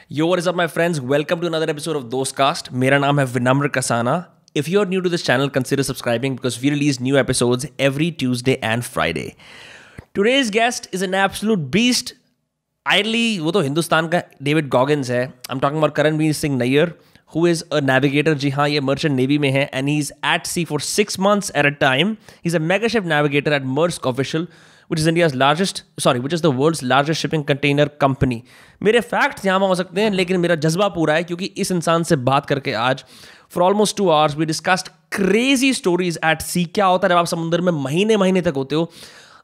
Yo, what is up, my friends? Welcome to another episode of Dostcast. मेरा नाम है विनम्र Kasana. If you are new to this channel, consider subscribing because we release new episodes every Tuesday and Friday. Today's guest is an absolute beast. Idly, वो तो हिंदुस्तान का David Goggins है. I'm talking about Karanveer Singh Nayyar, who is a navigator. जी हाँ, ये merchant navy में है, and he's at sea for 6 months at a time. He's a mega ship navigator at Maersk Official, which is the world's largest shipping container company. मेरे facts यहाँ हो सकते हैं, लेकिन मेरा जज्बा पूरा है क्योंकि इस इंसान से बात करके आज for almost 2 hours we discussed crazy stories at sea. क्या होता है जब आप समुद्र में महीने तक होते हो,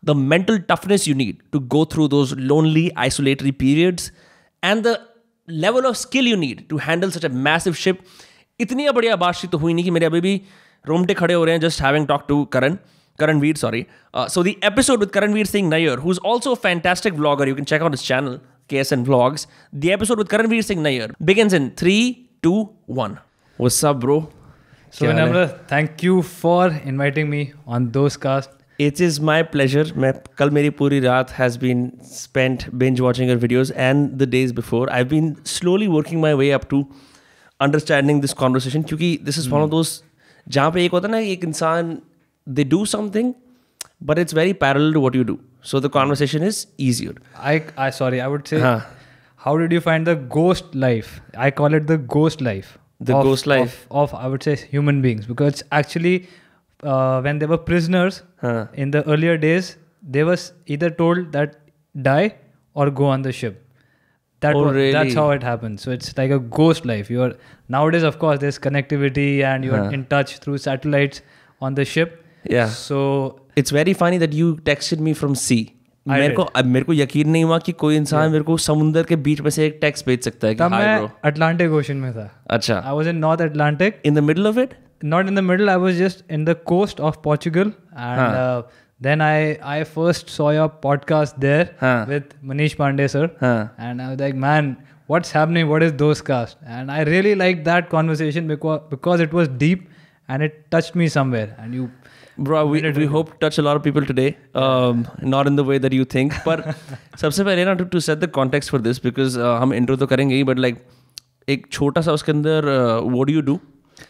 the mental toughness you need to go through those lonely, isolatory periods, and the level of skill you need to handle such a massive ship. इतनी बढ़िया बातचीत तो हुई नहीं कि मेरे अभी भी रोमटे खड़े हो रहे हैं just having talked to Karanveer, sorry. So the episode with Karanveer Singh Nayyar, who's also a fantastic vlogger, you can check out his channel, KSN Vlogs. The episode with Karanveer Singh Nayyar begins in 3, 2, 1. What's up, bro? So Vinamra, thank you for inviting me on Dostcast. It is my pleasure. Kal meri puri raat has been spent binge watching your videos, and the days before I've been slowly working my way up to understanding this conversation. Because this is one of those जहाँ पे एक होता है ना एक इंसान they do something, but it's very parallel to what you do. So the conversation is easier. I would say, how did you find the ghost life? I call it the ghost life. Ghost life of I would say human beings, because actually when they were prisoners in the earlier days, they was either told that die or go on the ship. Really? That's how it happens. So it's like a ghost life. Nowadays, of course, there's connectivity and you're in touch through satellites on the ship. Yeah. So it's very funny that you texted me from sea. मेरे को यकीन नहीं हुआ कि कोई इंसान मेरे को समुद्र के बीच में से एक टेक्स्ट भेज सकता है कि हाय ब्रो. अटलांटिक ओशन में था. अच्छा. I was in North Atlantic. In the middle of it? Not in the middle. I was just in the coast of Portugal, and then I first saw your podcast there with Manish Pandey sir, and I was like, man, what's happening? What is Dostcast? And I really liked that conversation because it was deep and it touched me somewhere. And you. Bro, we hope to touch a lot of people today, not in the way that you think. But सबसे पहले ना to set the context for this, because हम intro तो करेंगे ही, but like एक छोटा सा उसके अंदर what do you do,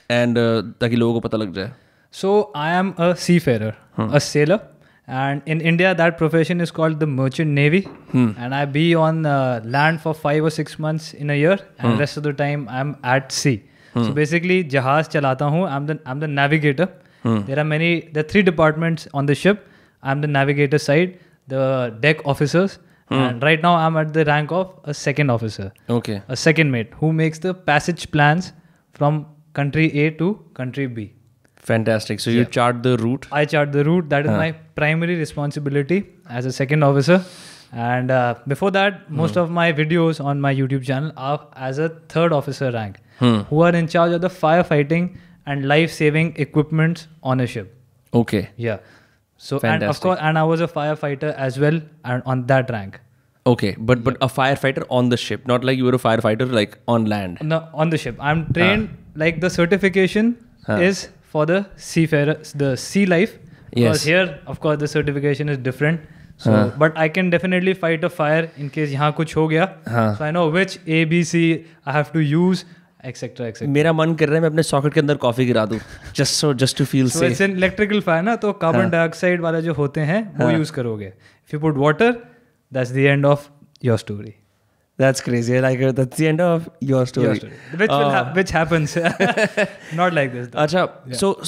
and ताकि लोगों को पता लग जाए. So I am a seafarer, a sailor, and in India that profession is called the merchant navy, and I be on land for 5 or 6 months in a year, and rest of the time I'm at sea. So basically जहाज चलाता हूँ. I'm the navigator. There are 3 departments on the ship. I'm the navigator side, the deck officers, and right now I'm at the rank of a second officer. Okay. A second mate who makes the passage plans from country A to country B. Fantastic. So you chart the route? I chart the route. That is my primary responsibility as a second officer. And before that, most of my videos on my YouTube channel are as a third officer rank, who are in charge of the firefighting and life-saving equipment on a ship. Okay. Yeah. So fantastic. And of course, and I was a firefighter as well, and on that rank. Okay, but a firefighter on the ship, not like you were a firefighter like on land. No, on the ship. I'm trained like the certification is for the seafarer, the sea life. Because here, of course, the certification is different. So, but I can definitely fight a fire in case यहाँ कुछ हो गया. So I know which A, B, C I have to use. Etc. मेरा मन कर रहा है मैं अपने सॉकेट के अंदर कॉफी गिरा दूं just to feel safe. It's an electrical fire ना, तो कार्बन डाइऑक्साइड वाला जो होते हैं वो यूज करोगे. If you put water, that's the end of your story. That's crazy. I like it. That's the end of your story. Which happens not like this. अच्छा.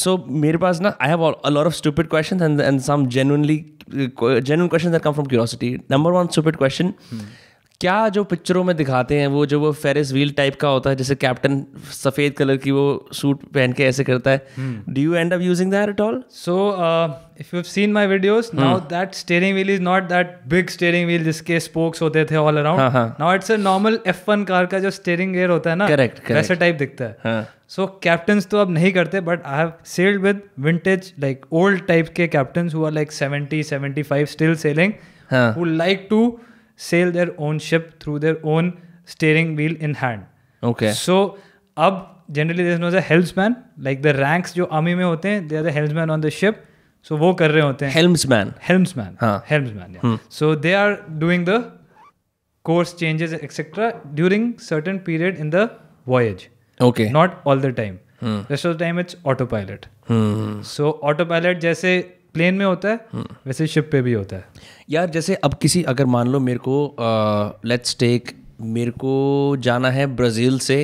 So मेरे पास ना I have a lot of stupid questions and some genuine questions that come from curiosity. Number 1 stupid question. क्या जो पिक्चरों में दिखाते हैं वो फेरिस व्हील टाइप का होता है, जैसे कैप्टन सफ़ेद कलर की वो सूट पहन के ऐसे करता है, do you and up using that at all? So if you have seen my videos, now that steering wheel is not that big steering wheel जिसके स्पोक्स होते थे all around. Now it's a normal F1 car का जो steering gear होता है ना, वैसा type दिखता है. सो कैप्टन्स तो अब नहीं करते, but I have sailed with vintage like old type के captains who are like 70-75 still sailing, who like to sail their own ship through their own steering wheel in hand. Okay. So, अब generally there is no helmsman, like the ranks जो army में होते हैं, they are the helmsman on the ship. So वो कर रहे होते हैं. Helmsman. Helmsman. Yeah. So they are doing the course changes, etc. during certain period in the voyage. Okay. Not all the time. Rest of the time it's autopilot. So autopilot जैसे plane में होता है वैसे ship पे भी होता है. यार जैसे अब किसी अगर मान लो मेरे को लेट्स टेक मेरे को जाना है ब्राज़ील से,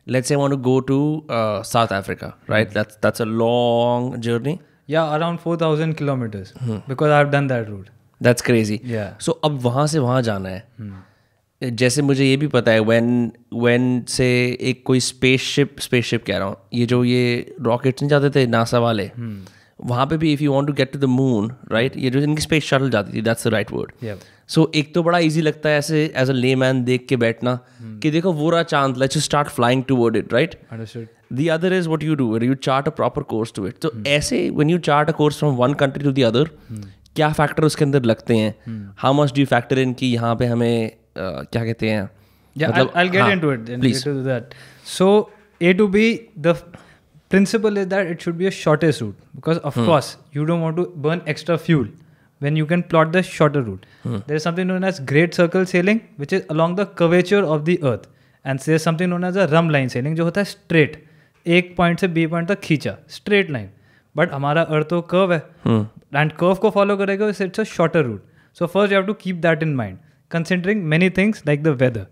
let's say I want to go to South Africa, right? That's a long journey. Yeah, around 4,000 kilometers because I've done that route. That's crazy. Yeah. So अब वहाँ से वहाँ जाना है. जैसे मुझे ये भी पता है when से एक कोई स्पेसशिप कह रहा हूँ, ये जो ये रॉकेट्स नहीं जाते थे नासा वाले, वहाँ पे भी if you want to get to the moon, right, ये जो इनकी स्पेस शटल जाती थी, that's the right word. So एक तो बड़ा इजी लगता है ऐसे एज अ लेमैन देख के बैठना कि देखो वो रहा चांद, let's just start flying toward it, right? Understood. The other is what you do, you chart a proper course to it. So ऐसे when you chart a course from one country to the other, क्या factor उसके अंदर लगते हैं? How much do you factor in कि यहाँ पे हमें क्या कहते हैं? Yeah, मतलब, I'll get into it. Please. Into that. So A to B, the principle is that it should be a shortest route because of course you don't want to burn extra fuel when you can plot the shorter route. There is something known as great circle sailing, which is along the curvature of the earth, and there is something known as a rhumb line sailing, जो होता है straight, एक point से B point तक खींचा straight line. But हमारा अर्थ तो curve है एंड कर्व को फॉलो करेगा, it's a shorter route. So first you have to keep that in mind considering many things like the weather.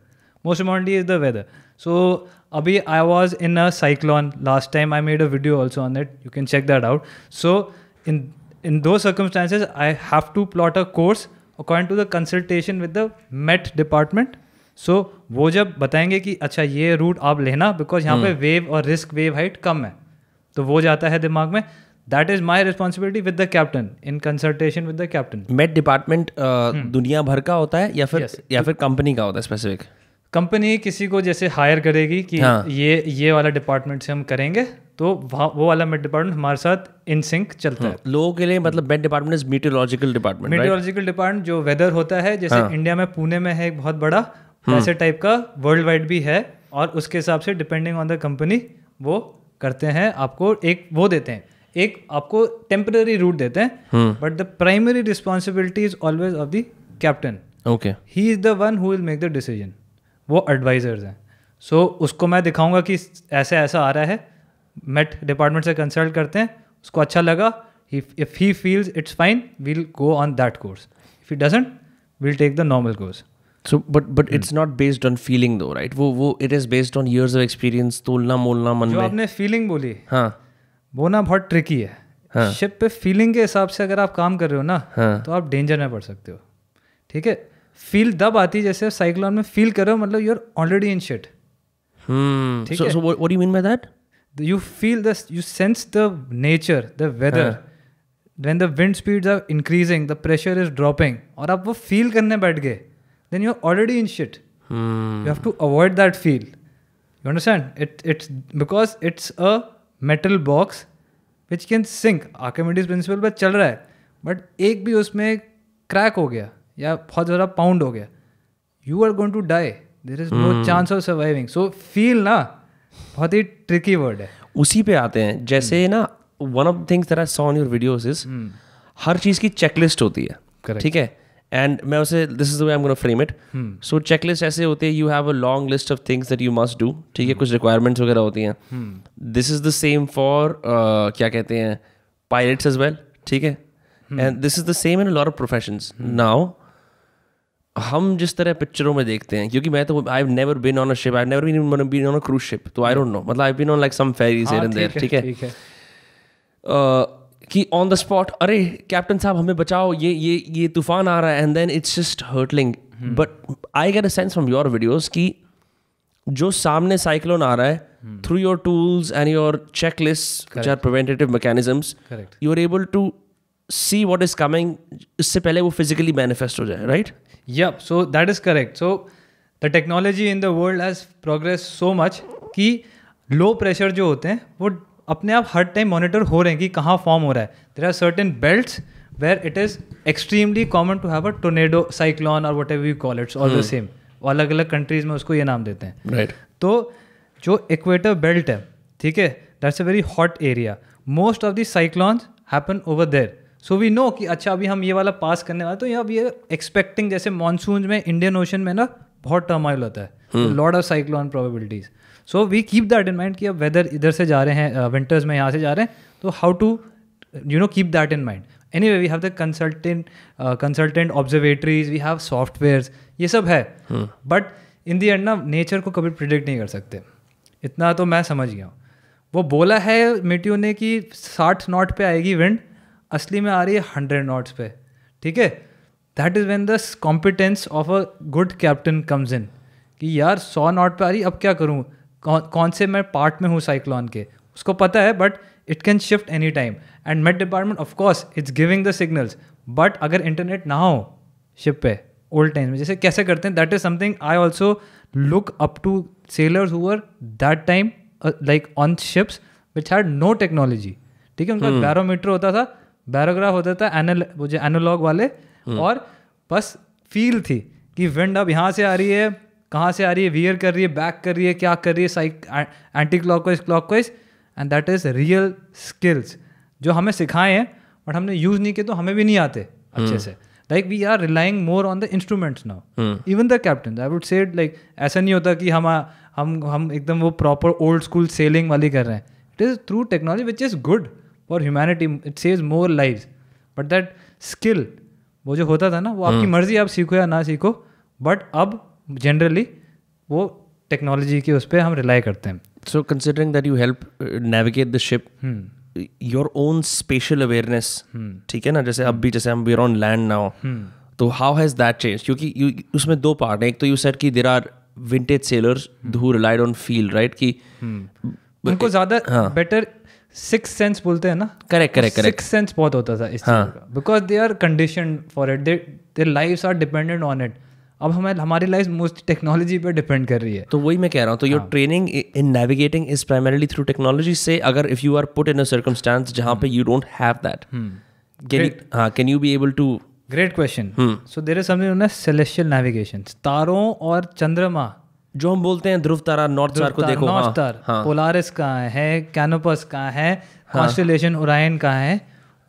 Most importantly is the weather. So अभी I was in a cyclone last time, I made a video also on that, you can check that out. So in those circumstances I have to plot a course according to the consultation with the Met department. So वो जब बताएंगे कि अच्छा ये root आप लेना because यहाँ पे वेव और रिस्क वेव हाइट कम है, तो वो जाता है दिमाग में. That is my responsibility with the captain in consultation with the captain. Met department दुनिया भर का होता है या फिर कंपनी का होता है स्पेसिफिक? कंपनी किसी को जैसे हायर करेगी कि ये वाला डिपार्टमेंट से हम करेंगे, तो वो वाला मेट डिपार्टमेंट हमारे साथ इन सिंक चलता है. लोगों के लिए मतलब met department is meteorological department. Meteorological department जो वेदर होता है, जैसे इंडिया में पुणे में है एक बहुत बड़ा, ऐसे टाइप का वर्ल्ड वाइड भी है, और उसके हिसाब से डिपेंडिंग ऑन द कंपनी वो करते हैं. आपको एक वो देते हैं, एक आपको टेम्पररी रूट देते हैं, but the primary responsibility is always of the captain. Okay, he is the one who will make the decision. वो एडवाइजर्स हैं. सो उसको मैं दिखाऊंगा कि ऐसा ऐसा आ रहा है, मेट डिपार्टमेंट से कंसल्ट करते हैं, उसको अच्छा लगा, if he feels it's fine, we'll go on that course. If he doesn't, we'll take the normal course. So but it's not based on feeling though, right? वो it is based on years of experience. तोलना मोलना मन में. जो आपने feeling बोली, हाँ, वो ना बहुत ट्रिकी है. हाँ. शिप पे फीलिंग के हिसाब से अगर आप काम कर रहे हो ना, हाँ, तो आप डेंजर में पड़ सकते हो. ठीक है, फील तब आती है जैसे साइक्लोन में फील कर रहे हो, मतलब you are already in shit. ठीक है. So what do you mean by that? You feel this, you sense the nature, the weather. When the wind speeds are increasing, the pressure is dropping, और आप वो feel करने बैठ गए, then you're already in shit. You have to avoid that feel. You understand? It's because it's a metal box which can sink. Archimedes principle पर चल रहा है, but एक भी उसमें क्रैक हो गया या बहुत ज़्यादा पाउंड हो गया, you are going to die. There is no chance of surviving. So feel ना बहुत ही tricky word है. उसी पे आते हैं. जैसे ना one of the things that I saw on your videos is हर चीज़ की checklist होती है. ठीक है. And मैं उसे this is the way I'm going to frame it. So checklist ऐसे होते हैं, you have a long list of things that you must do. ठीक है, कुछ requirements वगैरह होती हैं. This is the same for क्या कहते हैं pilots as well. ठीक है. And this is the same in a lot of professions. Now हम जिस तरह पिक्चरों में देखते हैं, क्योंकि मैं तो I've never been on a ship, I've never been on a cruise ship, तो I don't know. मतलब I've been on like some ferries here and there. ठीक है. कि ऑन द स्पॉट, अरे कैप्टन साहब हमें बचाओ, ये तूफान आ रहा है, and then it's just hurtling. But I get a sense from your videos कि जो सामने साइक्लोन आ रहा है, through your tools and your checklist which are preventive mechanisms, you are able to see what is coming, इससे पहले वो physically manifest हो जाए, right? Yep, so that is correct. So the technology in the world has progressed so much कि low pressure जो होते हैं वो अपने आप हर टाइम मॉनिटर हो रहे हैं कि कहाँ फॉर्म हो रहा है. There are certain belts where it is extremely common to have a tornado, cyclone और whatever you call it's all the same. अलग अलग कंट्रीज़ में उसको ये नाम देते हैं. राइट. तो जो इक्वेटर बेल्ट है, ठीक है, that's a very hot area. Most of the cyclones happen over there. So we know कि अच्छा अभी हम ये वाला पास करने वाले, तो यहाँ ये एक्सपेक्टिंग, जैसे मानसून में इंडियन ओशन में ना बहुत टर्माइल होता है, lot of cyclone probabilities. So we keep that in mind कि अब वेदर इधर से जा रहे हैं, विंटर्स में यहाँ से जा रहे हैं, तो how to keep that in mind. Anyway, we have the consultant observatories, we have softwares, ये सब है. बट इन दी एंड ना नेचर को कभी प्रिडिक्ट नहीं कर सकते, इतना तो मैं समझ गया हूँ. वो बोला है मेटियो ने कि 60 नॉट पे आएगी विंड, असली में आ रही है 100 नॉट्स पे. ठीक है, that is when the competence of a good captain comes in कि यार 100 नॉट पे आ रही, अब क्या करूँ, कौन से मैं पार्ट में हूँ साइक्लोन के, उसको पता है, but it can shift any time. And met department of course it's giving the signals, but अगर इंटरनेट ना हो शिप पे ओल्ड टाइम्स में, जैसे कैसे करते हैं, that is something I also look up to sailors who were that time like on ships which had no technology. ठीक है, उनका बैरोमीटर होता था, बैरोग्राफ होता था, वो जो एनालॉग वाले, और बस फील थी कि विंड अब यहाँ से आ रही है, कहाँ से आ रही है, वियर कर रही है, बैक कर रही है, क्या कर रही है, anti clockwise. And that is real skills जो हमें सिखाए हैं, बट हमने यूज़ नहीं किए तो हमें भी नहीं आते अच्छे से. Like we are relying more on the instruments now, even the captain. I would say like ऐसा नहीं होता कि हम एकदम वो प्रॉपर ओल्ड स्कूल सेलिंग वाली कर रहे हैं. It is through technology which is good for humanity, it saves more lives. But that skill वो जो होता था ना, वो आपकी मर्जी, आप सीखो या ना सीखो, बट अब जनरली वो टेक्नोलॉजी के उस पर हम रिलाई करते हैं. So considering that you help navigate the ship, your own spatial awareness, ठीक है ना, जैसे अब भी जैसे हम we're on land now, तो how has that changed? क्योंकि उसमें दो पार्ट हैं. एक तो you said कि there are vintage sailors who relied on feel, right? कि उनको ज़्यादा better sixth sense बोलते हैं ना. Correct. Sixth sense बहुत होता था इस चीज़ का, because they are conditioned for it, their lives are dependent on it. अब हमारी लाइफ मोस्ट टेक्नोलॉजी पे डिपेंड कर रही है. तो वही मैं कह रहा हूँ, तो your training in navigating is primarily through technology. Say अगर if you are put in a circumstance जहाँ पे you don't have that, can you be able to. Great question. So there is something known as celestial navigation. तारों और चंद्रमा जो हम बोलते हैं, ध्रुव तारा, नॉर्थ स्टार को देखो, नॉर्थ स्टार, पोलारिस कहाँ है, कैनोपस कहाँ है, कॉन्स्टेलेशन ओरायन कहाँ है,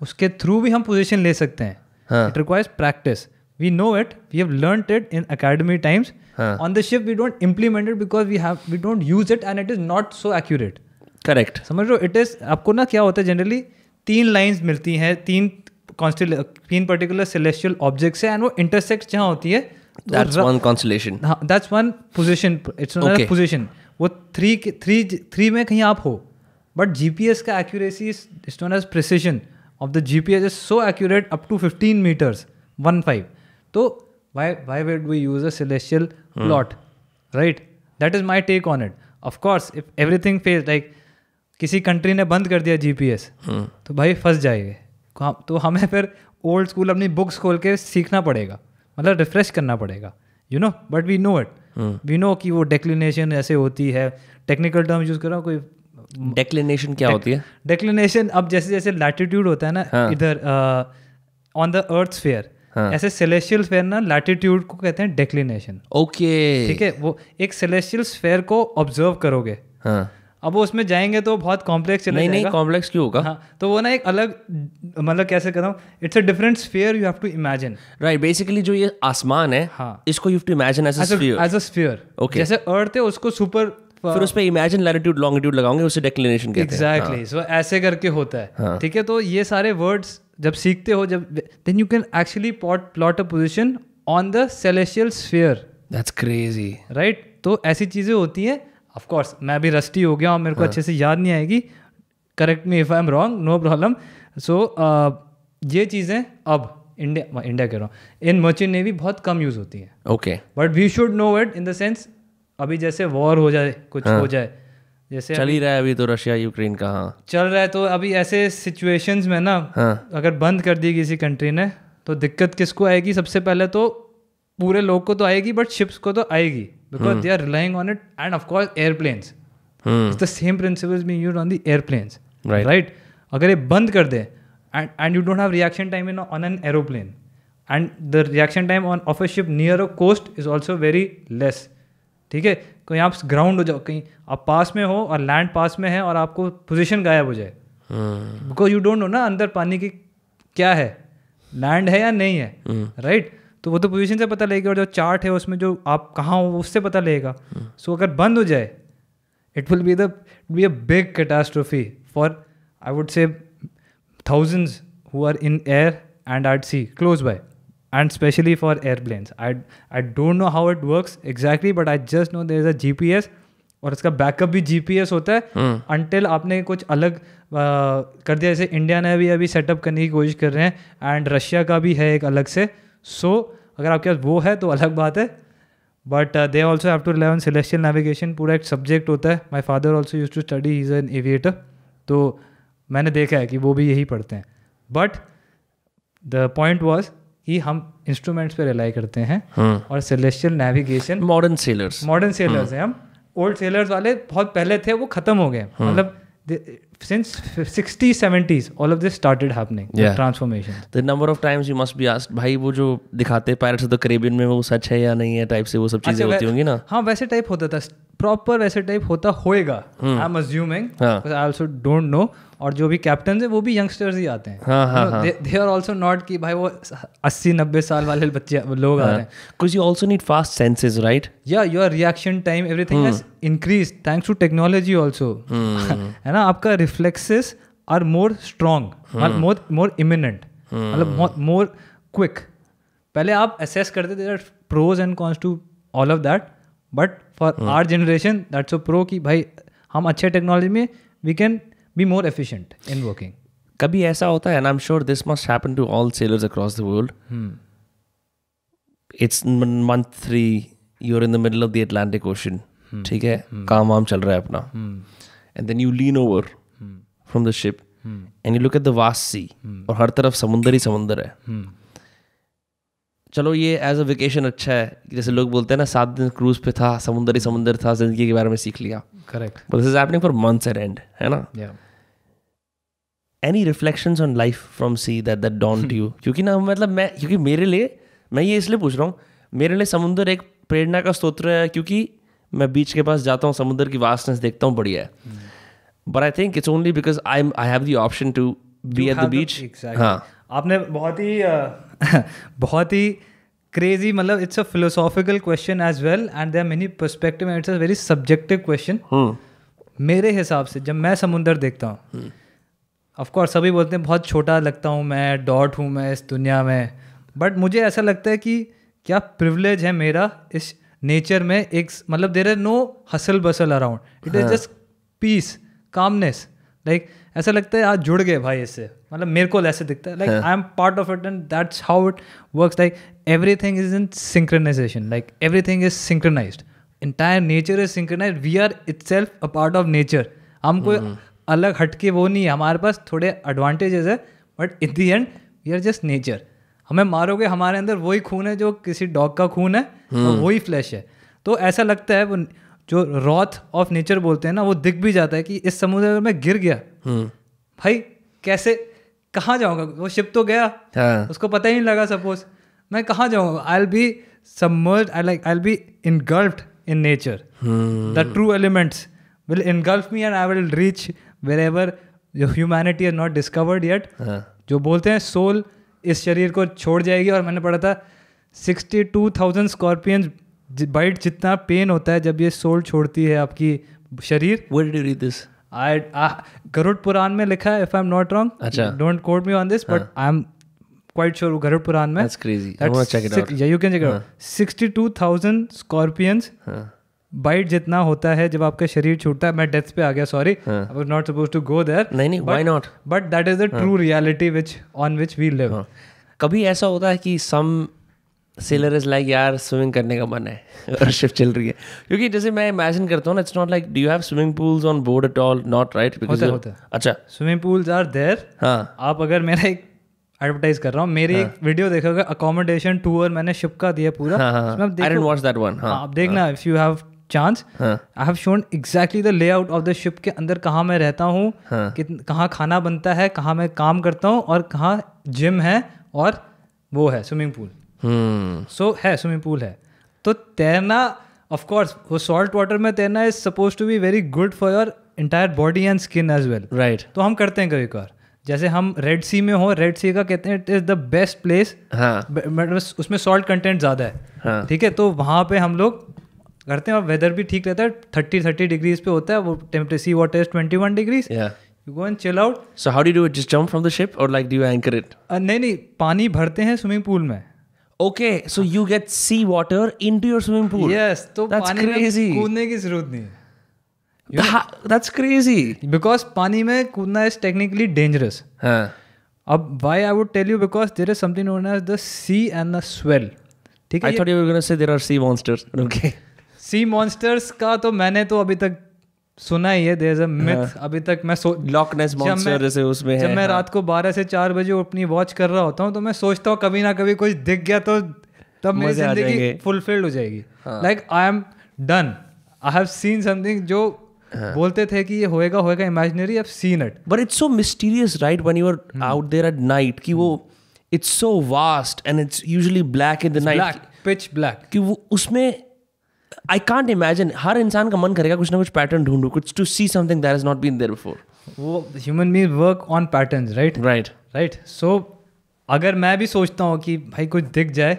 उसके थ्रू भी हम पोजीशन ले सकते हैं. It requires practice. We know it, we have learnt it in academy times. On the ship we don't implement it because we don't use it and it is not so accurate. Correct. समझ रहे हो, it is, आपको ना क्या होता है generally 3 lines मिलती हैं, 3 पर्टिकुलर सेलेस्टियल ऑब्जेक्ट्स है, एंड वो इंटरसेक्ट जहाँ होती है, that's one constellation. हाँ, that's one position. It's not a position. वो 3 में कहीं आप हो, but GPS का accuracy is known as precision of the GPS is so accurate up to 15 meters, 15. तो why would we use a celestial plot, right? That is my take on it. Of course, if everything fails, like किसी country ने बंद कर दिया GPS, तो भाई फंस जाएंगे. तो हमें फिर ओल्ड स्कूल अपनी बुक्स खोल के सीखना पड़ेगा, मतलब रिफ्रेश करना पड़ेगा, you know. But we know it, we know कि वो डेक्लिनेशन ऐसे होती है. टेक्निकल टर्म यूज़ कर रहा हूँ, कोई डेक्लिनेशन क्या होती है? डेक्लिनेशन, अब जैसे जैसे लैटिट्यूड होता है ना इधर ऑन द अर्थ स्फीयर, ऐसे सेलेस्टियल स्फीयर ना लैटिट्यूड को कहते हैं डेक्लिनेशन. ओके, ठीक है, वो एक सेलेस्टियल स्फीयर को ऑब्जर्व करोगे. अब वो उसमें जाएंगे तो बहुत कॉम्प्लेक्स चला जाएगा. नहीं कॉम्प्लेक्स क्यों होगा? हाँ, तो वो ना एक अलग, मतलब कैसे कहता हूँ, it's a different sphere you have to imagine. Right, basically जो ये आसमान है, इसको you have to imagine as a sphere. Okay, जैसे अर्थ है उसको सुपर, फिर उस पे इमेजिन लैटिट्यूड लॉन्गिट्यूड लगाओगे, उसे डेक्लिनेशन कहते हैं. एग्जैक्टली. सो ऐसे करके होता है. ठीक है, तो ये सारे वर्ड्स जब सीखते हो, जब then you can actually plot a position on the celestial sphere. That's crazy, right. तो ऐसी चीज़ें होती हैं. ऑफ कोर्स मैं भी रस्टी हो गया और मेरे को अच्छे से याद नहीं आएगी, correct me if I am wrong, no problem. So ये चीज़ें अब इंडिया कह रहा हूँ, इन मर्चेंट नेवी बहुत कम यूज़ होती हैं. Okay, but we should know it in the sense, अभी जैसे वॉर हो जाए, कुछ हो जाए, जैसे चल ही रहा है अभी तो रशिया यूक्रेन का चल रहा है, तो अभी ऐसे सिचुएशंस में ना, अगर बंद कर दी किसी कंट्री ने, तो दिक्कत किसको आएगी? सबसे पहले तो पूरे लोग को तो आएगी, बट शिप्स को तो आएगी, because they are relying on it. And of course airplanes, it's the same principles being used on the airplanes, right. अगर ये बंद कर दे and you don't have reaction time in on an aeroplane, and the reaction time of a ship near a coast is also very less. ठीक है, कहीं आप ground हो जाओ, कहीं आप पास में हो और लैंड पास में है और आपको पोजीशन गायब हो जाए, बिकॉज यू डोंट नो ना अंदर पानी की क्या है, लैंड है या नहीं है, राइट. तो वो तो पोजीशन से पता लगेगा, और जो चार्ट है उसमें जो आप कहाँ हो उससे पता लगेगा. सो अगर बंद हो जाए, it will be a big catastrophe for, I would say, thousands who are in air and at sea close by, and especially for airplanes. I don't know how it works exactly, but I just know there is a GPS, और इसका backup भी GPS होता है until आपने कुछ अलग कर दिया. जैसे इंडिया ने भी अभी सेटअप करने की कोशिश कर रहे हैं, एंड रशिया का भी है एक अलग से. सो अगर आपके पास वो है तो अलग बात है, but they also have to learn celestial navigation. पूरा एक सब्जेक्ट होता है. My father also use to study, he is an aviator, तो मैंने देखा है कि वो भी यही पढ़ते हैं. बट द पॉइंट वॉज कि हम इंस्ट्रूमेंट्स पे रिलाई करते हैं, और सेलेस्टियल नेविगेशन मॉडर्न सेलर्स हैं हम. ओल्ड सेलर्स वाले बहुत पहले थे, वो खत्म हो गए. मतलब since 60s 70s all of this started happening. Transformation. The number of times you must be asked, भाई वो जो दिखाते Pirates of the Caribbean में वो सच है या नहीं है टाइप से वो सब चीजें होती होंगी ना. हाँ, वैसे टाइप होता था, प्रॉपर वैसे टाइप होता होएगा. I am assuming, I also don't know. और जो भी कैप्टन है वो भी यंगस्टर्स ही आते हैं. दे आर आल्सो नॉट कि भाई वो 80-90 साल वाले बच्चे लोग आ रहे हैं. Because you also need fast senses, right? Yeah, your reaction time, everything has increased thanks to technology also. है ना, आपका reflexes are more strong, more imminent, मतलब more quick. पहले आप assess करते थे, there are pros and cons to all of that, but for our generation that's a pro कि भाई हम अच्छे टेक्नोलॉजी में we can be more efficient in working. कभी ऐसा होता है, and I'm sure this must happen to all sailors across the world. It's month 3, you're in the middle of the Atlantic Ocean. ठीक है, काम वाम चल रहा है अपना, and then you lean over from the ship and you look at the vast sea, और हर तरफ समुंदर ही समुंदर है. चलो ये एज अ वेकेशन अच्छा है, जैसे लोग बोलते हैं ना 7 दिन क्रूज पे था, समुंदर ही समुंदर था, जिंदगी के बारे में सीख लिया. Correct. But this is happening for months at end, है ना. Any reflections on life from sea that don't you? क्योंकि ना मतलब क्योंकि मेरे लिए, मैं ये इसलिए पूछ रहा हूँ, मेरे लिए समुंदर एक प्रेरणा का स्तोत्र है, क्योंकि मैं बीच के पास जाता हूँ, समुद्र की वास्टनेस देखता हूँ, बढ़िया है. But I think it's only because I have the option to be at the beach. हाँ, आपने बहुत ही क्रेजी, मतलब it's a philosophical question as well, and there are many perspective, and it's a very subjective question. मेरे हिसाब से जब मैं समुंदर देखता हूँ, ऑफ कोर्स सभी बोलते हैं बहुत छोटा लगता हूँ मैं, डॉट हूँ मैं इस दुनिया में, बट मुझे ऐसा लगता है कि क्या प्रिविलेज है मेरा इस नेचर में. एक मतलब there is no hustle bustle around, it is just peace, calmness. Like ऐसा लगता है आज जुड़ गए भाई इससे, मतलब मेरे को ऐसे दिखता है. Like I am part of it, and that's how it works. Like everything is in synchronization, like everything is synchronized, entire nature is synchronized, we are itself a part of nature. हम कोई अलग हटके वो नहीं है, हमारे पास थोड़े advantages है, but in the end we are just nature. हमें मारोगे, हमारे अंदर वही खून है जो किसी डॉग का खून है, और वही फ्लैश है. तो ऐसा लगता है वो जो रॉथ ऑफ नेचर बोलते हैं ना, वो दिख भी जाता है कि इस समुद्र में गिर गया, भाई कैसे, कहाँ जाऊँगा, वो शिप तो गया, उसको पता ही नहीं लगा, सपोज मैं कहाँ जाऊँगा. I will be submerged, I will be इनगल्फ्ड in nature. The true elements will engulf me and I will reach wherever humanity has not discovered yet. जो बोलते हैं सोल इस शरीर को छोड़ जाएगी, और मैंने पढ़ा था 62,000 स्कॉर्पियंस बाइट जितना पेन होता है जब ये सोल छोड़ती है आपकी शरीर. Where did you read this? Garuda Purana में लिखा है, if I'm not wrong. अच्छा. Don't quote me on this, but I'm quite sure Garuda Purana में. That's crazy. I want to check it out. Yeah, you can check it out. 62,000 scorpions bite जितना होता है जब आपका शरीर छूटता है. मैं डेथ पे आ गया, sorry, I was not supposed to go there. नहीं, why not, but that is the true reality on which we live. कभी ऐसा होता है कि सम सेलर इज लाइक यार स्विमिंग करने का मन है और शिप चल रही है, क्योंकि जैसे मैं इमेजिन करता हूँ ना, it's not like do you have swimming pools on board at all, not right? होता है. अच्छा, स्विमिंग पूल्स आर देयर. हाँ, आप अगर मेरा एक एडवर्टाइज कर रहा हूँ, मेरी एक वीडियो देखोगे, अकोमोडेशन टूर मैंने शिप का दिया पूरा. I didn't watch that one. आप देखना, if you have chance. I have shown exactly the layout of the ship के अंदर, कहाँ मैं रहता हूँ, कहाँ खाना बनता है, कहाँ मैं काम करता हूँ, और कहाँ जिम है, और वो है स्विमिंग पूल. सो है, स्विमिंग पूल है. तो तैरना, ऑफ कोर्स वो सॉल्ट वाटर में तैरना is suppose to be very good for your entire body and skin as well, right. तो हम करते हैं कभी कभार, जैसे हम रेड सी में हो, रेड सी का कहते हैं it is the best place, उसमें सॉल्ट कंटेंट ज़्यादा है, ठीक है, तो वहाँ पे हम लोग करते हैं और वेदर भी ठीक रहता है, 30 डिग्रीज पे होता है, वो temperature sea water is 21 degrees, you go and chill out. So how do you do it, just jump from the ship और like do you anchor it? नहीं, पानी भरते हैं स्विमिंग पूल में. Okay, so you get sea water into your swimming pool. Yes, तो that's पानी crazy. में कूदने की जरूरत नहीं है. That's crazy. Because पानी में कूदना is technically dangerous. हाँ. अब why I would tell you, because there is something known as the sea and the swell. ठीक है. I thought you were gonna say there are sea monsters. Okay. Sea monsters का तो मैंने तो अभी तक सुना ही है. There is a myth. अभी तक मैं Loch Ness monster जैसे उसमें है. जब मैं रात को 12 से 4 बजे अपनी वॉच कर रहा होता हूँ तो मैं सोचता हूँ कभी ना कभी कुछ दिख गया तो तब मेरी जिंदगी फुलफिल्ड हो जाएगी. Like I am done, I have seen something जो बोलते थे कि ये होएगा imaginary, I have seen it. But it's so mysterious right when you are out there at night कि वो it's so vast and it's usually black in the night, pitch black, कि वो उसमें आई कांट इमेजिन. हर इंसान का मन करेगा कुछ ना कुछ पैटर्न ढूंढूं, कुछ to see something that has not been there before. वो human being work on patterns, right. So अगर मैं भी सोचता हूँ कि भाई कुछ दिख जाए,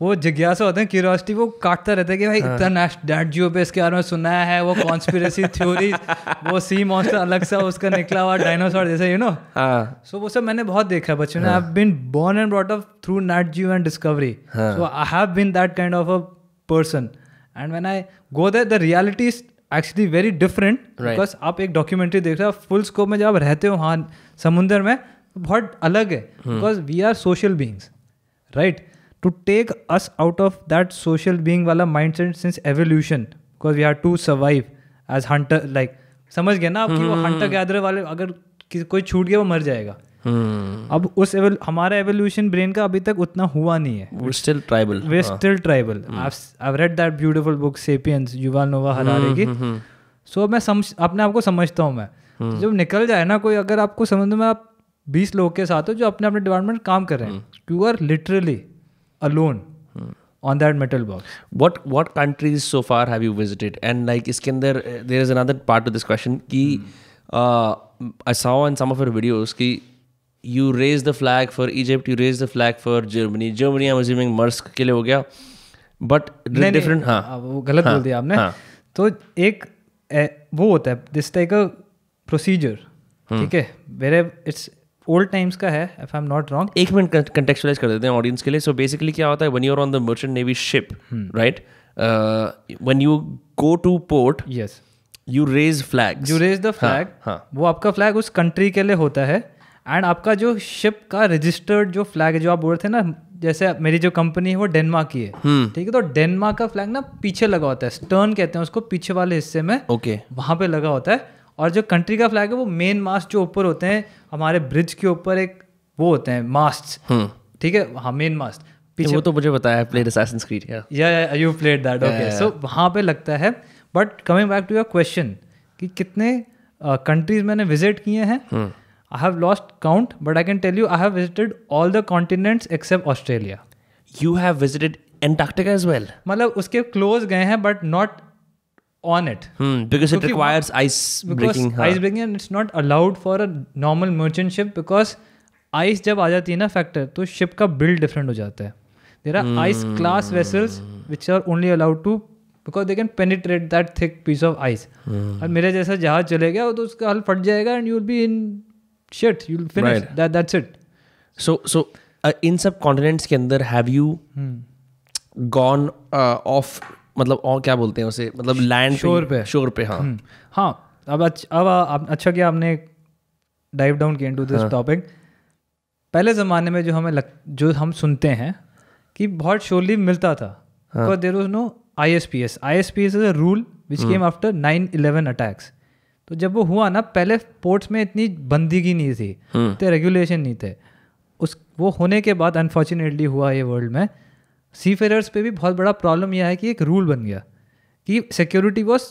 वो जिज्ञासा होता है, क्यूरियोसिटी, वो काटता रहता है कि भाई इतना नैट जियो पे इसके बारे में सुना है, वो कॉन्स्पिरेसी थ्योरी, वो सी मॉन्स्टर अलग सा उसका निकला हुआ डायनासोर जैसे, यू नो. सो वो सब मैंने बहुत देखा है बच्चों ने. I have been born and brought up through Nat Geo and Discovery, so I have been that kind of a person. And when I go there the reality is actually very different, because आप एक documentary देख रहे हो full scope में, जब आप रहते हो वहाँ समुंदर में, बहुत अलग है. Because we are social beings, right. To take us out of that social being वाला mindset since evolution, because we have to survive as hunter, like समझ गए ना आप कि वो हंटर गैदर वाले, अगर कोई छूट गया वो मर जाएगा. अब उस हमारा एवोल्यूशन ब्रेन का अभी तक उतना हुआ नहीं है. We're still tribal. I've read that beautiful book Sapiens, Yuval Noah Harari की. सो मैं अपने आप को समझता हूँ मैं. जब निकल जाए ना कोई, अगर आपको समझ में आप 20 लोग के साथ हो जो अपने अपने डिपार्टमेंट काम कर रहे हैं, you are literally alone on that metal box. What countries so far have you visited? And like इसके अंदर there is another part to this question कि I saw in some of your videos कि you raise the flag for Egypt, you raise the flag for Germany. Germany I'm assuming Maersk के लिए हो गया, but different. हाँ, वो गलत बोल दिया आपने. तो एक वो होता है this like a procedure, ठीक है, मेरे it's old times का है, if I'm not wrong. एक मिनट contextualize कर देते हैं audience के लिए. So basically क्या होता है, when you're on the merchant navy ship, right? When you go to port, yes, you raise flags. You raise the flag. वो आपका flag उस country के लिए होता है. एंड आपका जो शिप का रजिस्टर्ड जो फ्लैग है, जो आप बोल रहे थे ना, जैसे मेरी जो कंपनी है वो डेनमार्क की है, ठीक है, तो डेनमार्क का फ्लैग ना पीछे लगा होता है, स्टर्न कहते हैं उसको, पीछे वाले हिस्से में, वहाँ पे लगा होता है. और जो कंट्री का फ्लैग है वो मेन मास्ट जो ऊपर होते हैं, हमारे ब्रिज के ऊपर एक वो होते हैं मास्ट्स, ठीक है, हाँ, मेन मास्ट पीछे. वो तो मुझे पता है, प्लेड असैसिन्स क्रीड. या you played that, okay. So वहाँ पे लगता है. But coming back to your question कि कितने कंट्रीज मैंने विजिट किए हैं, I have lost count, but I can tell you I have visited all the continents except Australia. You have visited Antarctica as well? मतलब उसके close गए हैं, but not on it. Because it requires ice breaking. Ice breaking, and it's not allowed for a normal merchant ship, because ice जब आ जाती है ना factor, तो ship का build different हो जाता है. There are ice class vessels which are only allowed to, because they can penetrate that thick piece of ice. और मेरे जैसा जहाज चले गया तो उसका हल फट जाएगा and you'll be in shit, you'll finish. Right. That's it. So इन सब कॉन्टिनेंट्स के अंदर have you gone off, मतलब और क्या बोलते हैं उसे, मतलब लैंड शोर पे. हाँ. अब अच्छा किया आपने डाइव डाउन किया इनटू दिस टॉपिक. पहले ज़माने में जो हम सुनते हैं कि बहुत शोरली मिलता था, because there was no ISPS. ISPS is a rule which came after 9/11 attacks. तो जब वो हुआ ना, पहले पोर्ट्स में इतनी बंदगी नहीं थी, इतने रेगुलेशन नहीं थे. वो होने के बाद अनफॉर्चुनेटली हुआ ये वर्ल्ड में, सीफेयरर्स पे भी बहुत बड़ा प्रॉब्लम यह है कि एक रूल बन गया कि security was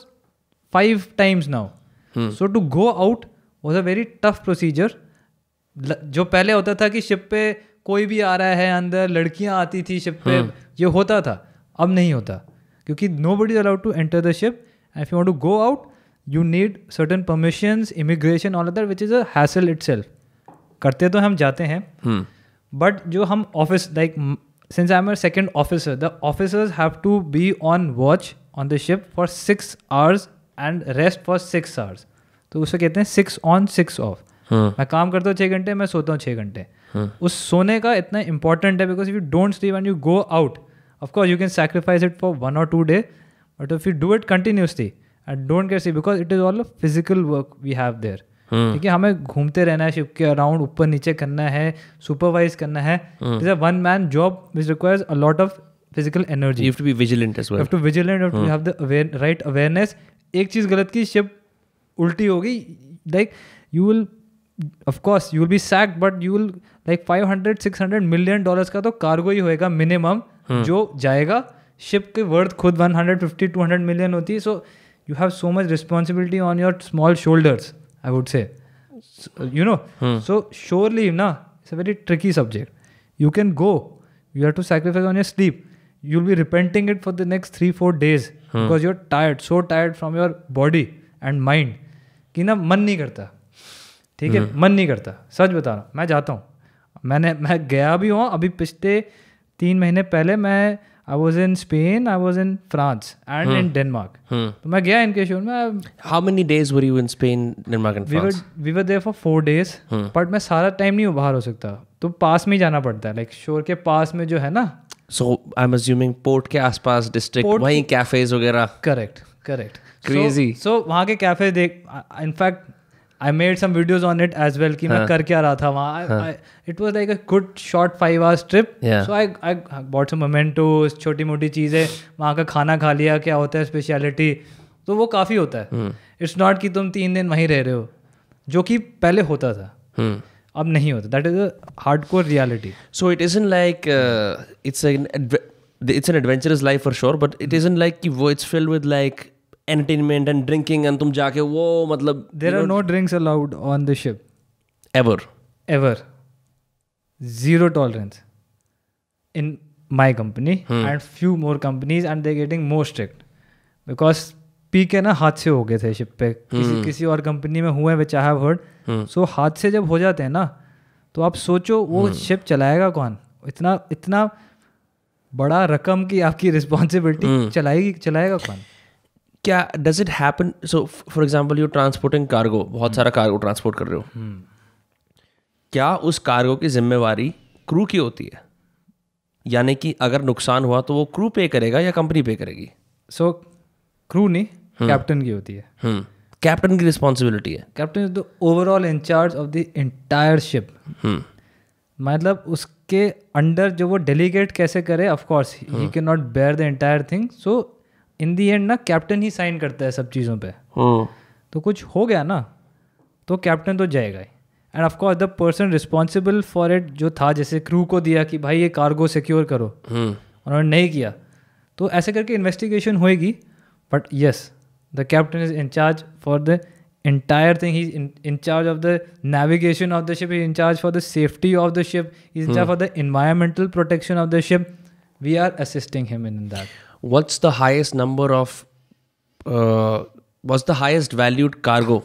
5 times now. So to go out was a very tough procedure. जो पहले होता था कि शिप पे कोई भी आ रहा है अंदर, लड़कियाँ आती थी शिप पे, ये होता था. अब नहीं होता, क्योंकि nobody is allowed to enter the ship. And if you want to go out, you need certain permissions, immigration, all of that, which is a hassle itself. करते तो हम जाते हैं, बट जो हम office like since I am a second officer, the officers have to be on watch on the ship for 6 hours and rest for 6 hours. तो उसे कहते हैं 6 on 6 off. मैं काम करता हूँ 6 घंटे, मैं सोता हूँ 6 घंटे. उस सोने का इतना इंपॉर्टेंट है because if you don't sleep and you go out, of course you can sacrifice it for 1 or 2 days, but if you do it continuously and don't get sleep, because it is all a physical work we have there. ठीक है, हमें घूमते रहना है ship के around, ऊपर नीचे करना है, सुपरवाइज करना है. It is a one man job which requires a lot of physical energy. You have to be vigilant as well. You have to vigilant, you have the right awareness. एक चीज़ गलत की, शिप उल्टी हो गई, like you will of course you will be sacked, but you will like $500-600 million का तो cargo ही होएगा मिनिमम जो जाएगा. शिप की वर्थ खुद 150-200 million होती है. So you have so much responsibility on your small shoulders, I would say. You know, so shore leave, na, it's a very tricky subject. You can go, you have to sacrifice on your sleep. You'll be repenting it for the next 3-4 days because you're tired, so tired from your body and mind कि ना मन नहीं करता. ठीक है, मन नहीं करता, सच बता रहा हूँ. मैं जाता हूँ, मैं गया भी हूँ. अभी पिछले 3 महीने पहले मैं I was in Spain, I was in France and in Denmark. तो मैं गया इनके शो में. How many days were you in Spain, Denmark and France? We were there for 4 days. But मैं सारा टाइम नहीं बाहर हो सकता, तो पास में ही जाना पड़ता है, लाइक शोर के पास में जो है ना. So I'm assuming पोर्ट के आसपास डिस्ट्रिक्ट, वहीं कैफेज वगैरह. करेक्ट. Crazy. So वहाँ के कैफे देख, in fact I made some videos on it as well कि मैं कर क्या रहा था वहाँ. It was like a good short 5 hours trip. So I bought some mementos, छोटी मोटी चीज़ें, वहाँ का खाना खा लिया, क्या होता है स्पेशलिटी, तो वो काफ़ी होता है. It's not कि तुम 3 दिन वहीं रह रहे हो, जो कि पहले होता था, अब नहीं होता. That is a hardcore reality. So it isn't like it's an adventurous life for sure, but it isn't like कि वो it's filled with like entertainment and drinking and तुम जाके वो मतलब there are no drinks allowed on the ship ever. Zero tolerance in my company and few more companies, and they're getting more strict because P के ना हादसे हो गए थे शिप पे. किसी और कंपनी में हुए which I have heard. So हादसे जब हो जाते हैं ना, तो आप सोचो वो शिप चलाएगा कौन. इतना बड़ा रकम की आपकी रिस्पॉन्सिबिलिटी चलाएगा कौन. क्या does it happen. So for example you transporting cargo, बहुत सारा कार्गो ट्रांसपोर्ट कर रहे हो. क्या उस कार्गो की जिम्मेवारी क्रू की होती है, यानी कि अगर नुकसान हुआ तो वो क्रू पे करेगा या कंपनी पे करेगी? सो क्रू नहीं, कैप्टन की होती है. कैप्टन की रिस्पॉन्सिबिलिटी है. Captain is the overall incharge of the entire ship. मतलब उसके अंडर जो वो डेलीगेट कैसे करे, of course he can not bear the entire thing. So in the end ना कैप्टन ही साइन करता है सब चीज़ों पे. तो कुछ हो गया ना तो कैप्टन तो जाएगा ही. And of course the person responsible for it जो था, जैसे क्रू को दिया कि भाई ये कार्गो सिक्योर करो, उन्होंने नहीं किया, तो ऐसे करके इन्वेस्टिगेशन होएगी. But yes, the captain is incharge for the entire thing. He's in charge of the navigation of the ship. He's in charge for the safety of the ship. He's in charge for the environmental protection of the ship. We are assisting him in that. What's the highest number of what's the highest valued cargo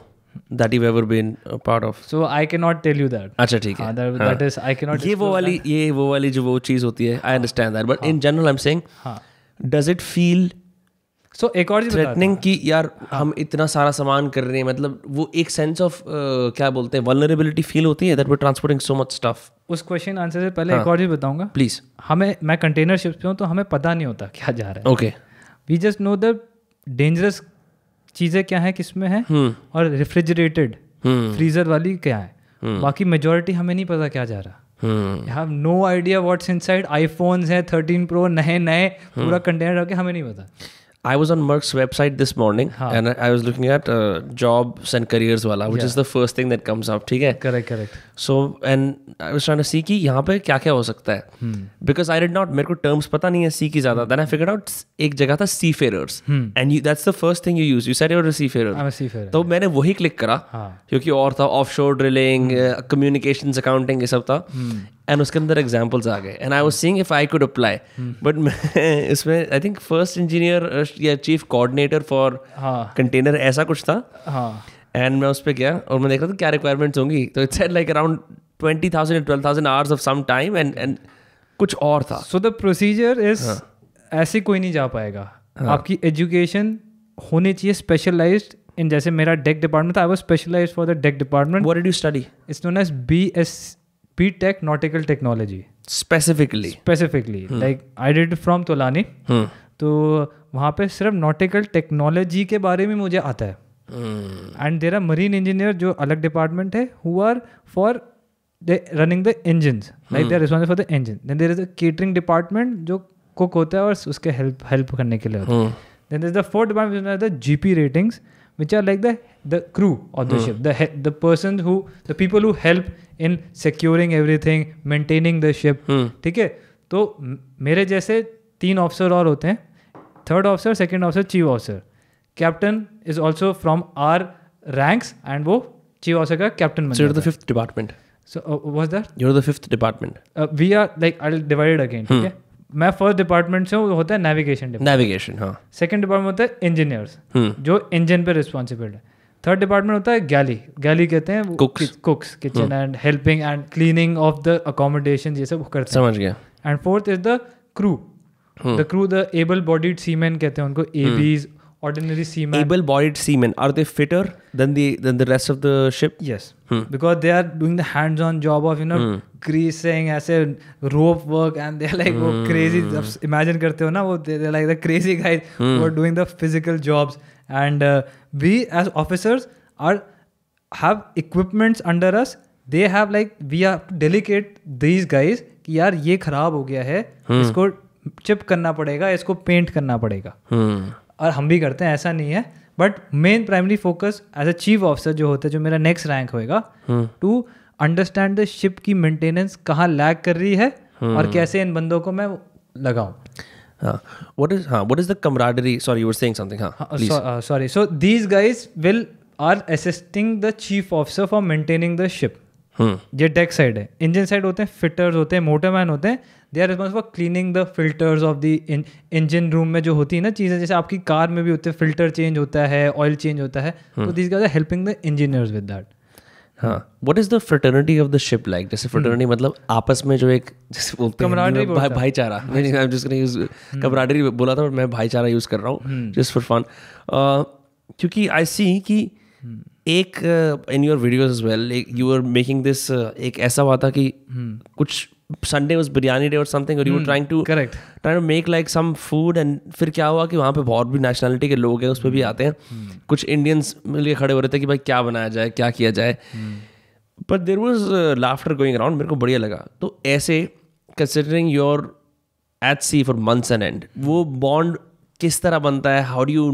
that you've ever been a part of? So I cannot tell you that. अच्छा ठीक है. That is I cannot. ये वो वाली जो वो चीज़ होती है. I understand that. But in general I'm saying, does it feel So एक और चीज़ थ्रेटनिंग कि यार हम इतना सारा सामान कर रहे हैं, मतलब वो एक सेंस ऑफ क्या बोलते हैं, वल्नरेबिलिटी फील होती है that we are transporting so much stuff. उस क्वेश्चन आंसर से पहले एक और चीज़ बताऊंगा प्लीज. मैं कंटेनर शिप्स पे हूँ तो हमें पता नहीं होता क्या जा रहा है. Okay. We just know the dangerous चीज़ें क्या है, किसमें है, और रेफ्रिजरेटेड फ्रीजर वाली क्या है. बाकी मेजोरिटी हमें नहीं पता क्या जा रहा. You have no idea what's inside. iPhones हैं 13 Pro नए पूरा कंटेनर रख के, हमें नहीं पता. I was on Merck's website this morning and I was looking at jobs and careers wala, which is the first thing that comes up. ठीक है. Correct. So and I was trying to see कि यहाँ पे क्या क्या हो सकता है. Because I did not, मेरे को terms पता नहीं है सी की ज़्यादा. Then I figured out एक जगह था seafarers and that's the first thing you use. You said you're a seafarer. I'm a seafarer. तो मैंने वही क्लिक करा क्योंकि और था offshore drilling, communications, accounting, ये सब था. एंड उसके अंदर एग्जाम्पल्स आ गए and I was seeing if I could apply. But मैं इसमें आई थिंक फर्स्ट इंजीनियर या चीफ कोऑर्डिनेटर फॉर कंटेनर ऐसा कुछ था. एंड मैं उस पर गया और मैं देख रहा था क्या रिक्वायरमेंट्स होंगी. तो it's said like around 20,000 and 12,000 hours of some time and कुछ और था. So the procedure is ऐसे कोई नहीं जा पाएगा. आपकी एजुकेशन होनी चाहिए स्पेशलाइज्ड इन, जैसे मेरा डेक डिपार्टमेंट था, I was specialized for the deck department. What did you study? It's known as BTech Nautical Technology. Specifically, like I did it from Tolani. तो वहाँ पे सिर्फ नॉटिकल टेक्नोलॉजी के बारे में मुझे आता है. And there are marine engineer जो अलग डिपार्टमेंट है, who are for running the engines, like they are responsible for the engine. Then there is a catering department जो कुक होता है और उसके हेल्प करने के लिए होता है. Then there is the fourth department, the GP ratings, which are like the crew of the ship, the person who, the people who help in securing everything, maintaining the ship. ठीक है. तो मेरे जैसे 3 ऑफिसर और होते हैं, 3rd officer, 2nd officer, chief officer. Captain is also from our ranks and वो chief officer का कैप्टन बन जाता है. So you're the 5th department. So what's that? You're the 5th department. We are like, I'll divide it again. ठीक है. मैं first department से हूँ, होता है नेविगेशन. हाँ. सेकंड डिपार्टमेंट होता है इंजीनियर्स, जो इंजन पे रिस्पॉन्सिबल है. थर्ड डिपार्टमेंट होता है गैली कहते हैं, कुक्स, kitchen and helping and cleaning of the accommodation, ये सब करते हैं. समझ गया. And fourth is the crew. The able bodied seaman कहते हैं उनको, Abies, ordinary seamen. Able-bodied seamen, are they fitter than the rest of the ship? Yes, because they are doing the hands-on job of greasing, ऐसे rope work, and they're like वो crazy. Imagine करते हो ना, वो they're like the crazy guys who are doing the physical jobs. And we as officers have equipments under us. They have like, we have to delegate these guys कि यार ये खराब हो गया है, इसको चिप करना पड़ेगा, इसको पेंट करना पड़ेगा. और हम भी करते हैं, ऐसा नहीं है. But main primary focus as a chief officer जो होता है, जो मेरा नेक्स्ट रैंक होएगा, टू अंडरस्टैंड द शिप की मेंटेनेंस कहाँ लैग कर रही है और कैसे इन बंदों को मैं लगाऊं. What is the camaraderie? Sorry, you were saying something. Sorry. So these guys are assisting the chief officer for maintaining the ship. ये डेक साइड है. इंजन साइड होते हैं फिटर्स, होते हैं मोटरमैन, होते हैं. They are responsible for cleaning the filters of the engine room में जो होती है ना चीज़ें, जैसे आपकी कार में भी होते हैं, फिल्टर चेंज होता है, ऑयल चेंज होता है. तो this guys are helping the engineers with that. हाँ. What is the fraternity of the ship like? जैसे फ्रेटर्निटी मतलब आपस में जो एक जैसे बोलते हैं भाईचारा. नहीं, I am just going use camaraderie बोला था, मैं भाईचारा यूज कर रहा हूँ जस्ट फॉर फन. क्योंकि आई सी कि एक in your videos as well, you are making this, एक ऐसा हुआ था कि कुछ Sunday was biryani day or something, or you were trying to make like some food, and फिर क्या हुआ कि वहाँ पे बहुत भी nationality के लोग हैं, उस पर भी आते हैं. कुछ Indians मिलके खड़े हो रहे थे कि भाई क्या बनाया जाए, क्या किया जाए. But there was laughter going around. मेरे को बढ़िया लगा. तो ऐसे considering you're at sea for months on end, वो bond किस तरह बनता है? How do you,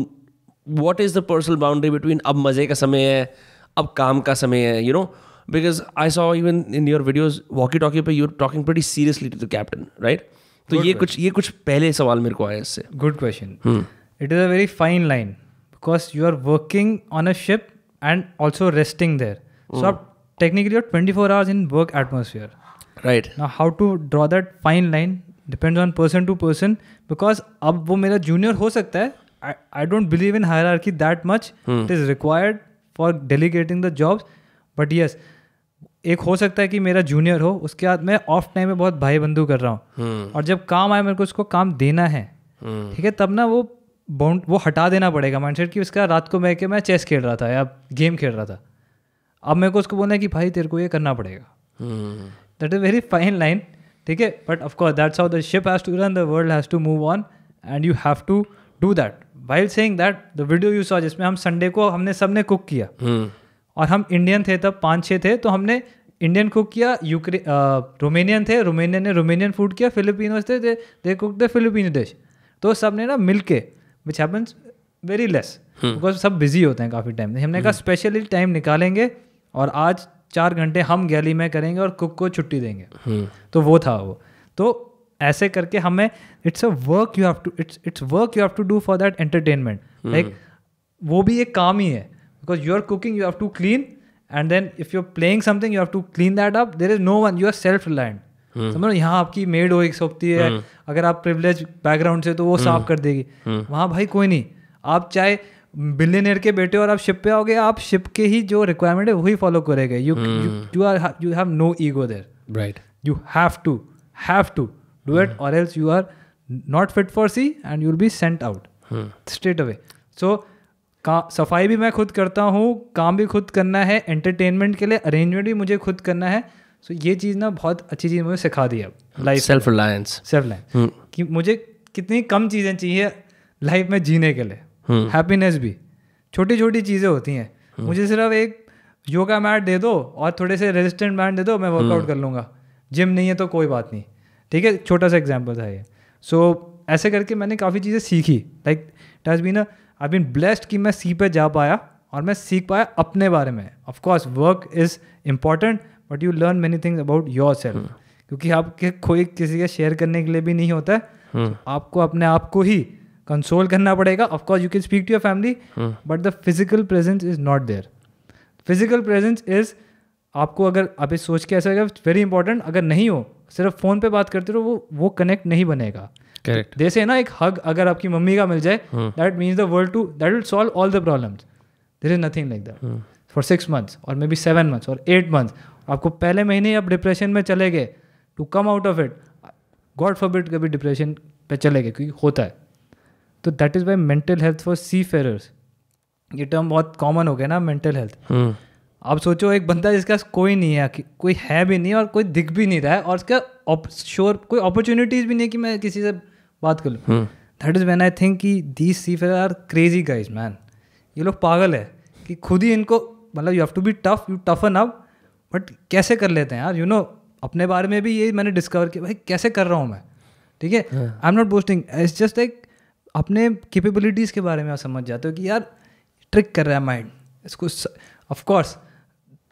what is the personal boundary between अब मज़े का समय है, अब काम का समय है, you know? Because I saw even in your videos, walkie-talkie पे you're talking pretty seriously to the captain, right? तो ये कुछ पहले सवाल मेरे को आया इससे. Good question. It is a very fine line because you are working on a ship and also resting there. So technically you're 24 hours in work atmosphere. Right. Now how to draw that fine line depends on person to person, because अब वो मेरा junior हो सकता है. I don't believe in hierarchy that much. It is required for delegating the jobs. But yes, एक हो सकता है कि मेरा जूनियर हो, उसके बाद मैं ऑफ टाइम में बहुत भाई बंधु कर रहा हूँ, और जब काम आए मेरे को उसको काम देना है, ठीक है, तब ना वो हटा देना पड़ेगा माइंडसेट कि उसका रात को मैं चेस खेल रहा था या गेम खेल रहा था, अब मेरे को उसको बोलना है कि भाई तेरे को ये करना पड़ेगा. That is very fine line. ठीक है, but of course that's how the ship has to run, the world has to move on and you have to do that. While saying that, the video you saw जिसमें हम Sunday को हमने सबने cook किया, और हम इंडियन थे तब 5-6 थे, तो हमने इंडियन कुक किया, रोमेनियन थे, रोमेनियन ने रोमेनियन फूड किया, फिलिपिनोज थे, they cook the Filipino dish. तो सब ने ना मिल के, which happens very less because सब बिजी होते हैं काफ़ी टाइम. हमने कहा स्पेशली टाइम निकालेंगे और आज 4 घंटे हम गैली में करेंगे और कुक को छुट्टी देंगे. तो वो था वो. तो ऐसे करके हमें it's work you have to do for that entertainment. Like वो भी एक काम ही है, because you are cooking, you have to clean, and then if you're playing something you have to clean that up. There is no one, you are self reliant. समझो, यहाँ आपकी made हो एक सकती है, अगर आप प्रिविलेज बैकग्राउंड से तो वो साफ कर देगी. वहाँ भाई कोई नहीं, आप चाहे बिलियनियर के बेटे और आप शिप पे आओगे, आप शिप के ही जो रिक्वायरमेंट है वही फॉलो करेंगे. You have no ego there. Right. You have to do it और else you are not fit for sea and you will be sent out straight away. So सफाई भी मैं खुद करता हूँ, काम भी खुद करना है, एंटरटेनमेंट के लिए अरेंजमेंट भी मुझे खुद करना है. सो ये चीज़ ना बहुत अच्छी चीज़ मुझे सिखा दी है लाइफ. सेल्फ रिलायंस कि मुझे कितनी कम चीज़ें चाहिए लाइफ में जीने के लिए. हैप्पीनेस भी छोटी छोटी चीज़ें होती हैं. मुझे सिर्फ एक योगा मैट दे दो और थोड़े से रेजिस्टेंट बैंड दे दो, मैं वर्कआउट कर लूँगा. जिम नहीं है तो कोई बात नहीं, ठीक है. छोटा सा एग्जाम्पल था ये. सो ऐसे करके मैंने काफ़ी चीज़ें सीखी. Like it has been I been blessed कि मैं सी पे जा पाया और मैं सीख पाया अपने बारे में. Of course work is important but you learn many things about your self, क्योंकि आपके कोई किसी के शेयर करने के लिए भी नहीं होता है. आपको अपने आप को ही कंसोल करना पड़ेगा. Of course you can speak to your family but the physical presence is not there. Physical presence is आपको, अगर आप इस सोच के ऐसा वेरी इंपॉर्टेंट, अगर नहीं हो सिर्फ फ़ोन पे बात करते रहो, वो कनेक्ट नहीं बनेगा. करेक्ट. जैसे ना एक हग अगर आपकी मम्मी का मिल जाए, that means the world to, that will solve all the problems. There is nothing like that for 6 months और मे बी 7 months और 8 months. आपको पहले महीने आप डिप्रेशन में चले गए, to come out of it, God forbid कभी डिप्रेशन पे चले गए, क्योंकि होता है. तो that is why mental health for seafarers, ये टर्म बहुत कॉमन हो गया ना, मेंटल हेल्थ. आप सोचो एक बंदा जिसके पास कोई नहीं है, कोई है भी नहीं और कोई दिख भी नहीं रहा है, और उसका कोई अपॉर्चुनिटीज़ भी नहीं है कि मैं किसी से बात कर लूँ. That is when I think कि these seafarers are crazy guys man. ये लोग पागल है कि खुद ही इनको, मतलब you have to be tough, you toughen up. But कैसे कर लेते हैं यार, यू नो. अपने बारे में भी ये मैंने डिस्कवर किया, भाई कैसे कर रहा हूँ मैं, ठीक है. आई am not boasting, it's just like अपने कैपेबिलिटीज़ के बारे में आप समझ जाते हो कि यार ट्रिक कर रहा है माइंड इसको. Of course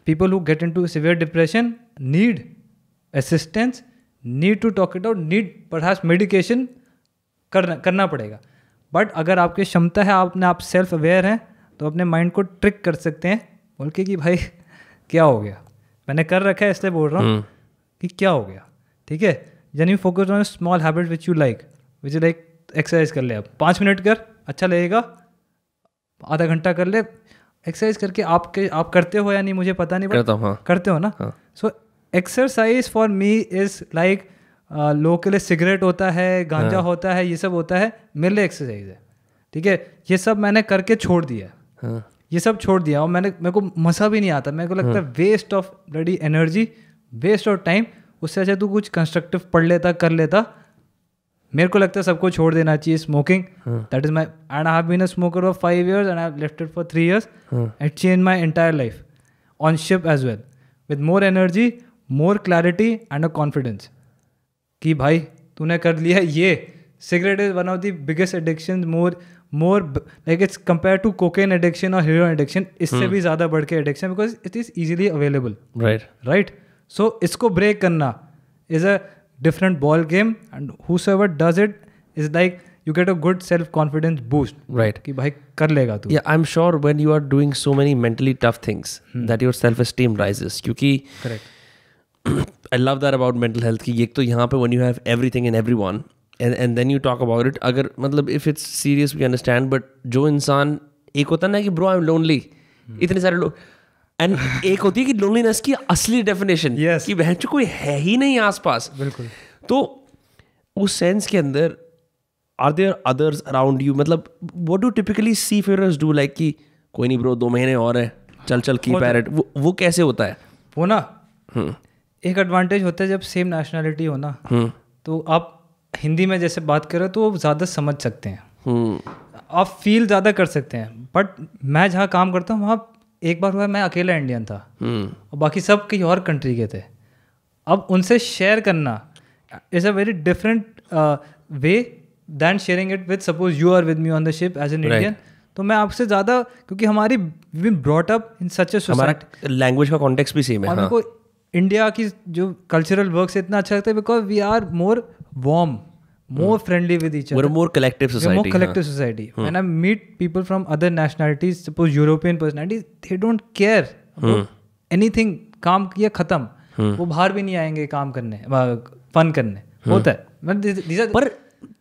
people who get into severe depression need assistance, need to talk it out, need perhaps medication करना पड़ेगा. बट अगर आपकी क्षमता है, आपने आप सेल्फ अवेयर हैं, तो अपने माइंड को ट्रिक कर सकते हैं बोल के कि भाई क्या हो गया, मैंने कर रखा है इसलिए बोल रहा हूँ कि क्या हो गया, ठीक है. यानी you focus on small habit which you like, which like exercise कर ले, आप 5 मिनट कर, अच्छा लगेगा. आधा घंटा कर ले एक्सरसाइज करके. आप करते हो या नहीं मुझे पता नहीं, करता हूँ. करते हो ना. So exercise for me is like लोगों के लिए सिगरेट होता है, गांजा होता है, ये सब होता है, मेरे लिए एक्सरसाइज है, ठीक है. ये सब मैंने करके छोड़ दिया, ये सब छोड़ दिया. और मेरे को मज़ा भी नहीं आता, मेरे को लगता है waste of bloody energy, waste of time. उससे अच्छा तू कुछ कंस्ट्रक्टिव पढ़ लेता, कर लेता. मेरे को लगता है सबको छोड़ देना चाहिए smoking. That is my, and I have been a smoker for 5 years and I have left it for 3 years. It change my entire life on ship as well, with more energy, more clarity and a confidence कि भाई तूने कर लिया. ये cigarette is one of the biggest addiction, more like it's compare to cocaine addiction और heroin addiction, इससे भी ज़्यादा बढ़ के addiction, because it is easily available. Right. So इसको ब्रेक करना is a different ball game, and whosoever does it is like you get a good self confidence boost, right, कि भाई कर लेगा तू. Yeah, I'm sure when you are doing so many mentally tough things that your self esteem rises, क्योंकि correct I love that about mental health कि एक तो यहाँ पे when you have everything and everyone and then you talk about it, अगर मतलब if it's serious we understand, but जो इंसान, एक होता ना कि bro I'm lonely, इतने सारे लोग, एंड एक होती है कि लोनलीनेस की असली डेफिनेशन, कि बहन चो कोई है ही नहीं आसपास. बिल्कुल. तो उस सेंस के अंदर are there others around you, मतलब what do typically seafarers do, like कि कोई नहीं ब्रो 2 महीने और है, चल कीप एट इट, वो कैसे होता है? वो ना एक एडवांटेज होता है जब सेम नेशनैलिटी हो ना, तो आप हिंदी में जैसे बात करो तो वो ज़्यादा समझ सकते हैं, आप फील ज़्यादा कर सकते हैं. बट मैं जहाँ काम करता हूँ वहाँ एक बार हुआ मैं अकेला इंडियन था और बाकी सब कहीं और कंट्री के थे. अब उनसे शेयर करना is a very different way than sharing it with, suppose you are with me on the ship as an Indian. तो मैं आपसे ज़्यादा, क्योंकि हमारी we brought up in such a society, language का कॉन्टेक्स्ट भी सेम है. और हमको इंडिया की जो कल्चरल वर्क से इतना अच्छा लगता है because we are more warm, more friendly with each other. We're a more collective society. We're more collective society. When I meet people from other nationalities, suppose European personalities, they don't care about anything. काम किया खत्म, वो बाहर भी नहीं आएंगे काम करने, फन करने. होता है. पर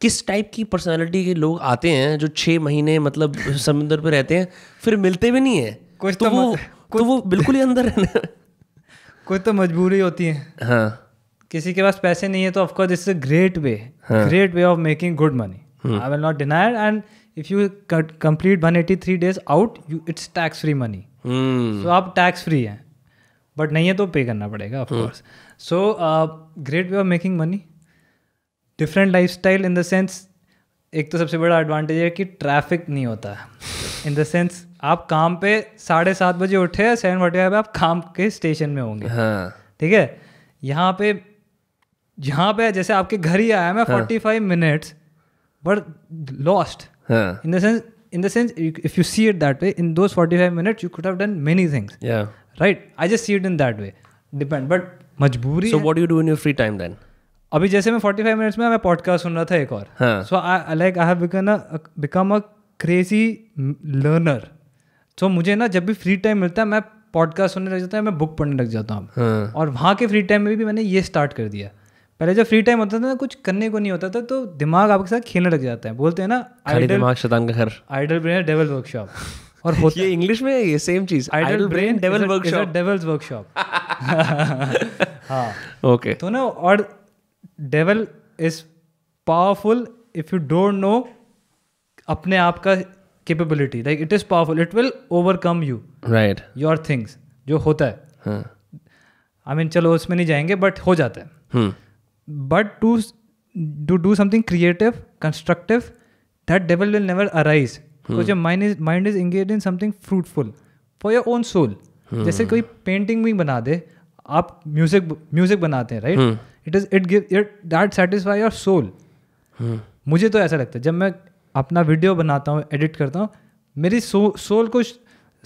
किस टाइप की पर्सनालिटी के लोग आते हैं जो 6 महीने मतलब समुद्र पे रहते हैं फिर मिलते भी नहीं है? कुछ तो वो बिल्कुल ही अंदर है। कुछ तो मजबूरी होती है। हाँ, किसी के पास पैसे नहीं है तो of course it's a great way of making good money. I will not deny it. And if you complete 183 days out, it's tax free money. तो आप टैक्स फ्री हैं, बट नहीं है तो पे करना पड़ेगा of course. So great way of making money, different life style in the sense, एक तो सबसे बड़ा एडवांटेज है कि ट्रैफिक नहीं होता है। इन द सेंस आप काम पे 7:30 बजे उठे, 7:45 पे आप काम के स्टेशन में होंगे। ठीक है, यहाँ पे जैसे आपके घर ही आया मैं 45 minutes but lost in the sense if you see it that way, in those 45 minutes you could have done many things. Right, I just see it in that way, depend, but मजबूरी। So what do you do in your free time then? अभी जैसे मैं 45 minutes में मैं podcast सुन रहा था एक और। So I have become a crazy learner. So मुझे ना जब भी फ्री टाइम मिलता है मैं पॉडकास्ट सुनने लग जाता है, मैं बुक पढ़ने लग जाता हूँ। और वहाँ के फ्री टाइम में भी मैंने ये स्टार्ट कर दिया। पहले जब फ्री टाइम होता था ना, कुछ करने को नहीं होता था, तो दिमाग आपके साथ खेलने लग जाता है। बोलते हैं ना, आइडल ब्रेन डेविल वर्कशॉप। और ये इंग्लिश में ये सेम चीज, idle brain devil workshop, devil's workshop. हाँ, ओके। तो ना, और devil is powerful if you don't know अपने आप का capability, like it is powerful, it will overcome you, right, your things, जो होता है। आई मीन चलो उसमें नहीं जाएंगे, बट हो जाता है। But to do something creative, constructive, that devil will never arise, because your mind is engaged in something fruitful for your own soul. जैसे कोई पेंटिंग भी बना दे, आप म्यूजिक बनाते हैं, right? that satisfy your soul. मुझे तो ऐसा लगता है, जब मैं अपना वीडियो बनाता हूँ, एडिट करता हूँ, मेरी सोल को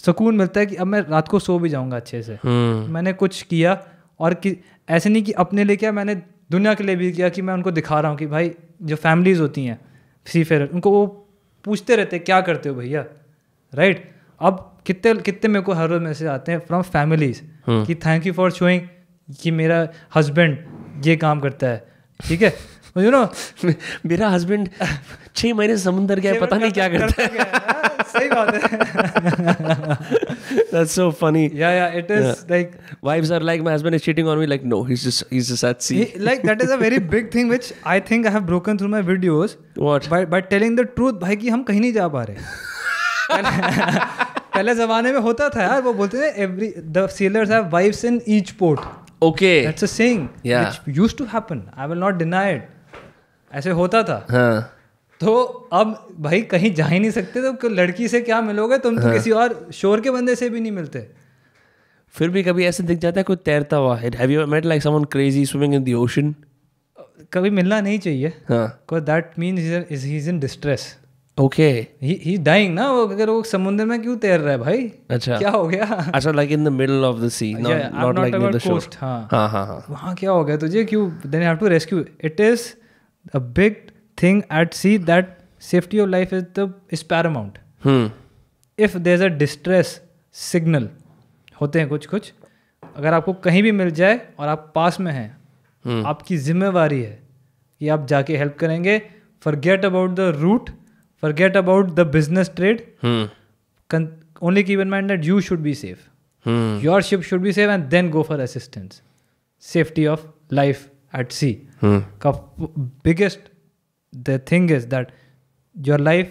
सुकून मिलता है कि अब मैं रात को सो भी जाऊँगा अच्छे से। मैंने कुछ किया, और ऐसे नहीं कि अपने लिए किया, मैंने दुनिया के लिए भी किया, कि मैं उनको दिखा रहा हूँ कि भाई जो फैमिलीज़ होती हैं सीफेयर, उनको वो पूछते रहते हैं क्या करते हो भैया, राइट? अब कितने मेरे को हर रोज मैसेज आते हैं फ्रॉम फैमिलीज कि थैंक यू फॉर शोइंग कि मेरा हस्बैंड ये काम करता है, ठीक है, यू नो मेरा हस्बैंड 6 महीने समुंदर गया, पता नहीं क्या करता है। सही बात है। That's so funny. Yeah, it is like wives are like, my husband is cheating on me, like no, he's just at sea. Like that is a very big thing which I think I have broken through my videos. What? By telling the truth, भाई कि हम कहीं नहीं जा पा रहे। पहले जमाने में होता था यार, वो बोलते थे the sailors have wives in each port. Okay. That's a saying. Yeah. Which used to happen. I will not deny it. ऐसे होता था। हाँ. तो अब भाई कहीं जा ही नहीं सकते, तो लड़की से क्या मिलोगे तुम? तो किसी और शोर के बंदे से भी नहीं मिलते। फिर भी कभी ऐसे दिख जाता है कोई तैरता हुआ। Have you met like someone crazy swimming in the ocean? कभी मिलना नहीं चाहिए, because that means he's in distress. Okay. He's dying ना, वो अगर वो समुद्र में क्यों तैर रहा है भाई? अच्छा, क्या हो गया? अच्छा, like in the middle of the sea, not like near the shore. हाँ. वहाँ क्या हो गया तुझे, क्यों? Then you have to rescue. It is a big thing at sea that safety of life is paramount. If there's a distress signal, होते हैं कुछ, अगर आपको कहीं भी मिल जाए और आप पास में हैं, आपकी जिम्मेवारी है कि आप जाके हेल्प करेंगे। Forget about the route, forget about the business trade. Only keep in mind that you should be safe. Your ship should be safe, and then go for assistance. Safety of life at sea. The thing is that your life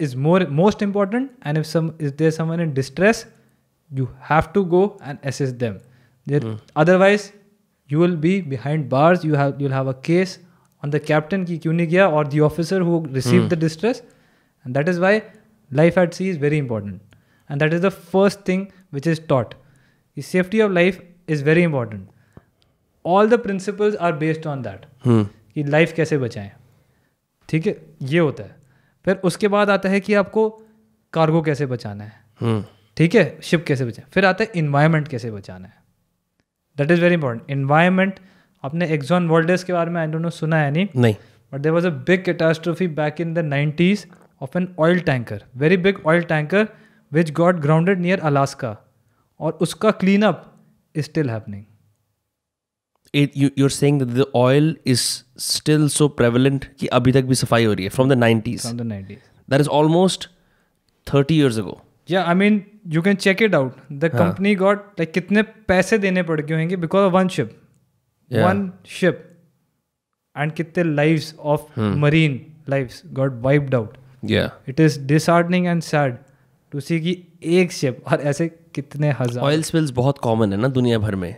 is most important, and if there's someone in distress, you have to go and assist them. Otherwise, you will be behind bars. You'll have a case on the captain ki kyun nahi kiya, or the officer who received the distress. And that is why life at sea is very important, and that is the first thing which is taught. The safety of life is very important. All the principles are based on that. कि life कैसे बचाएं, ठीक है, ये होता है। फिर उसके बाद आता है कि आपको कार्गो कैसे बचाना है, ठीक है, शिप कैसे बचाएं। फिर आता है इन्वायरमेंट कैसे बचाना है। That is very important. Environment, आपने एक्सॉन वोल्डेस के बारे में आई डोंट नो सुना है नहीं, but there was a big catastrophe back in the 90s of an oil tanker, very big oil tanker which got grounded near Alaska, और उसका clean up is still happening. you're saying that the oil is still so prevalent कि अभी तक भी सफाई हो रही है from the 90s. From the 90s. That is almost 30 years ago. Yeah, I mean, you can check it out. The company got like कितने पैसे देने पड़ गए होंगे because of one ship. Yeah. One ship. And कितने lives of marine lives got wiped out. Yeah. It is disheartening and sad to see कि एक ship और ऐसे कितने हजार. Oil spills बहुत common है ना दुनिया भर में.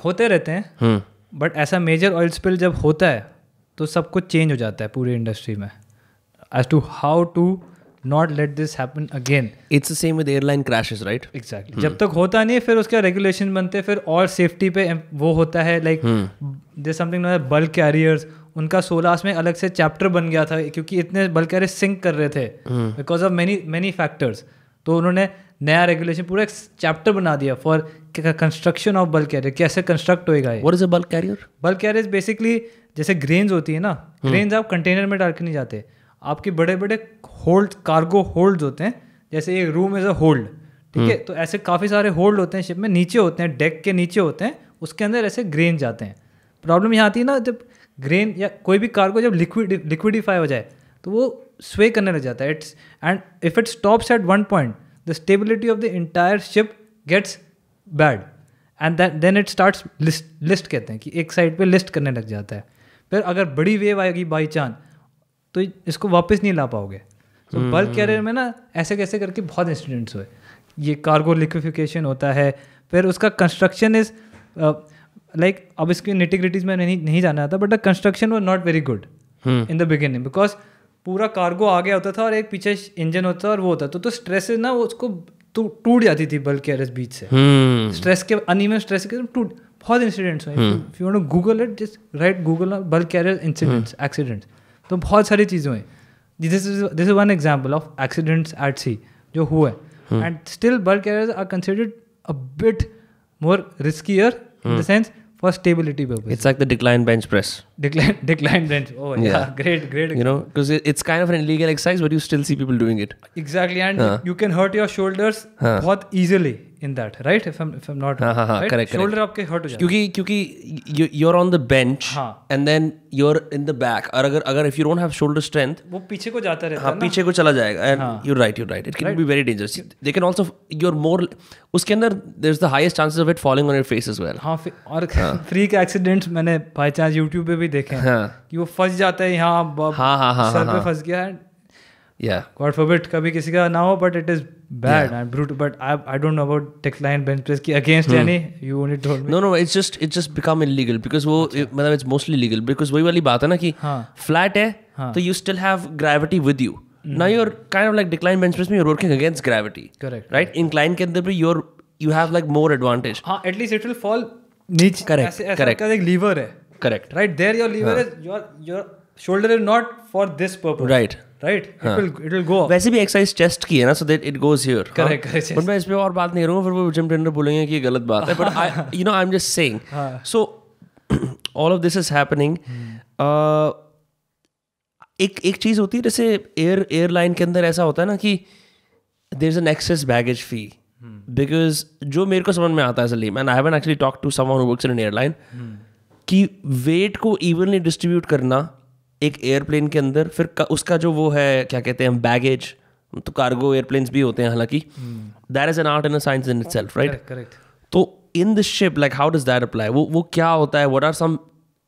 होते रहते हैं. बट ऐसा मेजर ऑयल स्पिल जब होता है तो सब कुछ चेंज हो जाता है पूरी इंडस्ट्री में as to how to not let this happen again. It's the same with airline crashes, right? Exactly. जब तक होता नहीं है फिर उसका रेगुलेशन बनते हैं, फिर और सेफ्टी पे वो होता है. Like there something not bulk carriers. उनका 16 में अलग से चैप्टर बन गया था क्योंकि इतने बल्क कैरियर्स सिंक कर रहे थे बिकॉज ऑफ मेनी फैक्टर्स. तो उन्होंने नया रेगुलेशन पूरा एक चैप्टर बना दिया for construction of bulk carrier. कैसे कंस्ट्रक्ट होएगा. What is a bulk carrier? Bulk carrier basically जैसे ग्रेन्स होती है ना, ग्रेन्स आप कंटेनर में डाल के नहीं जाते. आपके बड़े बड़े होल्ड, कार्गो होल्ड्स होते हैं. जैसे एक रूम इज अ होल्ड, ठीक है. तो ऐसे काफ़ी सारे होल्ड होते हैं शिप में, नीचे होते हैं, डेक के नीचे होते हैं. उसके अंदर ऐसे ग्रेन जाते हैं. प्रॉब्लम यहाँ आती है ना, जब ग्रेन या कोई भी कार्गो जब लिक्विडिफाई हो जाए तो वो स्वे करने लग जाता है. It's and if it stops at one point the stability of the entire ship gets bad and then it starts list कहते हैं कि एक साइड पे लिस्ट करने लग जाता है. फिर अगर बड़ी वेव आएगी बाई चांस तो इसको वापस नहीं ला पाओगे. तो बल्क कैरियर में ना ऐसे कैसे करके बहुत इंसिडेंट्स हुए. ये कार्गो लिक्विफिकेशन होता है, फिर उसका कंस्ट्रक्शन इज लाइक, अब इसकी निटिग्रिटीज में नहीं जाना आता, but the construction was not very good in the beginning because पूरा कार्गो आ गया होता था और एक पीछे इंजन होता था और वो होता तो स्ट्रेस ना वो उसको टूट जाती थी बल्क कैरियर्स बीच से. स्ट्रेस के अनइवन स्ट्रेस के टूट. बहुत इंसिडेंट्स हुए. If you want to Google it, just write Google bulk carrier incidents, accidents. तो बहुत सारी चीज़ें हुई. This is one example of accidents at sea जो हुए. And still bulk carriers are considered a bit more riskier in the sense for stability purposes. It's like the decline bench press. Decline bench. Oh yeah, great. You know, because it's kind of an illegal exercise, but you still see people doing it. Exactly, and you can hurt your shoulders बहुत easily in that, right? If I'm not right? Correct. Shoulder आपके hurt हो जाते हैं. क्योंकि you're on the bench and then you're in the back. और अगर if you don't have shoulder strength, वो पीछे को जाता रहता है. पीछे को चला जाएगा. And you're right. It can be very dangerous. They can also, you're more, उसके अंदर there's the highest chances of it falling on your face as well. हाँ, और फ्रीक एक्सीडेंट्स मैंने बाई चांस यूट्यूब पे भी देखे हैं कि वो फंस जाता है यहाँ सर पे फंस गया है. Yeah. God forbid कभी किसी का ना हो, but it is bad and brutal. But I don't know about decline bench press की against any. You only told me. No, it's just become illegal because वो मतलब it's mostly legal because वही वाली बात है ना कि flat है तो you still have gravity with you. Now you're kind of like decline bench press में you're working against gravity. Correct. Right? Incline के अंदर भी you have like more advantage. हाँ, at least it will fall नीचे. Correct. ऐसा एक lever है. Correct. Right there your lever is your shoulder is not for this purpose. Right. It will go up. वैसे भी एक्सरसाइज चेस्ट की है ना, so that it goes here. Correct. But मैं इस पे और बात नहीं करूँगा, फिर वो जिम ट्रेनर बोलेंगे कि ये गलत बात है. But I'm just saying. So all of this is happening. एक चीज़ होती है जैसे एयरलाइन के अंदर ऐसा होता है ना कि there is an excess baggage fee. Because जो मेरे को समझ में आता है असली, and I haven't actually talked to someone who works in an airline, कि वेट को इवनली डिस्ट्रीब्यूट करना एक एयरप्लेन के अंदर, फिर उसका जो वो है क्या कहते हैं बैगेज, तो कार्गो एयरप्लेन्स भी होते हैं हालांकि, that is an art and a science in itself, right? Correct. तो in the ship like how does that apply? वो क्या होता है? What are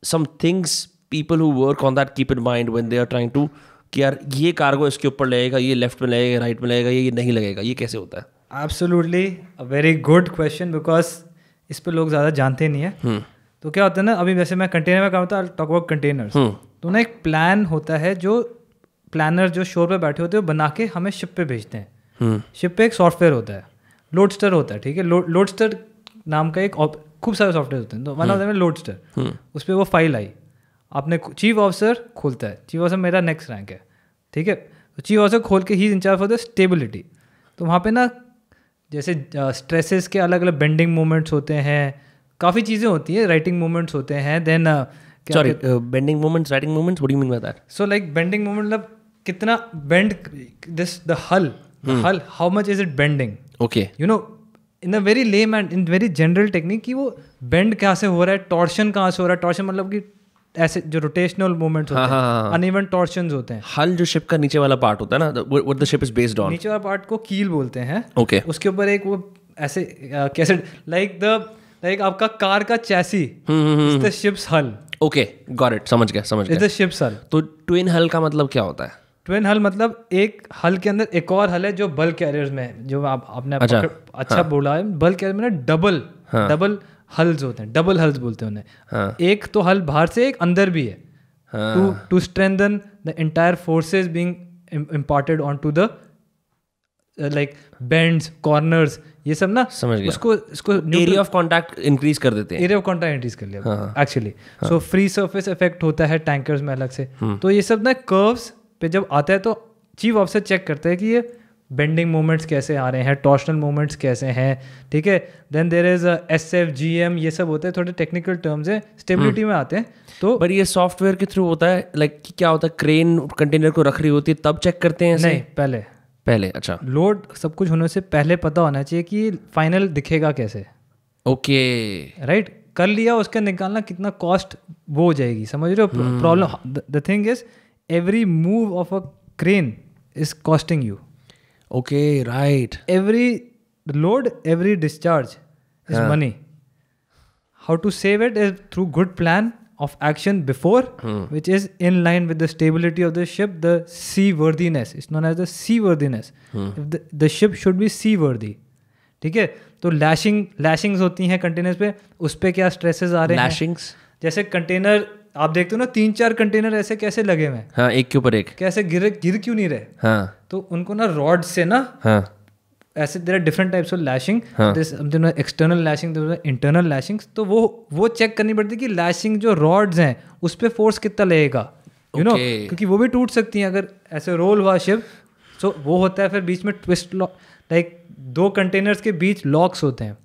some things people who work on that keep in mind when they are trying to कि यार ये cargo इसके ऊपर लगेगा, ये लेफ्ट में लगेगा, राइट में लगेगा, ये नहीं लगेगा, ये कैसे होता है? Absolutely a very good question because इस पर लोग ज़्यादा जानते नहीं है. तो क्या होता है ना, अभी वैसे मैं कंटेनर में काम होता है, टॉक अबाउट कंटेनर्स. तो ना एक प्लान होता है जो प्लानर जो शोर पे बैठे होते हैं बना के हमें शिप पे भेजते हैं. शिप पे एक सॉफ्टवेयर होता है, लोडस्टर होता है, ठीक है. लोडस्टर नाम का एक खूब सारे सॉफ्टवेयर होते हैं, तो वन ऑफ देम है लोडस्टर. उस पर वो फाइल आई, आपने चीफ ऑफिसर खोलता है, चीफ ऑफिसर मेरा नेक्स्ट रैंक है, ठीक है. तो चीफ ऑफिसर खोल के ही इंचार्ज फॉर द स्टेबिलिटी. तो वहाँ पे ना जैसे स्ट्रेसेस के अलग अलग बेंडिंग मोमेंट्स होते हैं, काफ़ी चीज़ें होती है, राइटिंग मोमेंट्स होते हैं. Then bending moments, righting moments, what do you mean by that? So like bending moment मतलब कितना bend this the hull how much is it bending. Okay. You know in a very layman and in very general technique कि वो bend कहाँ से हो रहा है, torsion कहाँ से हो रहा है. टॉर्शन मतलब कि ऐसे जो रोटेशनल मूवमेंट्स होते हैं, अनइवन टॉर्शंस होते हैं. हल जो शिप का नीचे वाला पार्ट होता है ना, what the ship is based on, नीचे वाला पार्ट को कील बोलते हैं. ओके. उसके ऊपर एक वो ऐसे कैसे लाइक आपका कार का चैसी इज द शिप्स हल. ओके, गॉट इट, समझ गया. इज द शिप्स हल. तो ट्विन हल का मतलब क्या होता है? ट्विन हल मतलब एक हल के अंदर एक और हल है जो बल्क कैरियर्स में, जो आपने अच्छा बोला है. बल्क कैरियर में ना डबल हल्स होते हैं, डबल हल्स बोलते हैं उन्हें. एक तो हल बाहर से, एक अंदर भी है, to strengthen the entire forces being imparted on to the like bends, corners, ये सब ना. समझ गया. इसको एरिया ऑफ कांटेक्ट इंक्रीज कर देते हैं. एरिया ऑफ कांटेक्ट इंक्रीज कर लिया actually. So free surface effect होता है टैंकर्स में अलग से. तो ये सब ना कर्व्स पे जब आता है तो चीफ ऑफिसर चेक करते हैं कि ये बेंडिंग मोमेंट्स कैसे आ रहे हैं, टॉर्शनल मोमेंट्स कैसे हैं. ठीक है. देन देयर इज SFGM, ये सब होते हैं, थोड़े टेक्निकल टर्म्स हैं, स्टेबिलिटी में आते हैं. तो पर ये सॉफ्टवेयर के थ्रू होता है, लाइक क्या होता है, क्रेन कंटेनर को रख रही होती है तब चेक करते हैं? नहीं, पहले. अच्छा. लोड सब कुछ होने से पहले पता होना चाहिए कि फाइनल दिखेगा कैसे. Okay, right. कर लिया, उसका निकालना कितना कॉस्ट वो हो जाएगी. समझ रहे हो problem? The thing is every move of a crane is costing you. Okay, right. Every load, every discharge is money. How to save it is through good plan of action before, which is in line with the stability of the ship, the seaworthiness. It's known as the seaworthiness. If the ship should be seaworthy. ठीक है. तो lashings होती हैं containers पे, उस पे क्या stresses आ रहे हैं. लैशिंग्स जैसे कंटेनर आप देखते हो ना, 3-4 कंटेनर ऐसे कैसे लगे हुए हैं. हाँ, एक के ऊपर एक. कैसे गिर क्यों नहीं रहे. हाँ. तो उनको ना रॉड से ना, हाँ, ऐसे there are different types of lashing. External lashing, internal lashings. तो वो चेक करनी पड़ती है कि लैशिंग जो रॉड्स हैं उस पर फोर्स कितना लगेगा, यू नो, क्योंकि वो भी टूट सकती हैं अगर ऐसे रोल हुआ शिप. सो वो होता है. फिर बीच में ट्विस्ट लॉक, लाइक 2 कंटेनर्स के बीच लॉक्स होते हैं.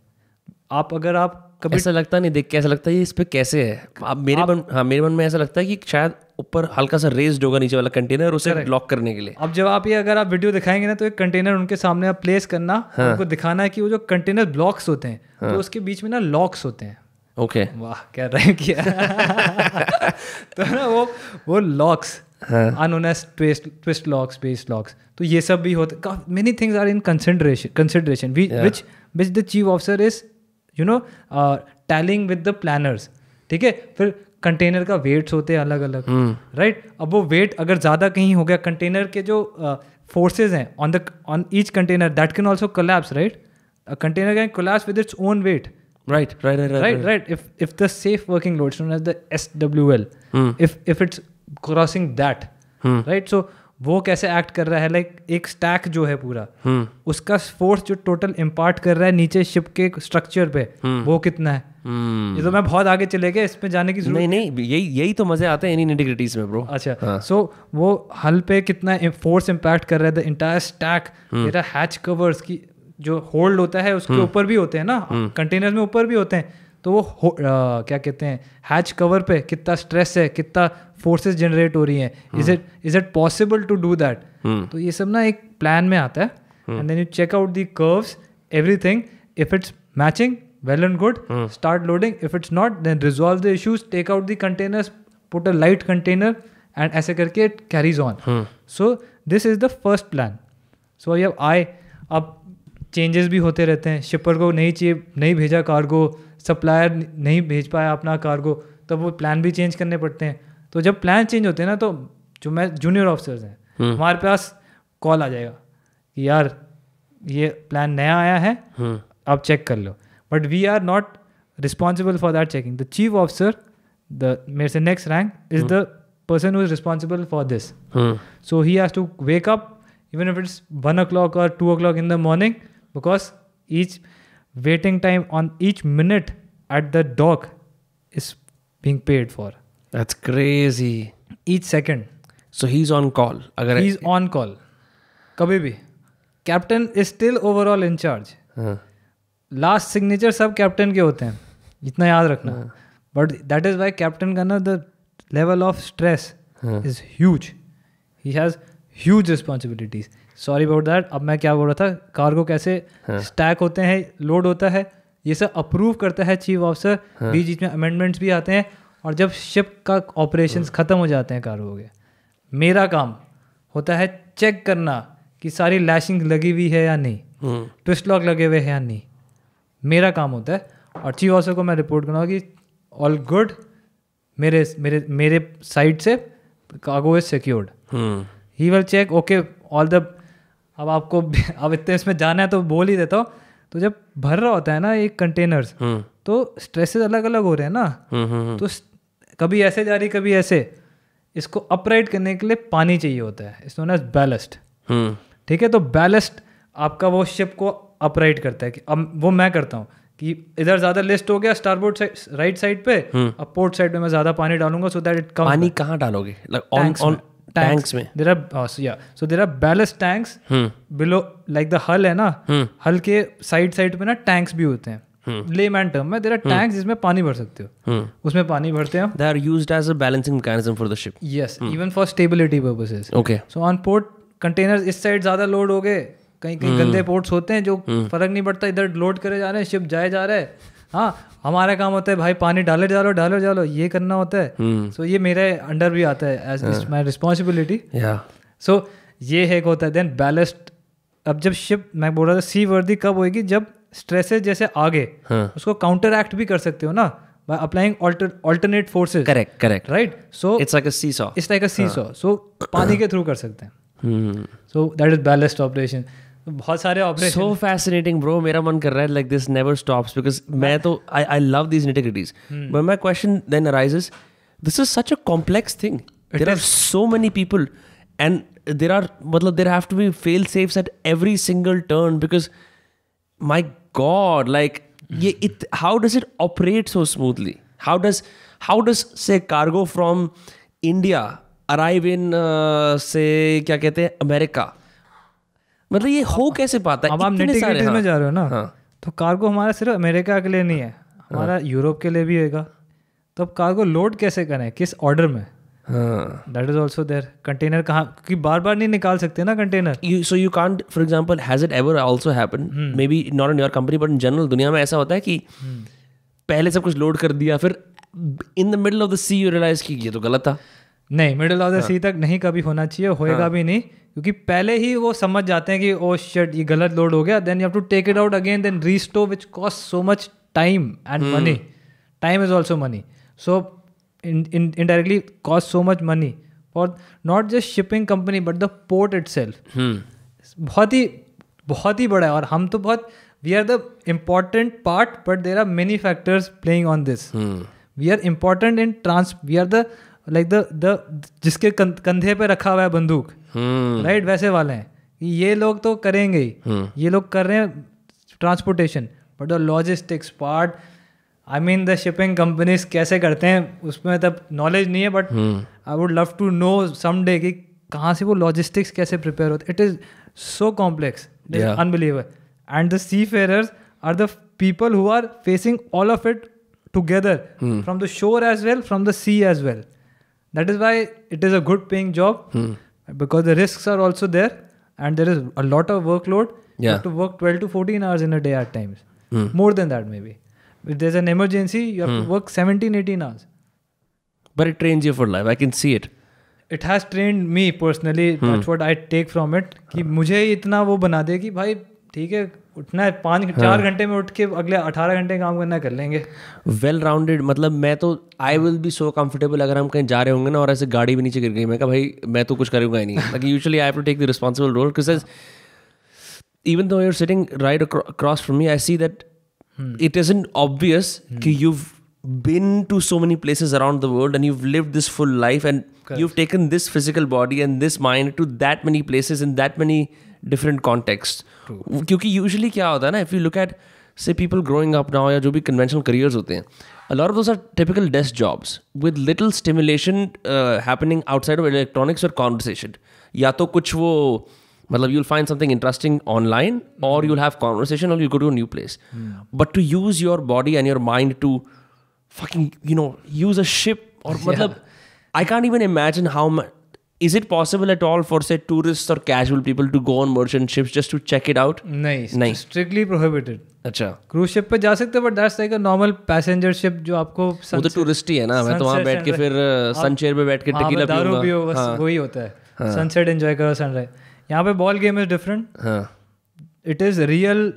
आप कभी ऐसा लगता नहीं, देख के ऐसा लगता है ये इस पे कैसे है. मेरे मन में ऐसा लगता है कि शायद ऊपर हल्का सा रेज्ड होगा नीचे वाला कंटेनर, उसे लॉक करने के लिए. अब जब अगर आप वीडियो दिखाएंगे ना, तो एक कंटेनर उनके सामने आप प्लेस करना, उनको दिखाना है कि वो जो कंटेनर ब्लॉक्स होते हैं, तो उसके बीच में ना लॉक्स होते हैं. ओके. वाह, क्या रहे किया. तो ना वो locks known as twist locks, base locks. तो ये सब भी होते. Many things are in consideration which the chief officer is telling with the planners. ठीक है. फिर कंटेनर का वेट्स होते हैं अलग अलग, राइट. अब वो वेट अगर ज़्यादा कहीं हो गया, कंटेनर के जो फोर्सेज हैं on each container, that can also collapse, right. A container can collapse with its own wait. Right. If the safe working load, known as the SWL, if it's crossing that, right. So वो कैसे act कर रहा है, like एक stack जो है पूरा, उसका फोर्स जो टोटल इम्पार्ट कर रहा है नीचे शिप के स्ट्रक्चर पे, वो कितना है. ये तो मैं बहुत आगे चले गए, इसमें जाने की जरूरत नहीं. यही तो मजे आते हैं इन इंटीग्रिटीज में, ब्रो. अच्छा. सो वो हल पे कितना फोर्स इम्पैक्ट कर रहा है. द इंटायर स्टैक, मेरा हैच कवर्स की जो होल्ड होता है उसके ऊपर भी होते हैं ना, कंटेनर में ऊपर भी होते हैं. तो वो क्या कहते हैं, हैच कवर पे कितना स्ट्रेस है, कितना फोर्सेस जनरेट हो रही हैं, is it possible to do that. तो ये सब ना एक प्लान में आता है. And then you check out the curves, everything. If it's matching, well and good, start loading. If it's not, then resolve the issues, take out the containers, put a light container, and ऐसे करके it carries on. So this is the first plan. So अब changes भी होते रहते हैं. शिपर को नहीं भेजा कार्गो, सप्लायर नहीं भेज पाया अपना कार्गो, तब वो प्लान भी चेंज करने पड़ते हैं. तो जब प्लान चेंज होते हैं ना, तो जो मैं जूनियर ऑफिसर्स हैं, हमारे पास कॉल आ जाएगा कि यार ये प्लान नया आया है, आप चेक कर लो. But we are not responsible for that checking. The chief officer, मेरे से next rank, is the person who is responsible for this. So he has to wake up, even if it's 1 o'clock or 2 o'clock in the morning, because each waiting time on each minute at the dock is being paid for. That's crazy. Each second. So he's on call. He's on call. कभी भी. Captain is still overall in charge. Last signature सब captain के होते हैं, इतना याद रखना. But that is why captain का ना, the level of stress is huge. He has huge responsibilities. Sorry about that. अब मैं क्या बोल रहा था, कार्गो कैसे स्टैक होते हैं, लोड होता है, ये सब अप्रूव करता है चीफ ऑफिसर, बीच में अमेंडमेंट्स भी आते हैं, और जब शिप का ऑपरेशंस ख़त्म हो जाते हैं कार्गो के, मेरा काम होता है चेक करना कि सारी लैशिंग लगी हुई है या नहीं, ट्विस्ट लॉक लगे हुए हैं या नहीं, मेरा काम होता है। और चीफ ऑफिसर को मैं रिपोर्ट करूँगा कि ऑल गुड, मेरे मेरे मेरे साइड से cargo is secured. He will check okay all the. अब आपको अब इतने इसमें जाना है तो बोल ही देता हूँ। तो जब भर रहा होता है ना एक कंटेनर्स, तो स्ट्रेसेस अलग अलग हो रहे हैं ना, तो कभी ऐसे जा रही कभी ऐसे, इसको अपराइट करने के लिए पानी चाहिए होता है, इट्स नोन एज बैलेस्ट। ठीक है, तो बैलेस्ट आपका वो शिप को अपराइट करता है कि अब वो मैं करता हूँ कि इधर ज़्यादा लिस्ट हो गया स्टारबोर्ड राइट साइड पे, अब पोर्ट साइड पे मैं ज़्यादा पानी डालूंगा सो दैट इट कम्स। पानी कहाँ डालोगे? टैंक्स में। So there are ballast tanks below, like the hull है ना, हल के साइड पे ना टैंक्स भी होते हैं। लेमैन टर्म में there are tanks जिसमें पानी भर सकते हो, उसमें पानी भरते हैं। They are used as a balancing mechanism for the ship. Yes, even for stability purposes. Okay. So on port containers इस साइड ज़्यादा लोड हो गए, कहीं गंदे पोर्ट्स होते हैं जो फर्क नहीं पड़ता, इधर लोड करे जा रहे हैं, शिप जाए जा रहा है। हाँ, हमारा काम होता है भाई पानी डाले डालो ये करना होता है। सो ये मेरे अंडर भी आता है एज माई रिस्पॉन्सिबिलिटी। सो ये है होता है। देन बैलेस्ट, अब जब शिप, मैं बोल रहा था सी वर्दी कब होएगी, जब स्ट्रेसेस जैसे आगे उसको काउंटर एक्ट भी कर सकते हो ना, by applying alternate forces. Correct right. So it's like a seesaw. So पानी के थ्रू कर सकते हैं। So that is ballast operation. बहुत सारे ऑपरेशन। सो फैसिनेटिंग ब्रो, मेरा मन कर रहा है like this never stops, because मैं तो I love these nitty-gritties, but my question then arises, this is such a complex thing, there are so many people and there are, मतलब there have to be fail safes at every single turn, because my god, like ये how does it operate so smoothly? How does say cargo from India arrive in say क्या कहते हैं America? मतलब ये हो कैसे पाता है? अब आप निटिग्रिटीज में जा रहे हो ना, तो कार्गो हमारा सिर्फ अमेरिका के लिए नहीं है, हमारा यूरोप के लिए भी होगा। तो अब कार्गो लोड कैसे करें, किस ऑर्डर में? That is also there. Container कहाँ, क्योंकि बार बार नहीं निकाल सकते ना container. So you can't, for example, has it ever also happened, maybe not in your company but in general दुनिया में ऐसा होता है कि पहले सब कुछ लोड कर दिया, फिर in the middle of the sea you realise कि ये तो गलत था? नहीं, मिडल ऑफ द सी तक नहीं कभी होना चाहिए, होएगा भी नहीं, क्योंकि पहले ही वो समझ जाते हैं कि ओ शिट ये गलत लोड हो गया, then you have to take it out again, then restore, which cost so much time and money. Time is also money, so indirectly cost so much money for not just shipping company but the port itself. बहुत ही बड़ा है, और हम तो बहुत, we are the important part but there are many factors playing on this. We are important in we are the like the जिसके कंधे पे रखा हुआ है बंदूक, राइट, वैसे वाले हैं। ये लोग तो करेंगे ही, ये लोग कर रहे हैं transportation, but the logistics part, I mean the shipping companies कैसे करते हैं उसमें तब नॉलेज नहीं है, but I would love to know someday कि कहाँ से वो लॉजिस्टिक्स कैसे प्रिपेयर होते। It is so complex, unbelievable, and the seafarers are the people who are facing all of it together, from the shore as well, from the sea as well. That is why it is a good paying job, because the risks are also there and there is a lot of workload. You have to work 12 to 14 hours in a day at times. More than that maybe. If there's an emergency, you have to work 17, 18 hours. But it trains you for life. I can see it. It has trained me personally. That's what I take from it. कि मुझे इतना वो बना दे कि भाई ठीक है, उठना है 4 घंटे में उठ के अगले 18 घंटे काम करना कर लेंगे. Well rounded. मतलब मैं तो I will be so comfortable अगर हम कहीं जा रहे होंगे ना और ऐसे गाड़ी भी नीचे गिर गई, मैं कहा भाई मैं तो कुछ करूँगा ही नहीं. Like usually I have to take the responsible role, because even though you're sitting right across from me, I see that it isn't obvious कि you've been to so many places around the world and you've lived this full life and you've taken this physical body and this mind to that many places in that many different contexts. क्योंकि usually क्या होता है ना, if you look at say people growing up now या जो भी conventional careers होते हैं, a lot of those are typical desk jobs with little stimulation happening outside of electronics or conversation. या तो कुछ वो मतलब you'll find something interesting online or you'll have conversation or you'll go to a new place. But to use your body and your mind to fucking, use a ship or मतलब I can't even imagine how much Is it possible at all for say tourists or casual people to go on merchant ships just to check it out? नहीं, strictly prohibited. अच्छा, cruise ship पे जा सकते हो, but that's like a normal passenger ship जो आपको वो तो टूरिस्ट ही है ना. मैं तो वहाँ बैठ के फिर सनचेयर पे बैठ के टेकीला पीऊंगा, दारू पियो, बस वही होता है. सनसेट एंजॉय करो, सनराइज. यहाँ पे ball game is different. It is real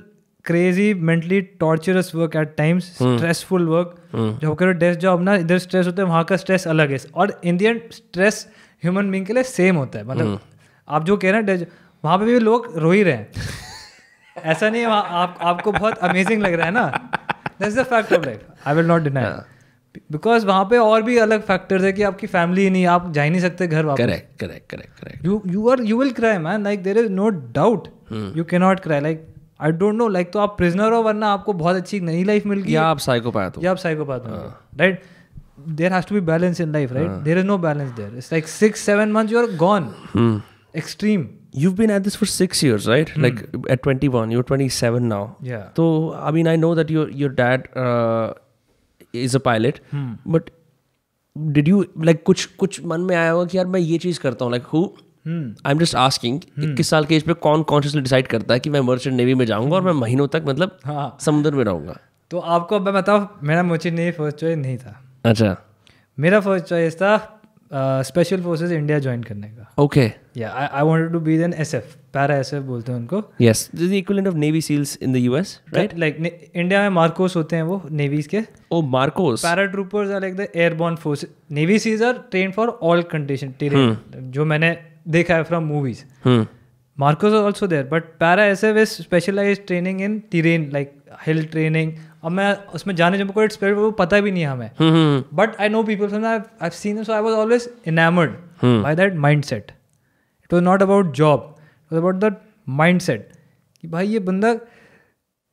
crazy, mentally torturers work at times, stressful work. जब करो डेस्क जॉब ना, इधर स्ट्रेस होता है, वहाँ का स्ट्रेस अलग है. और इंडियन स्ट्रेस ह्यूमन बीइंग के लिए सेम होता है. मतलब आप जो कह रहे हैं वहाँ पे भी लोग रो ही रहे हैं. ऐसा नहीं है आपको बहुत अमेजिंग लग रहा है ना. That's the fact of life, I will not deny. Because वहाँ पे और भी अलग फैक्टर्स है कि आपकी फैमिली ही नहीं, आप जा ही नहीं सकते घर वापस. Correct. You will cry man, like there is no doubt you can not cry. Like I don't know, like तो आप प्रिजनर हो, वरना आपको बहुत अच्छी नई लाइफ मिल गई, या आप साइकोपैथ हो. Right. There has to be balance in life, right? There is no balance there. It's like 6-7 months you're gone. Extreme. You've been at this for 6 years, right? Like at 21, you're 27 now. Yeah. So I mean, I know that your dad is a pilot, but did you like कुछ मन में आया होगा कि यार मैं ये चीज़ करता हूँ? Like who? I'm just asking. 21 साल के एज पे कौन कॉन्शियसली डिसाइड करता है कि मैं मर्चेंट नेवी में जाऊंगा और मैं महीनों तक मतलब समुद्र में रहूंगा? तो आपको अब मैं बताऊँ, मेरा मर्चेंट नेवी फर्स्ट चॉइस नहीं था. अच्छा. मेरा फर्स्ट चॉइस था स्पेशल फोर्सेस इंडिया ज्वाइन करने का. ओके. या I wanted to be an SF, para SF बोलते हैं उनको. Yes, this is the equivalent of Navy SEALs in the US, right? Like India में मार्कोस होते हैं वो नेवीज के. Oh MARCOS. Paratroopers are like the airborne force. Navy SEALs are train for all condition terrain, जो मैंने देखा है from movies. Marcos are also there, but para SF is specialised training in terrain, like hill training. अब मैं उसमें जाने जब कोई एक्सपेक्ट वो पता भी नहीं है हमें, but I know people from that, I have seen them, so I was always enamoured by that mindset. It was not about job, it was about that mindset कि भाई ये बंदा,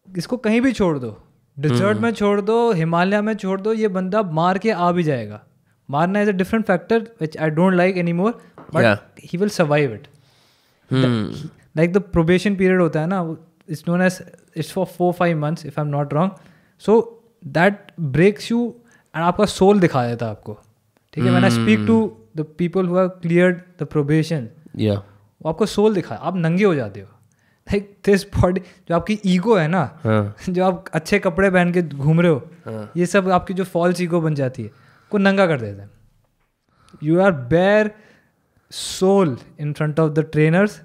इसको कहीं भी छोड़ दो, डिजर्ट में छोड़ दो, हिमालय में छोड़ दो, ये बंदा मार के आ भी जाएगा. मारना is a different factor which I don't like any more, but he will survive it. Like the probation period होता है ना, it's known as, it's for 4-5 months if I'm not wrong. So that breaks you and आपका soul दिखा देता है आपको. ठीक है. When I speak to the people who have cleared the probation, वो आपको soul दिखा, आप नंगे हो जाते हो. Like this body, जो आपकी ego है ना, जो आप अच्छे कपड़े पहन के घूम रहे हो, ये सब आपकी जो false ego बन जाती है, को नंगा कर देते हैं. You are bare soul in front of the trainers.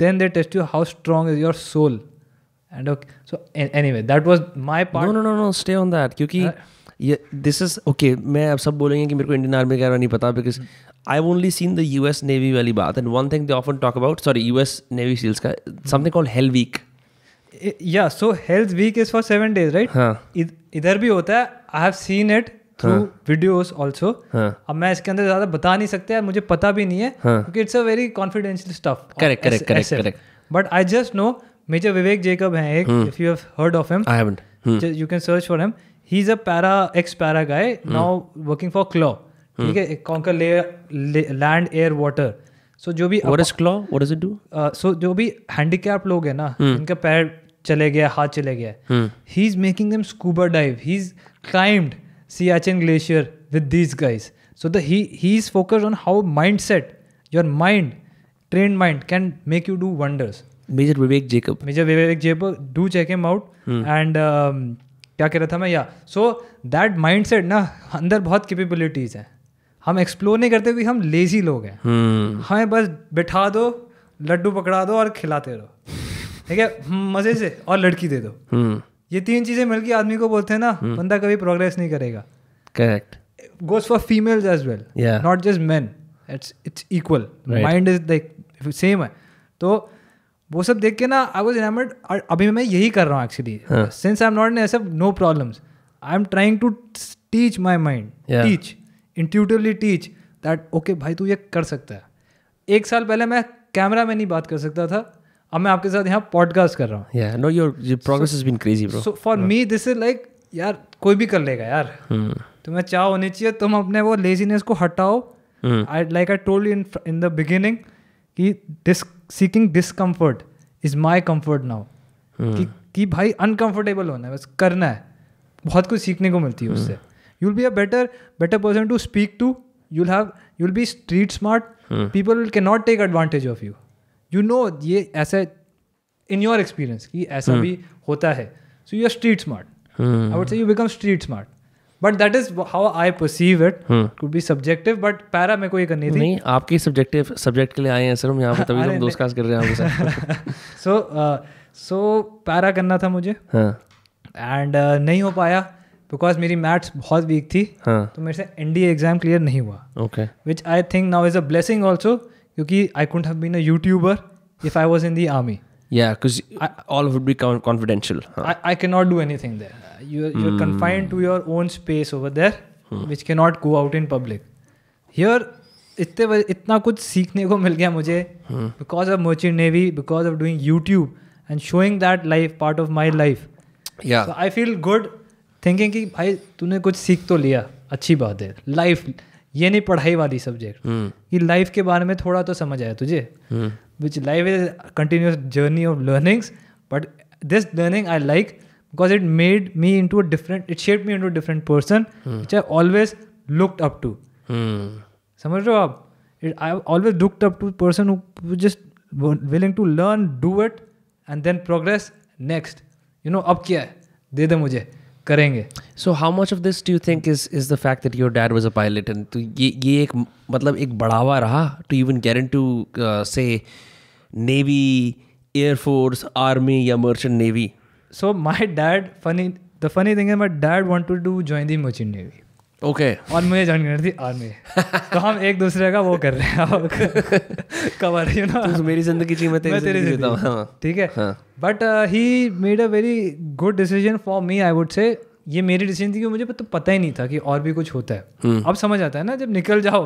Then they test you how strong is your soul. And okay, so anyway, that was my part. No, stay on that. क्योंकि ये this is okay. मैं अब सब बोलेंगे कि मेरे को Indian army का नहीं पता, because I've only seen the US Navy वाली बात, and one thing they often talk about, US Navy SEALs का something called Hell Week. Yeah, so Hell Week is for 7 days, right? हाँ. इधर भी होता है. I have seen it through videos also. अब मैं इसके अंदर ज़्यादा बता नहीं सकते यार, मुझे पता भी नहीं है, क्योंकि it's a very confidential stuff. Correct. But I just know Major Vivek Jacob है एक, if you have heard of him. I haven't. You can search for him. He's a ex-para guy, now working for CLAW. ठीक है, conquer land, air, water. So जो भी What is CLAW? What does it do? So जो भी handicapped लोग हैं ना, इनका पैर चले गया, हाथ चले गया, he's making them scuba dive. He's climbed Siachen Glacier with these guys. So he's focused on how mindset, your mind, trained mind can make you do wonders. Major Vivek Jacob, do check him out. And क्या कह रहा था मैं, so that mindset ना, अंदर बहुत capabilities हैं. हम एक्सप्लोर नहीं करते, हम लेजी लोग हैं. हमें बस बिठा दो, लड्डू पकड़ा दो और खिलाते रहो. ठीक है, मजे से, और लड़की दे दो. ये 3 चीजें मिलके आदमी को बोलते हैं ना, बंदा कभी प्रोग्रेस नहीं करेगा. Correct. Goes for females as well, not just men. It's equal. Right. Mind is like same है. तो वो सब देख के ना, I was enamored. और अभी मैं यही कर रहा हूँ actually. Since I'm not in SF, no problems. I'm trying to teach my mind. Intuitively teach that okay भाई तू ये कर सकता है. 1 साल पहले मैं कैमरा में नहीं बात कर सकता था, अब मैं आपके साथ यहाँ पॉडकास्ट कर रहा हूँ. Yeah, no, your progress has been crazy, bro. So for me, this is like, यार कोई भी कर लेगा यार. तुम्हें चाह होनी चाहिए, तुम अपने वो लेजीनेस को हटाओ. Like I told you in the beginning, कि seeking discomfort is my comfort now. कि भाई uncomfortable होना है, बस करना है. बहुत कुछ सीखने को मिलती है उससे. You'll be a better person to speak to, you'll be street smart. People cannot take advantage of you. You know ये ऐसा in your experience कि ऐसा भी होता है. So you are street smart. I would say you become street smart. But that is how I perceive it. Could be subjective, but para मेरे को ये करनी थी. नहीं, आपकी subjective subject के लिए आए हैं सर हम यहाँ पे, तभी हम दोस्त कास्ट कर रहे हैं आपके साथ. So पैरा करना था मुझे. And नहीं हो पाया बिकॉज मेरी मैथ्स बहुत वीक थी. तो मेरे से NDA एग्जाम क्लियर नहीं हुआ. Which I think now is a blessing also, क्योंकि I couldn't have been a YouTuber if I was in the army. Yeah, because all would be confidential. I cannot do anything there. You're confined to your own space over there, which cannot go out in public. Here, इतना कुछ सीखने को मिल गया मुझे because of Merchant Navy, because of doing YouTube and showing that life, part of my life. Yeah. So I feel good thinking कि भाई तूने कुछ सीख तो लिया, अच्छी बात है. लाइफ ये नहीं पढ़ाई वाली सब्जेक्ट, ये लाइफ के बारे में थोड़ा तो समझ आया तुझे. Which life is a continuous journey of learnings, but this learning I like because it made me into it shaped me into a different person, which I always looked up to. समझ रहे हो आप? I always looked up to a person who was just willing to learn, do it, and then progress next. You know, अब क्या है? दे दे मुझे, करेंगे. So how much of this do you think is the fact that your dad was a pilot, and तो ये एक मतलब एक बढ़ावा रहा to even get into say Navy, Air Force, Army या Merchant Navy? So my dad, the funny thing is my dad wanted to join the Merchant Navy. Okay. और मुझे ज्वाइन करनी थी आर्मी. तो हम एक दूसरे का वो कर रहे हैं कवर, यू नो. तो मेरी जिंदगी जी मैं तेरी देता हूँ. ठीक है. But he made a very good decision for me, I would से. ये मेरी डिसीजन थी कि मुझे तो पता ही नहीं था कि और भी कुछ होता है. अब समझ आता है ना, जब निकल जाओ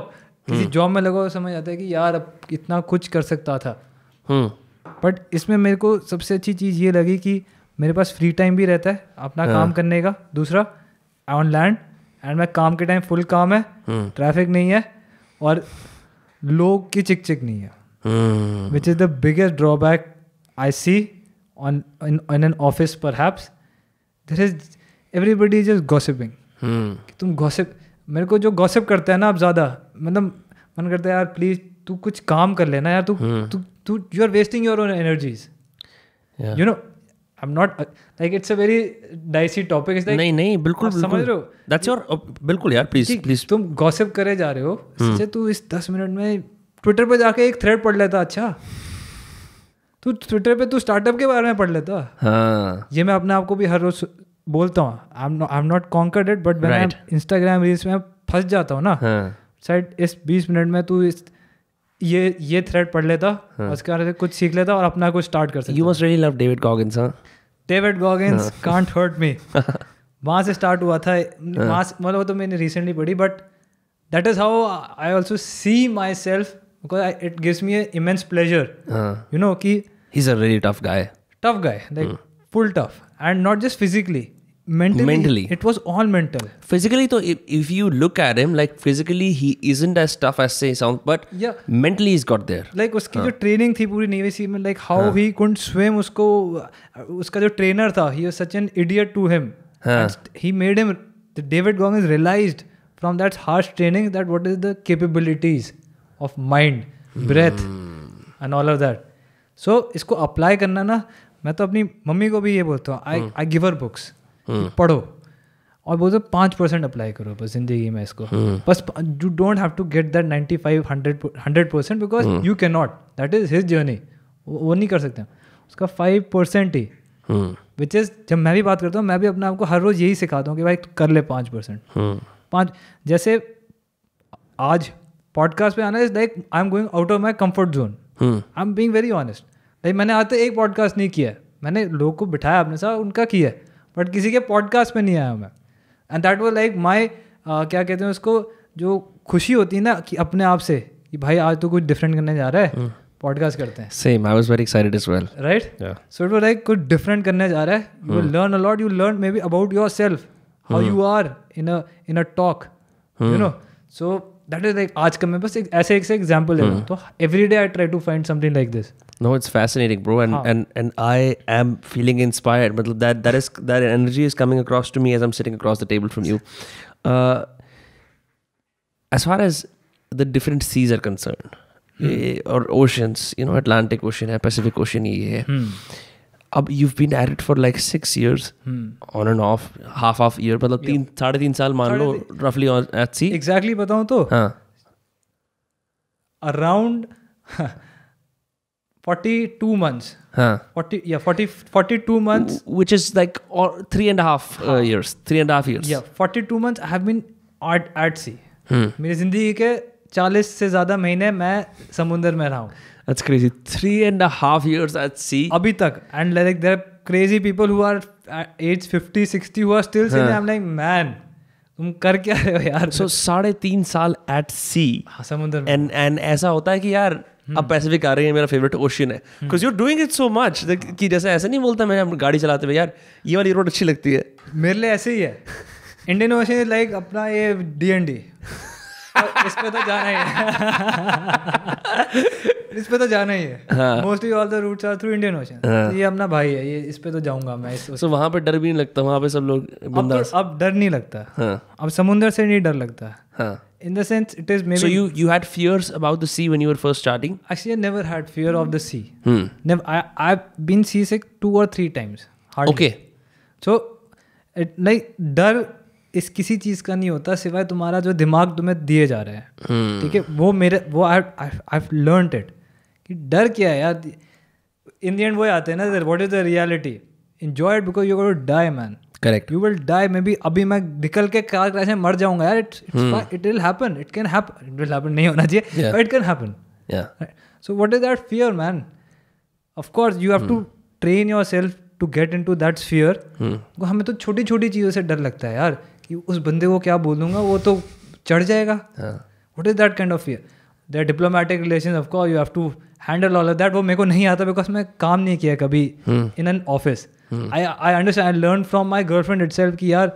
किसी जॉब में लगो, समझ आता है कि यार अब इतना कुछ कर सकता था. बट इसमें मेरे को सबसे अच्छी चीज़ ये लगी कि मेरे पास फ्री टाइम भी रहता है अपना काम करने का. दूसरा ऑन लैंड, एंड मैं काम के टाइम फुल काम है, ट्रैफिक नहीं है और लोग की चिक चिक नहीं है. Which is the biggest drawback I see on in an office perhaps. There is everybody is just gossiping. तुम गॉसिप, मेरे को जो गॉसिप करता है ना अब ज़्यादा, मतलब मन करता है यार प्लीज़ तू कुछ काम कर लेना यार. तू you are wasting your own energies. You know, I'm not like it's a very dicey topic. It's like नहीं बिल्कुल समझ रहे हो. That's your बिल्कुल यार, प्लीज. तुम गॉसिप करे जा रहे हो, इससे तू इस 10 मिनट में ट्विटर पे जाके एक थ्रेड पढ़ लेता. अच्छा, तू ट्विटर पे तू स्टार्टअप के बारे में पढ़ लेता. ये मैं अपने आप को भी हर रोज बोलता हूँ. I am not concerned it, but मैं इंस्टाग्राम रील्स में फंस जाता हूँ ना. शायद इस 20 मिनट में तू ये थ्रेड पढ़ लेता, उसके बारे में कुछ सीख लेता और अपना कुछ स्टार्ट कर सकता. You must really love David Goggins, huh? David Goggins can't hurt me. वहाँ से स्टार्ट हुआ था. मतलब वो तो मैंने रिसेंटली पढ़ी, but that is how I also see my self, because it gives me immense pleasure. You know कि he's a really tough guy, like full tough, and not just physically. Mentally it was all mental. Physically तो if you look at him, like physically he isn't as tough as say sound, but yeah, mentally he's got there. Like उसकी जो training थी पूरी navy सी में, like how he couldn't swim, उसका जो trainer था, he was such an idiot to him. He made him, David Goggins realized from that harsh training that what is the capabilities of mind, breath and all of that. So इसको apply करना ना, मैं तो अपनी mummy को भी ये बोलता हूँ, आई गिव हर बुक्स, पढ़ो और बोलते 5% अप्लाई करो बस जिंदगी में इसको. बस you don't have to get that 95-100% because you can not. That is his journey. वो नहीं कर सकते. उसका 5% ही, विच इज, जब मैं भी बात करता हूँ, मैं भी अपने आप को हर रोज़ यही सिखाता हूँ कि भाई कर ले 5%. जैसे आज पॉडकास्ट पे आना is like I am going out of my comfort zone. I am being very honest. Like मैंने आज तक एक पॉडकास्ट नहीं किया है. मैंने लोगों को बिठाया अपने साथ, उनका किया है, बट किसी के पॉडकास्ट में नहीं आया मैं. And that was like my क्या कहते हैं उसको, जो खुशी होती है ना कि अपने आप से कि भाई आज तो कुछ डिफरेंट करने जा रहा है, पॉडकास्ट करते हैं. Same, I was very excited as well. Right. So it was like कुछ डिफरेंट करने जा रहा है. You will learn a lot. You learn maybe about yourself, how you are in a talk, you know. So that is like आज का मैं बस ऐसे एक से एग्जाम्पल ले रहा हूँ. तो every day I try to find something like this. No, it's fascinating, bro, and I am feeling inspired. But that energy is coming across to me as I'm sitting across the table from you. As far as the different seas are concerned, or oceans, Atlantic Ocean है, Pacific Ocean ये है. अब you've been at it for like 6 years, on and off, half year, मतलब 3.5 साल मान लो roughly at sea. Exactly बताऊँ तो around 42 months. 42 months. Which is like 3.5 years. 3.5 years. Yeah, 42 months I have been at sea. मेरी जिंदगी के 40 से ज़्यादा महीने मैं समुंदर में रहा हूँ. That's crazy. 3.5 years at sea. अभी तक. And like there are crazy people who are at age 50, 60 who are still saying, I'm like, man, तुम कर क्या रहे हो यार? So 3.5 साल at sea. हाँ, समुंदर में. And ऐसा होता है कि यार अब पैसिफिक आ रही है, मेरा फेवरेट ओशन है, because you're doing it so much कि जैसे ऐसा नहीं बोलता मैं गाड़ी चलाते हुए यार ये वाली रोड अच्छी लगती है. मेरे लिए ऐसे ही है. इंडियन ओशन इज लाइक अपना ये D&D. इस पे तो जाना ही है. इस पे तो जाना ही है. Mostly all the routes are through Indian Ocean. ये अपना भाई है, ये इस पे तो जाऊंगा मैं. सो वहाँ पे डर भी नहीं लगता, वहाँ पे सब लोग बिंदास. अब डर नहीं लगता. अब समुंदर से नहीं डर लगता. In the sense, it is maybe. So you had fears about the sea when you were first starting? Actually, I never had fear of the sea. Never. I've been seasick 2 or 3 times. Hardly. Okay. So, like डर इस किसी चीज़ का नहीं होता सिवाय तुम्हारा जो दिमाग तुम्हें दिए जा रहा है. ठीक है, वो I've learned it कि डर क्या है यार. In the end वो आते हैं ना, what is the reality? Enjoy it because you're going to die, man. Correct. You will die. Maybe अभी मैं निकल के कार क्रैश में मर जाऊंगा यार. It will happen. It can happen. It will happen. नहीं होना चाहिए. But it can happen. Yeah. Right? So what is that fear, man? Of course, you have to train yourself to get into that fear. हमें तो छोटी छोटी चीज़ों से डर लगता है यार कि उस बंदे को क्या बोलूँगा, वो तो चढ़ जाएगा. What is that kind of fear? There are diplomatic relations. Of course, you have to handle all of that. वो मेरे को नहीं आता because मैं काम नहीं किया कभी in an office. I understand. I learned from my girlfriend itself कि यार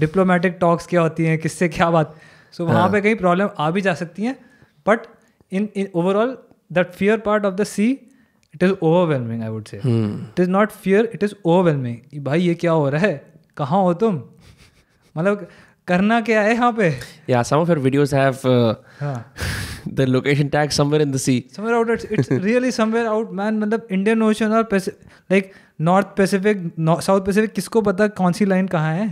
diplomatic talks क्या होती हैं, किससे क्या बात. So वहाँ पे कई प्रॉब्लम आ भी जा सकती हैं. But in overall, that fear part of the sea, it is overwhelming, I would say. It is not fear, it is overwhelming. भाई ये क्या हो रहा है, कहाँ हो तुम, मतलब करना क्या है यहाँ पे. Yeah, some of your videos have the location tag somewhere in the sea. Somewhere out. It's really somewhere out, man. मतलब Indian Ocean और like North Pacific, South Pacific, किसको पता कौन सी लाइन कहाँ है.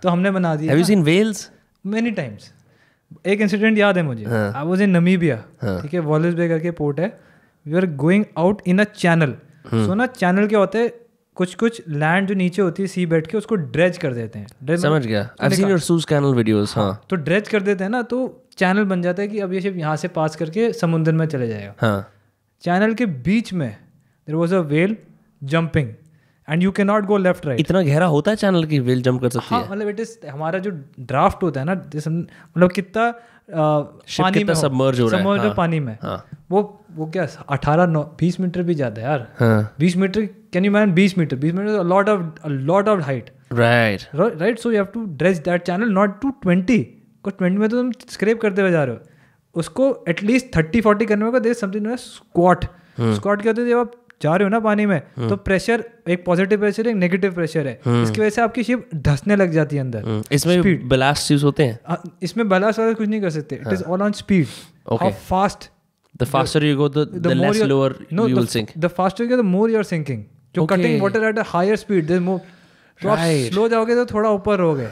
तो हमने बना दिया. Have you seen whales? Many times. एक इंसिडेंट याद है मुझे. I was in Namibia. ठीक है, वॉलेस बे करके पोर्ट है. We were going out in a channel. So ना चैनल क्या होते हैं, कुछ लैंड जो नीचे होती है सी बेड के, उसको ड्रेज कर देते हैं. समझ गया. I've seen your Suez Canal videos. हाँ. तो ड्रेज कर देते हैं ना, तो चैनल बन जाता है कि अब ये शिप यहाँ से पास करके समुद्र में चले जाएगा. हाँ. चैनल के बीच में there was a whale jumping and you can not go left right. इतना गहरा होता है चैनल की व्हेल जंप कर सकती है. हाँ, मतलब इट इज हमारा जो ड्राफ्ट होता है ना, मतलब कितना पानी में सबमर्ज हो रहा है. समुद्र पानी में. वो क्या 18-20 मीटर भी ज्यादा है यार. 20 metre, can you man 20 metre a lot of height. Right. So you have to dredge that channel not to 20. because 20 में तो तुम स्क्रैप करते हुए जा रहे हो. उसको एटलीस्ट 30-40 करने में देर समथिंग स्क्वाट. स्क्वाट क्या होता है, जब आप जा रहे हो ना पानी में, तो प्रेशर एक पॉजिटिव प्रेशर, एक नेगेटिव प्रेशर है. इसकी वजह से आपकी शिप धंसने लग जाती है अंदर. इसमें बलास्ट यूज होते हैं. इसमें बलास्ट वाला कुछ नहीं कर सकते. It is all on speed. How fast, the faster you go, the less lower you will sink. The faster you go, the more you are sinking. जो cutting water at a higher speed, there's more. तो आप slow जाओगे तो थोड़ा ऊपर रहोगे.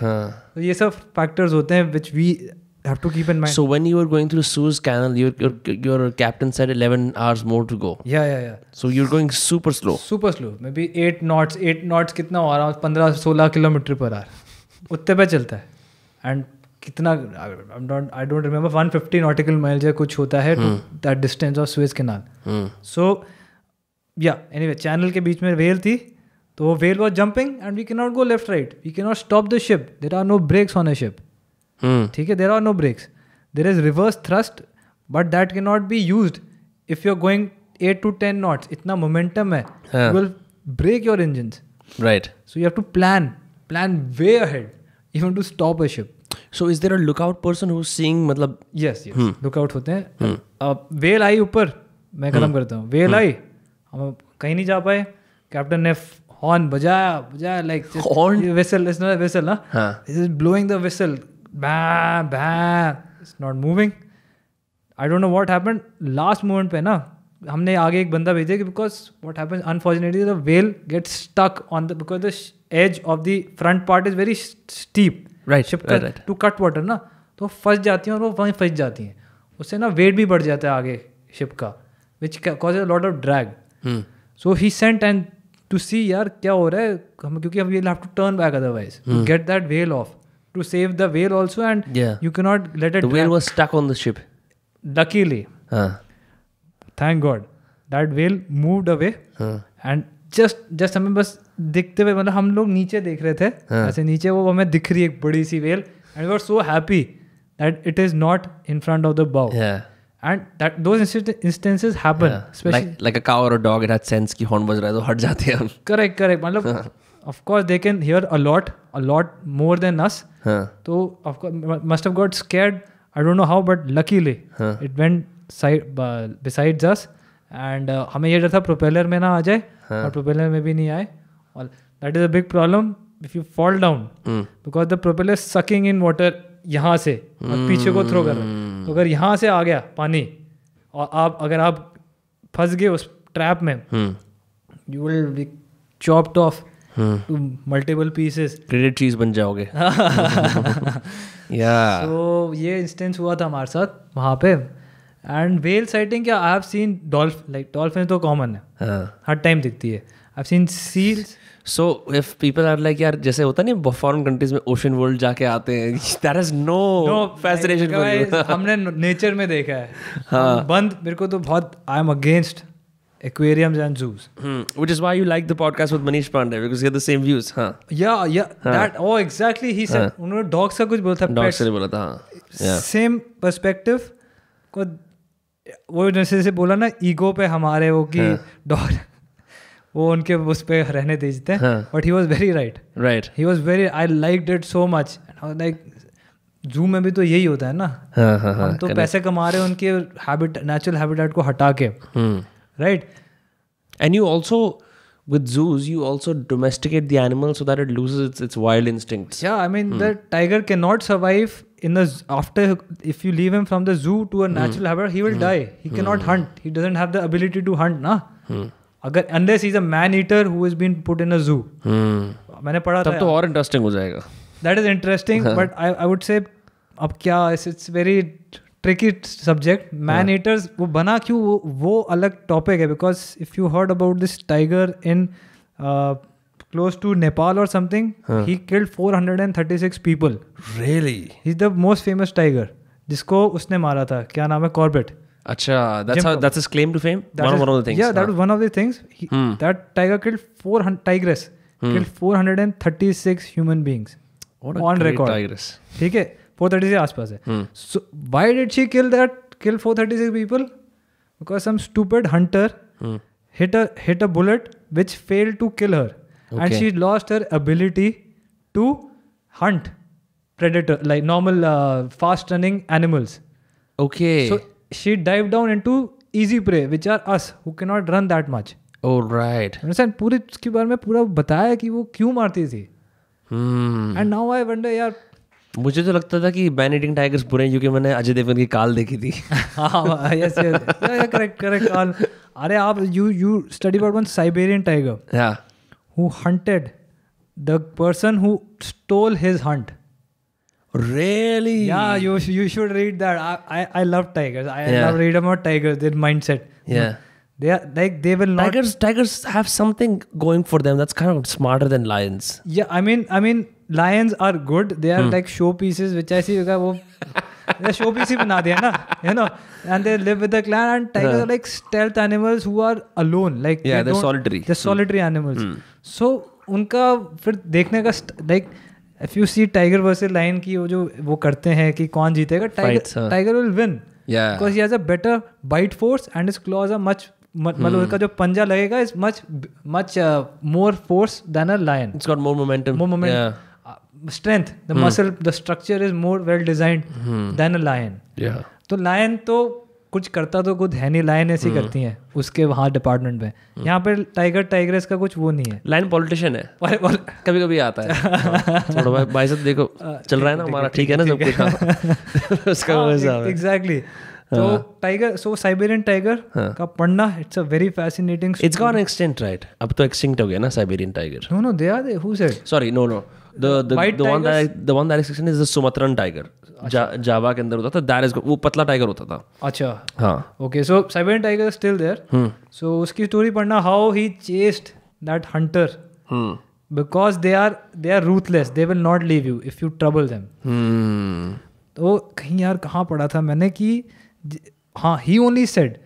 तो ये सब फैक्टर्स होते हैं which we have to keep in mind. So when you were going through Suez Canal, your captain said 11 hours more to go. Yeah. So you're going super slow. Maybe 8 knots. 8 knots कितना हो रहा है, 15-16 kilometre per hour उतने पे चलता है. And कितना I don't remember, 150 nautical miles या कुछ होता है to that distance of Suez Canal. So yeah, anyway, channel के बीच में whale थी, तो वो whale was jumping and we cannot go left right. We cannot stop the ship. There are no brakes on a ship. ठीक है, there are no brakes. There is reverse thrust, but that cannot be used if you're going 8 to 10 knots. इतना momentum है, you will break your engines. Right. So you have to plan way ahead even to stop a ship. So is there a lookout person who's seeing, मतलब? Yes. Lookout होते हैं. Well I ऊपर, मैं खत्म करता हूँ. Well I, हम कहीं नहीं जा पाए. कैप्टन ने हॉर्न बजाया like whistle. It's not a whistle, ना? This is blowing the whistle. Bam. It's not moving. I don't know what happened, last moment पे ना हमने आगे एक बंदा भेजा कि because what happens unfortunately the whale gets stuck on the because the edge of the front part is very steep ship to cut water ना, तो फंस जाती हैं और वो वहीं फंस जाती हैं, उससे ना वेट भी बढ़ जाता है आगे शिप का, which causes a lot of drag. So he sent and to see यार क्या हो रहा है, क्योंकि हम will have to turn back otherwise to get that whale off, to save the whale also, and you can not let it. The whale was stuck on the ship. Luckily, thank God, that whale moved away, and just हमें बस दिखते हुए, मतलब हम लोग नीचे देख रहे थे ऐसे नीचे, वो हमें दिख रही है एक बड़ी सी whale, and we were so happy that it is not in front of the bow. And that those instances happen, especially like a cow or a dog, it had sense कि horn बज रहा है तो हट जाते हैं. Correct. मतलब of course they can hear a lot more than us. So of course must have got scared. I don't know how, but luckily it went besides us, and हमें ये डर था प्रोपेलर में ना आ जाए, और प्रोपेलर में भी नहीं आए, और that is a big problem if you fall down, because the propeller is sucking in water यहाँ से और पीछे को थ्रो कर रहा है, तो अगर यहाँ से आ गया पानी और अगर आप फंस गए उस ट्रैप में, you will be chopped off to multiple pieces. Grated cheese बन जाओगे. तो ये इंस्टेंस हुआ था हमारे साथ वहाँ पे. एंड व्हेल साइटिंग क्या, आई हैव सीन डॉल्फिन तो कॉमन है, हर टाइम दिखती है. I have seen seals. So if people are like यार जैसे होता नहीं फॉरेन कंट्रीज में ओशन वर्ल्ड जाके आते हैं, that has no fascination for you. हमने नेचर में देखा है. बंद मेरे को तो बहुत, I am against aquariums and zoos, which is why you like the podcast with Manish Pandey, because he had the same views. That exactly he said. उन्होंने dogs का कुछ बोला था, dogs से बोला था. same perspective को वो जैसे बोला ना ईगो पे हमारे वो कि डॉग वो उनके उस पे रहने देते हैं, but he was very right. He was very, I liked it so much. Like जू में भी तो यही होता है ना, हम तो पैसे कमा रहे हैं उनके नेचुरल हैबिटेट को हटा के, right? And you also, with zoos, you also domesticate the animal so that it loses its wild instincts. Yeah, I mean the tiger cannot survive in the after, if you leave him from the zoo to a natural habitat, he will die. He cannot hunt. He doesn't have the ability to hunt, na? अगर unless he's a man eater who has been put in a zoo. मैंने पढ़ा था. तब तो और interesting हो जाएगा. That is interesting, but I would say अब क्या, it's very tricky subject. Man eaters वो बना क्यों, वो अलग topic है, because if you heard about this tiger in close to Nepal or something, he killed 436 people. Really? He's the most famous tiger जिसको उसने मारा था. क्या नाम है? Corbett. अच्छा, that's his claim to fame. One of the things. Yeah, that was one of the things. That tiger killed 400 tigress killed 436 human beings. What a on great record. tigress. ठीक है, 430 के आसपास है. So why did she kill 436 people? Because some stupid hunter hit a bullet which failed to kill her, and she lost her ability to hunt predator like normal fast running animals. Okay. So she dived down into easy prey, which are us who cannot run that much. Oh right. Understand? पूरे उसके बारे में पूरा बताया कि वो क्यों मारती थी. And now I wonder यार, मुझे तो लगता था कि मैन ईटिंग टाइगर्स बुरे हैं क्योंकि मैंने अजय देवगन की काल देखी थी. हाँ, yes, correct काल. अरे आप you study about one Siberian tiger. Yeah. Who hunted the person who stole his hunt. Really? Yeah, you should read that. I love tigers. I love read about tigers, their mindset. Yeah. They are like, they will not. Tigers have something going for them that's kind of smarter than lions. Yeah, I mean lions are good. They are like show pieces, which I see वो show piece ही बना दिया ना, you know. And they live with the clan. And tigers are like stealth animals who are alone. Like they're solitary. They're solitary animals. So उनका फिर देखने का like if you see tiger versus lion की वो जो वो करते हैं कि कौन जीतेगा, tiger will win. Yeah. Because he has a better bite force and his claws are much मतलब उसका जो पंजा लगेगा is much more force than a lion. It's got more momentum. Strength, the muscle, the structure is more well designed than a lion. Yeah. तो lion तो कुछ करता तो खुद है नहीं, lion ऐसी करती हैं उसके वहाँ डिपार्टमेंट में. यहाँ पे टाइगरेस का कुछ वो नहीं है. लाइन पॉलिटिशियन है, कभी कभी आता है. थोड़ा भाई साहब देखो चल रहा है ना हमारा, ठीक है ना सब कुछ. उसका एग्जैक्टली. तो टाइगर, सो साइबेरियन टाइगर का पढ़ना, it's a very fascinating. It's gone extinct, right? अब तो एक्सटिंक्ट हो गया ना Siberian tiger. No they are, who said? Sorry, no the one that is extinct is the Sumatran tiger. Java के अंदर होता था, that is, वो पतला टाइगर होता था. अच्छा, हाँ. Okay, so Siberian tiger is still there. So उसकी स्टोरी पढ़ना, how he chased that hunter. Because they are ruthless. They will not leave you if you trouble them. तो कहीं यार कहाँ पढ़ा था मैंने कि हाँ, he only said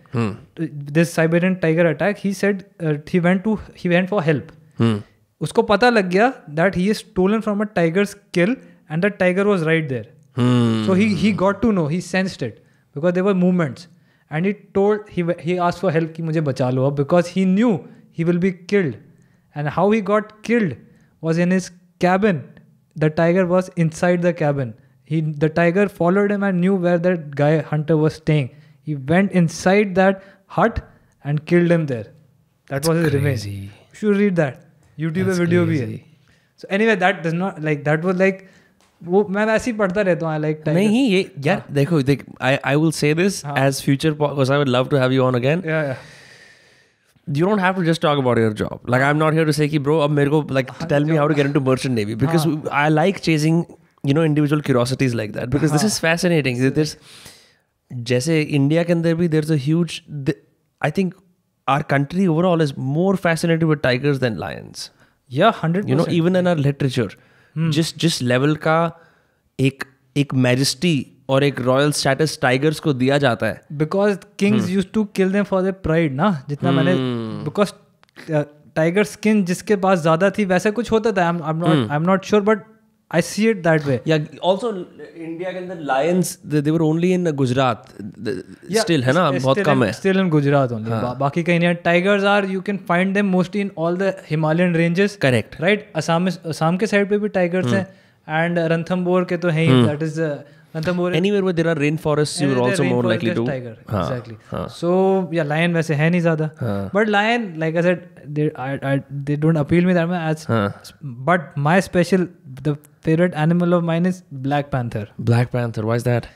this Siberian tiger attack. He said he went for help. उसको पता लग गया that he is stolen from a tiger's kill and the tiger was right there. So he got to know, he sensed it because there were movements and he asked for help कि मुझे बचा लो अब, because he knew he will be killed. And how he got killed was in his cabin. The tiger was inside the cabin. The tiger followed him and knew where that guy hunter was staying. He went inside that hut and killed him there. That was his revenge. You should read that. YouTube पे video भी है. So anyway, that does not like, that was like, वो मैं वैसे ही पढ़ता रहता हूँ. I like tiger. नहीं ये यार देखो, I will say this as future, because I would love to have you on again. Yeah. You don't have to just talk about your job. Like, I'm not here to say कि bro अब मेरे को like tell me how to get into merchant navy, because I like chasing, you know, individual curiosities like that, because this is fascinating. There's जैसे India के अंदर भी there's a huge, I think our country overall is more fascinated with tigers than lions. Yeah, 100%. You know, even in our literature, जिस level का एक majesty और एक royal status tigers को दिया जाता है. Because kings used to kill them for their pride ना, जितना मैंने, बिकॉज टाइगर स्किन जिसके पास ज्यादा थी वैसा कुछ होता था. आई am not sure but I see it that way. या आल्सो इंडिया के अंदर Lions they were only in Gujarat still, है ना, बहुत कम है. स्टिल इन गुजरात ओनली, बाकी कहीं नहीं. Tigers are, you can find them mostly in all the Himalayan ranges. Correct, right. Assam के साइड पे भी टाइगर्स हैं, एंड रणथंबोर के तो हैं ही. That is anywhere where there are rainforests, you are also more likely to tiger. Exactly. So yeah, lion वैसे है नहीं ज़्यादा, but lion, like I said, they don't appeal me that much. But my the favorite animal of mine is Black Panther. Black Panther, why is that?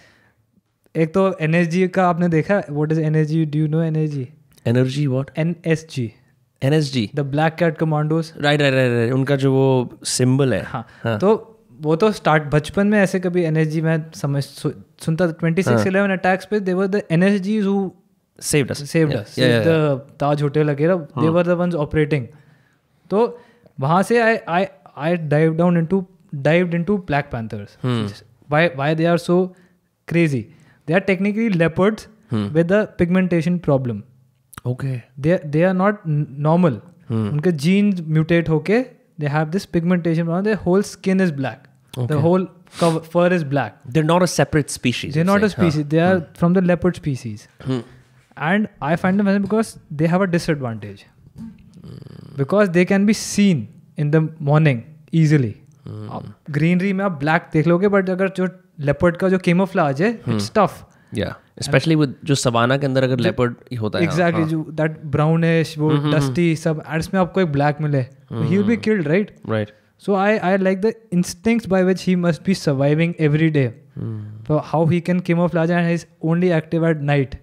एक तो NSG का आपने देखा? What is NSG? Do you know NSG? Energy what? NSG. The Black Cat Commandos. Right. उनका जो वो symbol है. हाँ. तो वो तो स्टार्ट बचपन में ऐसे कभी एनएसजी में सुनता था. 26/11 अटैक्स पे they were the NSGs who saved us. The Taj hotel वगैरह, they were the ones operating. तो वहाँ से I dived into Black Panthers. Why they are so crazy? They are technically leopards with a pigmentation problem. Okay. They are not normal. उनके genes mutate होके they have this pigmentation problem. Their whole skin is black. Okay. The whole fur is black. They're not a separate species. They're not a species. They are from the leopard species. And I find them fascinating because they have a disadvantage. Because they can be seen in the morning easily. Greenery में आप black देख लोगे, but अगर जो leopard का जो camouflage है, it's tough. Yeah. Especially with जो सवाना के अंदर अगर leopard होता है. Exactly. जो that brownish, वो dusty सब, and इसमें आपको एक black मिले, he will be killed, right? Right. So I like the instincts by which he must be surviving every day. So how he can camouflage, and he's only active at night.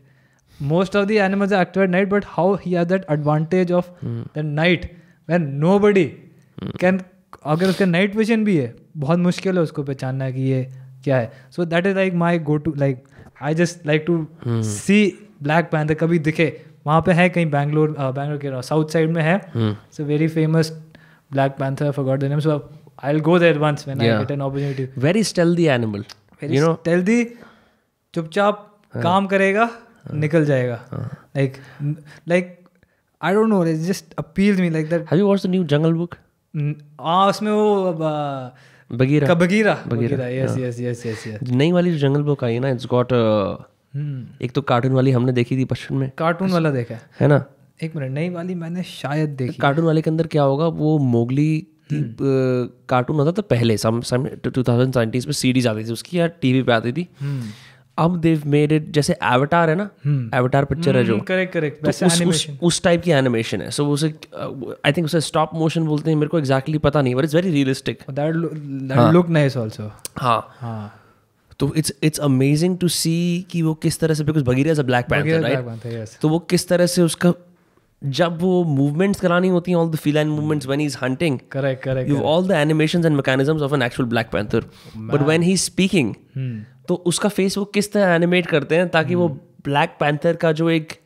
Most of the animals are active at night, but how he has that advantage of the night when nobody can, अगर उसका night vision भी है, बहुत मुश्किल है उसको पहचानना कि ये क्या है. So that is like my go-to, like I just like to see Black Panther. कभी दिखे, वहाँ पे है कहीं बैंगलोर के साउथ साइड में है. It's a very famous Black Panther, I forgot the name, so I'll go there once when I get an opportunity. Very stealthy animal. Very stealthy, चुपचाप काम करेगा, निकल जाएगा. Like I don't know, it just appeals me like that. Have you watched the new Jungle Book? उसमें वो Bagheera. Yes. नई वाली जो जंगल बुक आई है ना, it's got एक तो कार्टून वाली हमने देखी थी बचपन में. कार्टून वाला देखा है ना? एक मिनट, नई वाली मैंने शायद देखी. कार्टून वाले के अंदर क्या होगा, वो मोगली कार्टून होता था पहले, 2070s में सीडीज आती थी उसकी, या टीवी पे आती थी. अब देव मेड इट, जैसे एवटार है ना, एवटार पिक्चर है जो, करेक्ट वैसे एनिमेशन, उस टाइप की एनिमेशन है. सो उसे आई थिंक उसे स्टॉप मोशन बोलते हैं, मेरे को एग्जैक्टली पता नहीं, but it's very realistic. That look nice also. हाँ. तो it's amazing to see कि वो किस तरह से, because Bagheera is a Black Panther, right? Yes. तो वो किस तरह से उसका जब वो movements करानी होती हैं, all the feline movements when he's hunting, correct. You have all the animations and mechanisms of an actual Black Panther. But when he's speaking, तो उसका face वो किस तरह animate करते हैं ताकि वो Black Panther का जो एक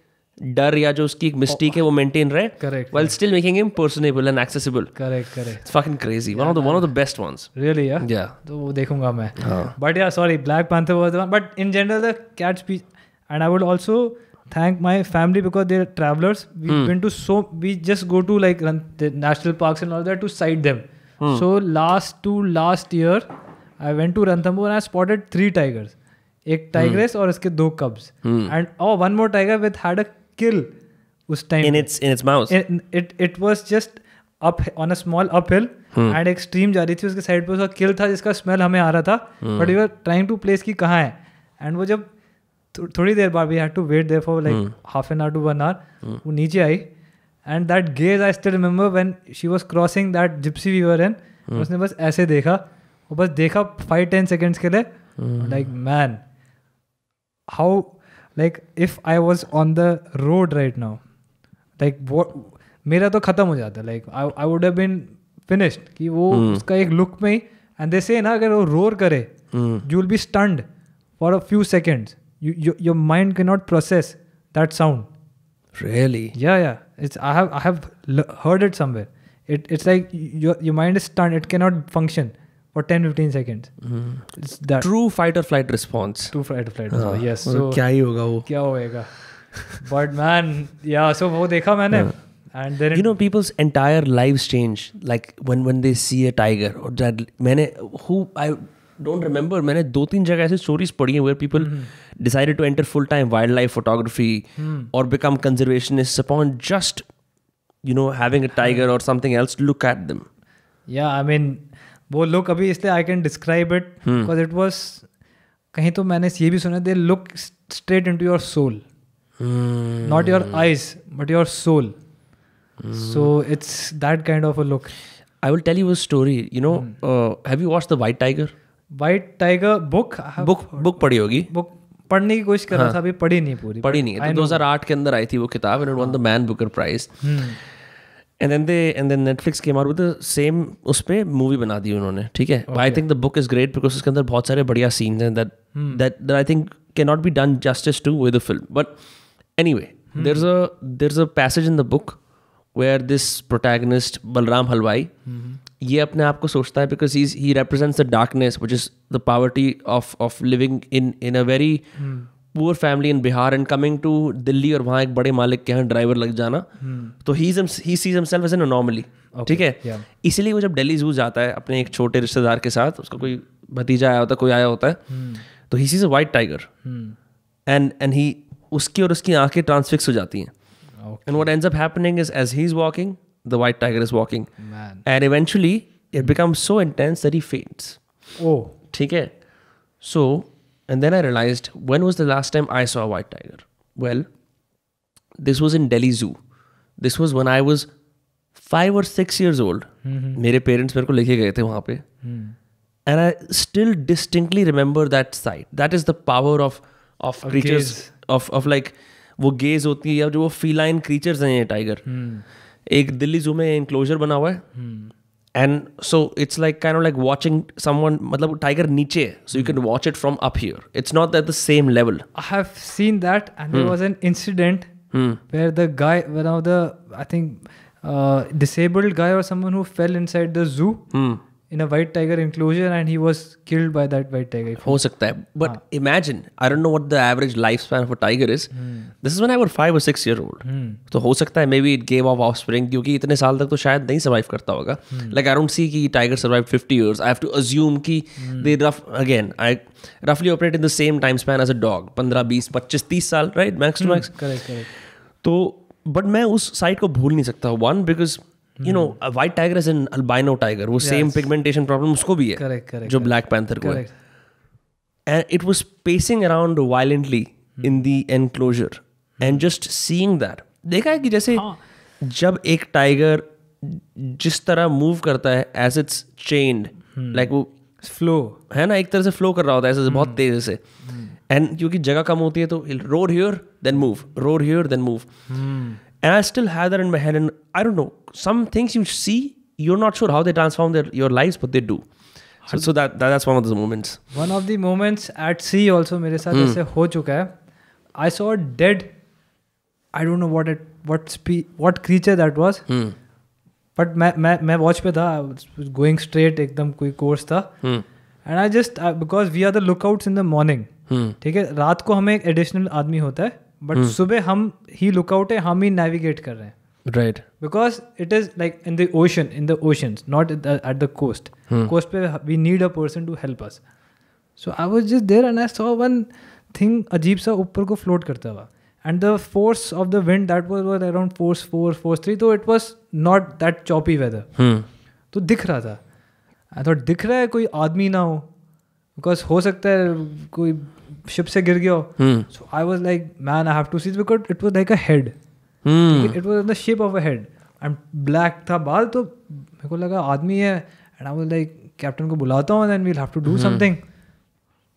डर या जो उसकी एक मिस्टेक है वो मेंटेन रहे, correct, while still making him personable and accessible. correct. It's fucking crazy. One of the best ones. Really, yeah. Yeah. तो वो देखूंगा मैं. But yeah, sorry, Black Panther was the one. But in general, the cat speech, and I would also thank my family because they're travelers. We've been to we just go to like the national parks and all that to sight them. So last year, I went to Ranthambore and I spotted 3 tigers. एक tigress और उसके 2 cubs. And one more tiger with had a kill उस time. In its mouth. It was just up on a small uphill and एक stream जा रही थी उसके side पे, उसका kill था जिसका smell हमें आ रहा था. But we were trying to place कि कहाँ है. And वो जब थोड़ी देर बाद we had to wait there for like half an hour to 1 hour. वो नीचे आई and that gaze I still remember when she was crossing that gypsy we were in. उसने बस ऐसे देखा, वो बस देखा 5-10 seconds के लिए. Like man, how, like if I was on the road right now, like what, मेरा तो खत्म हो जाता. Like I would have been finished. कि वो उसका एक look में ही, and they say ना अगर वो roar करे, you will be stunned for a few seconds. Your mind cannot process that sound. Really? Yeah. I have heard it somewhere. It's like your mind is stunned. It cannot function for 10-15 seconds. It's that true fight or flight response. True fight or flight response. Yes. So क्या ही होगा वो? क्या होएगा? But man, yeah. So वो देखा मैंने. And then you know, people's entire lives change. Like when they see a tiger or that. I don't remember. मैंने 2-3 जगह ऐसे stories पढ़ी हैं where people decided to enter full-time wildlife photography or become conservationists upon just, having a tiger or something else to look at them. Yeah, I mean, वो look अभी इसलिए I can describe it because it was, कहीं तो मैंने ये भी सुना, they look straight into your soul. Not your eyes, but your soul. So it's that kind of a look. I will tell you a story. Have you watched The White Tiger? White Tiger book? Book पढ़ी होगी. Book पढ़ने की कोशिश कर रहा था, अभी पढ़ी नहीं पूरी. पढ़ी नहीं है. तो 2008 के अंदर आई थी वो किताब and it won the Man Booker Prize. And then Netflix came out with the same, उस पे मूवी बना दी उन्होंने, ठीक है. I think the book is great because उसके अंदर बहुत सारे बढ़िया scenes हैं that I think cannot be done justice to with the film. But anyway, there's a passage in the book where this protagonist Balram Halwai, ये अपने आप को सोचता है because he represents the darkness, which is the poverty of living in a very poor family in Bihar and coming to Delhi और वहाँ एक बड़े मालिक के यहाँ ड्राइवर लग जाना. तो he sees himself as an anomaly. ठीक है. इसीलिए वो जब दिल्ली जू जाता है अपने एक छोटे रिश्तेदार के साथ, उसका कोई भतीजा आया होता है, कोई आया होता है, तो he sees a white tiger and he उसकी और उसकी आंखें ट्रांसफिक्स हो जाती हैं. And what ends up happening is as he's walking, the white tiger is walking. Man. And eventually it becomes so intense that he faints. Oh. ठीक है. So, and then I realized, when was the last time I saw a white tiger? Well, this was in Delhi Zoo. This was when I was 5 or 6 years old. मेरे parents मेरे को लेके गए थे वहाँ पे. And I still distinctly remember that sight. That is the power of creatures, of like, वो gauge होती है या जो वो फीलाइन क्रीचर्स हैं ये टाइगर. एक दिल्ली जू में इंक्लोजर बना हुआ है and so it's like kind of like watching someone, मतलब टाइगर नीचे है so you can watch it from up here. It's not at the same level. I have seen that and there was an incident where the guy, one of the I think disabled guy or someone who fell inside the zoo in a white tiger enclosure and he was killed by that white tiger. हो सकता है, but imagine, I don't know what the average lifespan of a tiger is. This is when I was 5 or 6 year old. तो हो सकता है maybe it gave off offspring, क्योंकि इतने साल तक तो शायद नहीं survive करता होगा. Like I don't see कि tiger survived 50 years. I have to assume कि they I roughly operate in the same time span as a dog. 15, 20, 25, 30 साल, right? Max to max. Correct. तो but मैं उस साइड को भूल नहीं सकता. One, because a white tiger is an albino tiger. वो same pigmentation problem उसको भी है. Correct. जो Black Panther को है. And it was pacing around violently in the enclosure. And just seeing that. देखा है कि जैसे जब एक टाइगर जिस तरह मूव करता है as it's chained, like वो फ्लो है ना, एक तरह से फ्लो कर रहा होता है ऐसे बहुत तेज से. एंड क्योंकि जगह कम होती है तो roar here then move, roar here then move. And I still have that in my head. And I don't know, some things you see, you're not sure how they transform your lives, but they do. So that's one of the moments. One of the moments at sea also मेरे साथ ऐसे हो चुका है. I saw a dead, I don't know what creature that was. But मैं watch पे था, I was going straight, एकदम कोई course था. And I just because we are the lookouts in the morning. ठीक है, रात को हमें एक additional आदमी होता है, but सुबह हम ही lookout है, हम ही navigate कर रहे हैं. Right. Because it is like in the oceans, not at the coast. Coast पे we need a person to help us. So I was just there and I saw one thing अजीब सा ऊपर को float करता हुआ. And the force of the wind that was around force 4, force 3. So it was not that choppy weather. तो दिख रहा था. I thought दिख रहा है कोई आदमी ना हो. Because हो सकता है कोई ship से गिर गया हो. So I was like, man, I have to see this because it was like a head. It was in the shape of a head and black था बाल. तो मेरे को लगा आदमी है and I was like, captain को बुलाता हूँ and then we'll have to do something.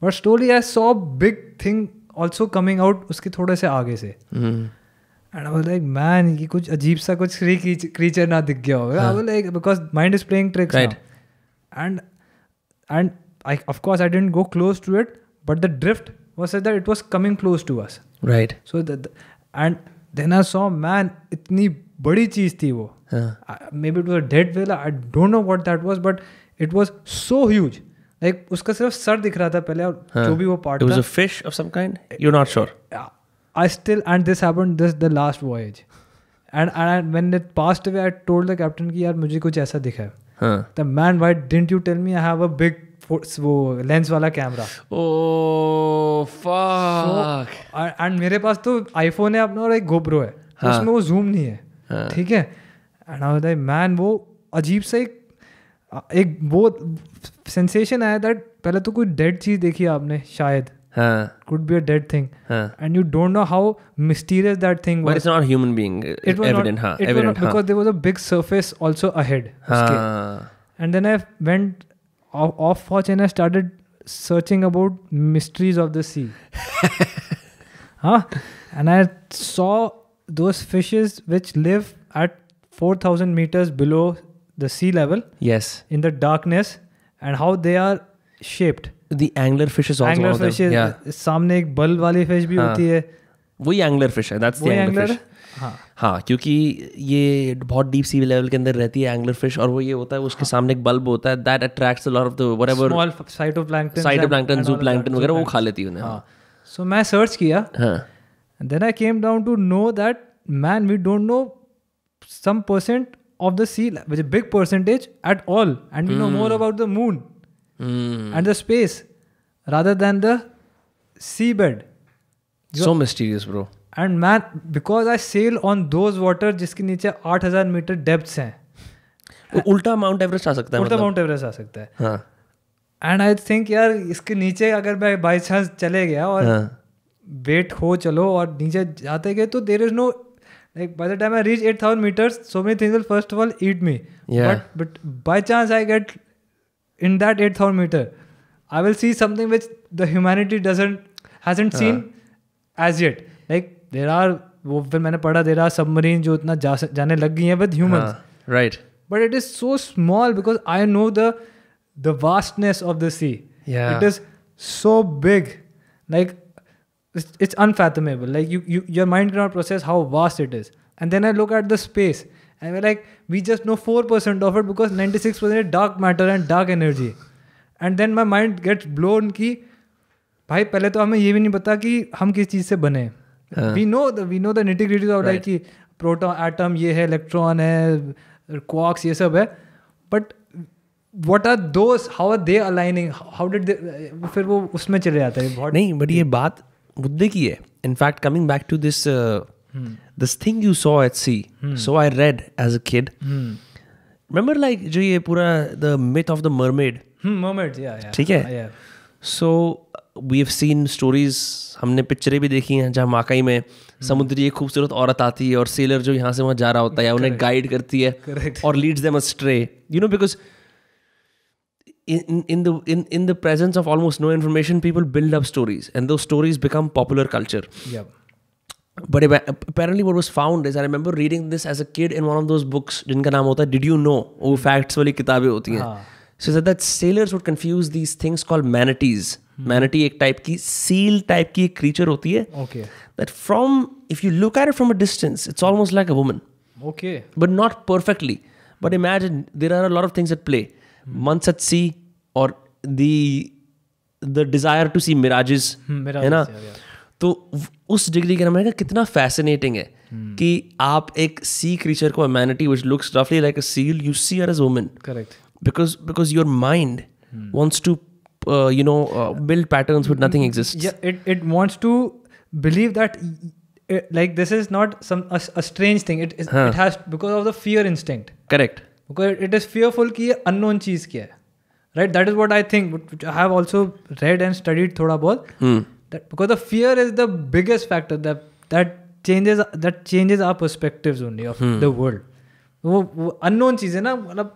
But slowly I saw big thing also coming out उसके थोड़े से आगे से. And I was like, man, ये कुछ अजीब सा कुछ creature ना दिख गया होगा. I was like, because mind is playing tricks now. And I, of course I didn't go close to it, but the drift was such that it was coming close to us. Right. So and then I saw, man, इतनी बड़ी चीज थी वो. Maybe it was a dead whale. I don't know what that was, but it was so huge. Like उसका सिर्फ sir दिख रहा था पहले और जो भी वो part था. It was a fish of some kind? You're not sure? I still, and this happened the last voyage. And when it passed away, I told the captain कि यार मुझे कुछ ऐसा दिखा है. The man, why didn't you tell me I have a big वो lens वाला camera. Oh fuck. And मेरे पास तो आईफोन है अपना और एक गोप्रो है. उसमें वो जूम नहीं है. ठीक है. And I was like, man, वो अजीब सा एक वो सेंसेशन आया that पहले तो कोई डेड चीज देखी आपने शायद. Could be a dead thing. And you don't know how mysterious that thing was. But it's not a human being. It was evident. Evident. Because there was a big surface also ahead. And then I went off watch and I started searching about mysteries of the sea. And I saw those fishes which live at 4,000 meters below the sea level. Yes. In the darkness, and how they are shaped. The angler fish is also one of them. Angler fish, yeah. सामने एक बल वाली fish भी होती है. वही angler fish है. That's the angler fish. हाँ, क्योंकि ये बहुत डीप सी लेवल के अंदर रहती है एंगलर फिश, और वो ये होता है उसके सामने एक बल्ब होता है that attracts a lot of the whatever small phytoplankton zooplankton वगैरह वो खा लेती है उन्हें. So मैं सर्च किया, and then I came down to know that, man, we don't know some percent of the sea, which is a big percentage at all, and we know more about the moon and the space rather than the seabed. So mysterious, bro. And man, because I sail on those water जिसके नीचे 8,000 metre depths हैं. उल्टा mount Everest आ सकता है. उल्टा mount Everest आ सकता है. And I think यार इसके नीचे अगर मैं बाई चांस चले गया और वेट हो चलो और नीचे जाते गए तो there is no, like by the time I reach 8,000 meters, so many things will first of all eat me. Yeah. But by chance I get in that 8,000 meter, I will see something which the humanity hasn't seen as yet. Like there are, वो फिर मैंने पढ़ा, there are submarine जो इतना जाने लग गई हैं with humans. Right. But it is so small because I know the vastness of the sea. Yeah. It is so big. Like it's unfathomable. Like your mind cannot process how vast it is. And then I look at the space and we're like, we just know 4% of it because 96% is dark matter and dark energy. And then my mind gets blown कि भाई पहले तो हमें ये भी नहीं पता कि हम किस चीज़ से बने. We know the nitty-gritty of like कि प्रोटॉन एटम ये है, इलेक्ट्रॉन है, क्वार्क्स ये सब है. But what are those? How are they aligning? How did they? फिर वो उसमें चले जाते हैं बहुत. नहीं, बट ये बात मुद्दे की है. In fact, coming back to this this thing you saw at sea. So I read as a kid. Remember like जो ये पूरा the myth of the mermaid. Mermaids, yeah. ठीक है. So we have seen stories, हमने पिक्चरें भी देखी हैं जहाँ वाकई में समुद्री एक खूबसूरत औरत आती है और सेलर जो यहाँ से वहाँ जा रहा होता है या उन्हें गाइड करती है और leads them astray, you know, because in the presence of almost no information, people build up stories, and those stories become popular culture. Yeah. But apparently what was found is, I remember reading this as a kid in one of those books जिनका नाम होता है Did You Know, वो facts वाली किताबें होती हैं. So that sailors would confuse these things called manatees. Manatee एक type की seal type की एक creature होती है. Okay. That if you look at it from a distance, it's almost like a woman. Okay. But not perfectly. But imagine there are a lot of things at play. Months at sea, or the desire to see mirages, है ना? तो उस degree के number का कितना fascinating है कि आप एक सी क्रीचर को, मैनिटी व्हिच लुक्स रफली like a seal, you see her as woman. Correct. Because your mind wants to build patterns which nothing exists. Yeah, it wants to believe that like this is not a strange thing. It has, because of the fear instinct. Correct. Because it is fearful कि ये unknown चीज़ क्या है. Right, that is what I think, which I have also read and studied थोड़ा बहुत. That because the fear is the biggest factor that changes our perspectives only of the world. वो unknown चीज़ है ना, मतलब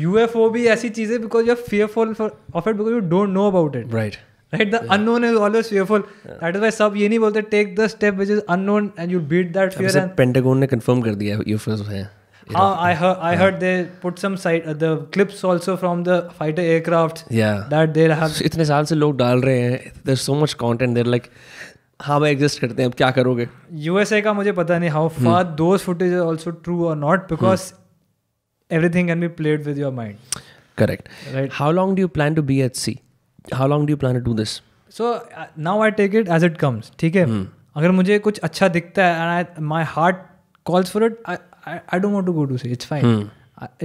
UFO भी ऐसी चीज़ है because you're fearful of it because you don't know about it. Right. Right, the unknown is always fearful. That is why सब ये नहीं बोलते take the step which is unknown and you beat that fear. अब pentagon ने confirm कर दिया UFOs हैं. I heard they put some the clips also from the fighter aircraft. Yeah. That they have. इतने साल से लोग डाल रहे हैं. There's so much content. They're like, हाँ भाई exist करते हैं, अब क्या करोगे? USA का मुझे पता नहीं how far those footage are also true or not, because everything can be played with your mind. Correct. Right. How long do you plan to be at sea? How long do you plan to do this? So now I take it as it comes. ठीक है. अगर मुझे कुछ अच्छा दिखता है and my heart calls for it, I don't want to go to sea. It's fine.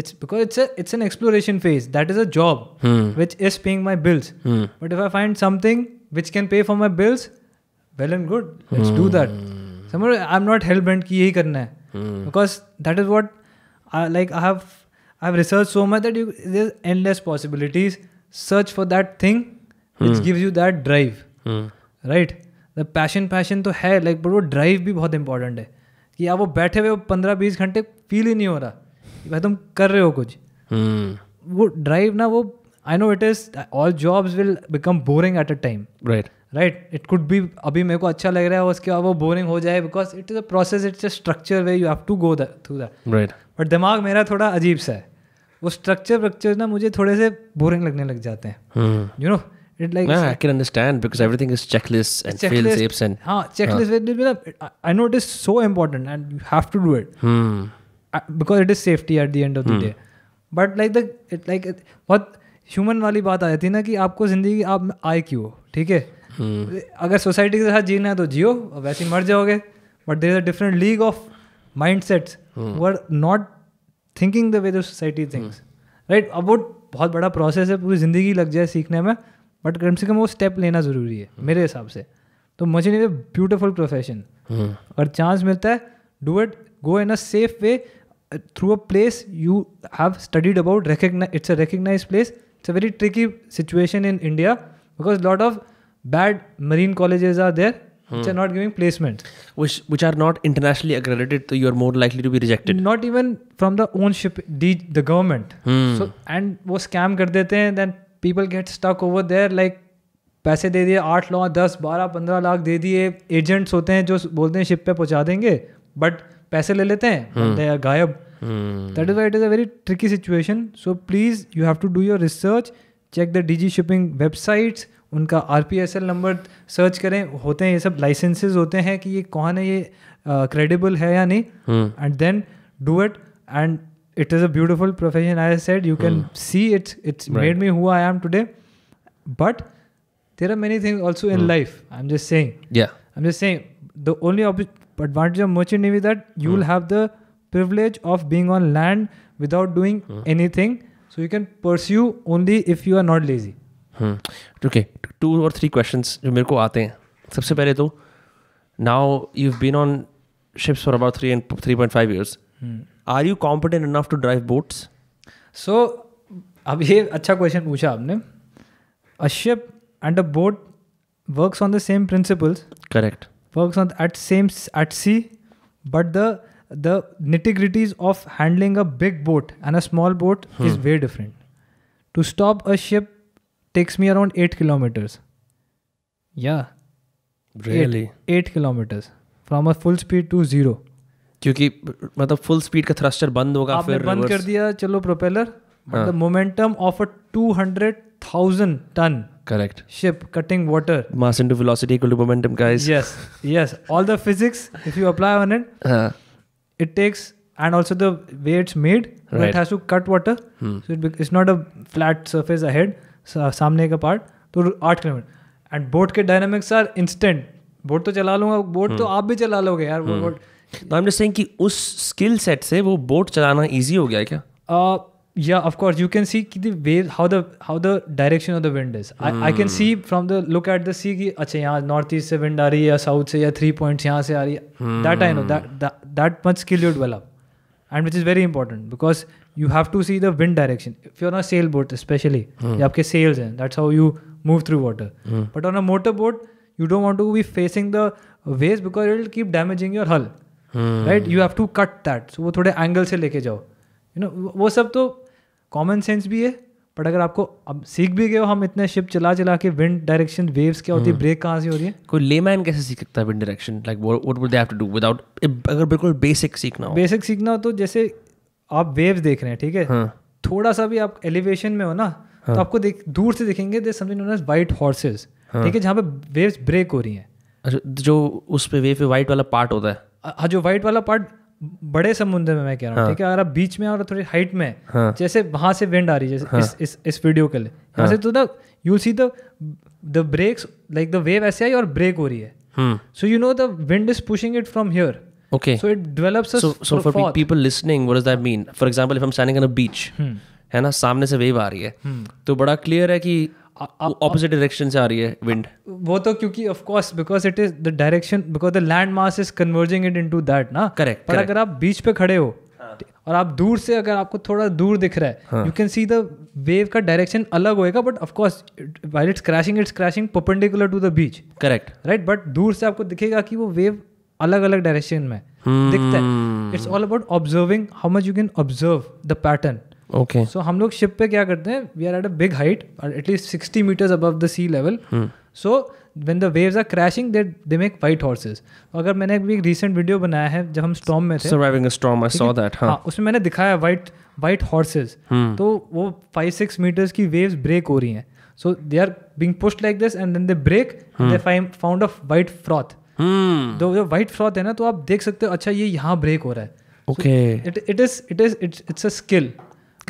It's because it's an exploration phase. That is a job which is paying my bills. But if I find something which can pay for my bills, well and good. Let's do that. Somewhere I'm not hell bent कि यही करना है. Because that is what I have researched so much that there's endless possibilities. Search for that thing which gives you that drive. Right? The passion तो है, like, but वो drive भी बहुत important है कि आप वो बैठे हुए 15-20 घंटे फील ही नहीं हो रहा कि भाई तुम कर रहे हो कुछ. वो ड्राइव ना, वो I know it is all jobs will become boring at a time. Right. It could be अभी मेरे को अच्छा लग रहा है, उसके बाद वो बोरिंग हो जाए, because it is a process, it's a structure way you have to go through that. But दिमाग मेरा थोड़ा अजीब सा है. वो स्ट्रक्चर ना मुझे थोड़े से बोरिंग लगने लग जाते हैं. You know, it like I can understand because everything is checklists and fail safes and checklist. I know it is so important and you have to do it because it is safety at the end of the day. But like बहुत human वाली बात आ जाती है ना कि आपको जिंदगी आप आए क्यों. ठीक है, अगर सोसाइटी के साथ जीना है तो जियो, वैसे ही मर जाओगे. But there is a different league of mindsets who are not thinking the way the society thinks. Right. अब वो बहुत बड़ा प्रोसेस है, पूरी ज़िंदगी लग जाए सीखने में, बट कम से कम वो स्टेप लेना ज़रूरी है मेरे हिसाब से. तो मुझे नहीं, ब्यूटीफुल प्रोफेशन. अगर चांस मिलता है, do it. Go in a safe way through a place you have studied about. It's a recognized place. It's a very tricky situation in India because lot of bad marine colleges are there which are not giving placements. Which are not internationally accredited, so you are more likely to be rejected. Not even from the own ship, the government. So and वो scam कर देते हैं, then people get stuck over there, like पैसे दे दिए 8 लाख 10 12 15 लाख दे दिए. Agents होते हैं जो बोलते हैं शिप पे पहुंचा देंगे, बट पैसे ले लेते हैं, बंदे गायब. That is why it is a very tricky situation. So please, you have to do your research. Check the DG shipping websites. उनका RPSL नंबर सर्च करें. होते हैं ये सब लाइसेंसेज होते हैं कि ये कौन है, ये credible है या नहीं. And then do it. And it is a beautiful profession. As I said, you can see it's made me who I am today. But there are many things also in life. I'm just saying. I'm just saying the only advantage of merchant navy is that you will have the privilege of being on land without doing anything, so you can pursue only if you are not lazy. Okay, 2 or 3 questions जो मेरे को आते हैं. सबसे पहले तो, now you've been on ships for about 3.5 years. Are you competent enough to drive boats? So अब ये अच्छा क्वेश्चन पूछा आपने. A ship and a boat works on the same principles. Correct. Works on at sea, but the nitty-gritties of handling a big boat and a small boat is way different. To stop a ship takes me around 8 kilometers. Yeah. Really? 8 kilometers from a full speed to 0. क्योंकि मतलब full speed का thruster बंद होगा, आपने फिर बंद कर दिया, चलो propeller, but the momentum of a 200,000 ton correct ship cutting water, mass into velocity equal to momentum, guys. yes all the physics if you apply on it, it takes, and also the way it's made, right. It has to cut water, so it's not a flat surface ahead, सामने का part, तो 8 kilometre. And boat के dynamics are instant. Boat तो चला लूंगा, boat तो आप भी चला लोगे यार. वो बोट तो I'm just saying कि उस स्किल सेट से वो बोट चलाना इजी हो गया है क्या? Yeah, of course you can see the wave, how the direction of the wind is. I can see from the look at the sea कि अच्छा यहाँ नॉर्थ ईस्ट से विंड आ रही है या साउथ से या 3 points यहाँ से आ रही है. That I know, that much skill you develop, and which is very important because you have to see the wind direction. If you're on a sailboat especially, ये आपके sails हैं, that's how you move through water. But on a motorboat you don't want to be facing the waves because it will keep damaging your hull. Right? You have to cut that. So वो थोड़े angle से लेके जाओ. You know, वो सब तो common sense भी है, बट अगर आपको अब सीख भी गए हो, हम इतने शिप चला के विंड डायरेक्शन, वेव्स क्या होती है, ब्रेक कहाँ से हो रही है. कोई लेमैन कैसे सीख सकता है wind direction? Like what would they have to do without, अगर बिल्कुल बेसिक सीखना हो तो जैसे आप वेव्स देख रहे हैं, ठीक है, थोड़ा सा भी आप एलिवेशन में हो ना, तो आपको दूर से दिखेंगे there something known as white horses, ठीक है, जहाँ पे वेव्स ब्रेक हो रही हैं. अच्छा, जो उस पे वेव पे व्हाइट वाला पार्ट होता है. हाँ, जो व्हाइट वाला पार्ट बड़े समुद्र में मैं कह रहा हूँ, ठीक है, अगर आप बीच में और थोड़ी हाइट में, जैसे वहां से विंड आ रही है, जैसे इस वीडियो के लिए यहाँ से, तो ना you see the breaks, like the wave ऐसे आई और ब्रेक हो रही है, so you know the wind is pushing it from here. Okay. So it develops so for people listening, what does that mean? For example, if I'm standing on a beach, है ना, सामने से wave आ रही है, तो बड़ा clear है कि ऑपोजिट डायरेक्शन से आ रही है विंड. वो तो क्योंकि of course because it is the direction, because the land mass is converging it into that ना. करेक्ट. पर अगर आप बीच पे खड़े हो और आप दूर से, अगर आपको थोड़ा दूर दिख रहा है, you can see the wave का डायरेक्शन अलग होएगा, but of course while it's crashing perpendicular to the beach. Correct. Right. But दूर से आपको दिखेगा कि वो वेव अलग अलग डायरेक्शन में दिखता है. It's all about observing how much you can observe the pattern. Okay. So हम लोग शिप पे क्या करते हैं, we are at a big height, at least 60 meters above the sea level. So when the waves are crashing they make white horses. अगर मैंने एक recent video बनाया है जब हम स्टॉर्म में थे, surviving a storm, I saw that. हाँ, उसमें मैंने दिखाया व्हाइट हॉर्सेस. तो वो 5-6 meters की वेव्स ब्रेक हो रही हैं. So they are being pushed like this and then they break, they found a white froth. जो व्हाइट फ्रॉथ है ना, तो आप देख सकते हो, अच्छा ये यहाँ ब्रेक हो रहा है. Okay. It's a skill.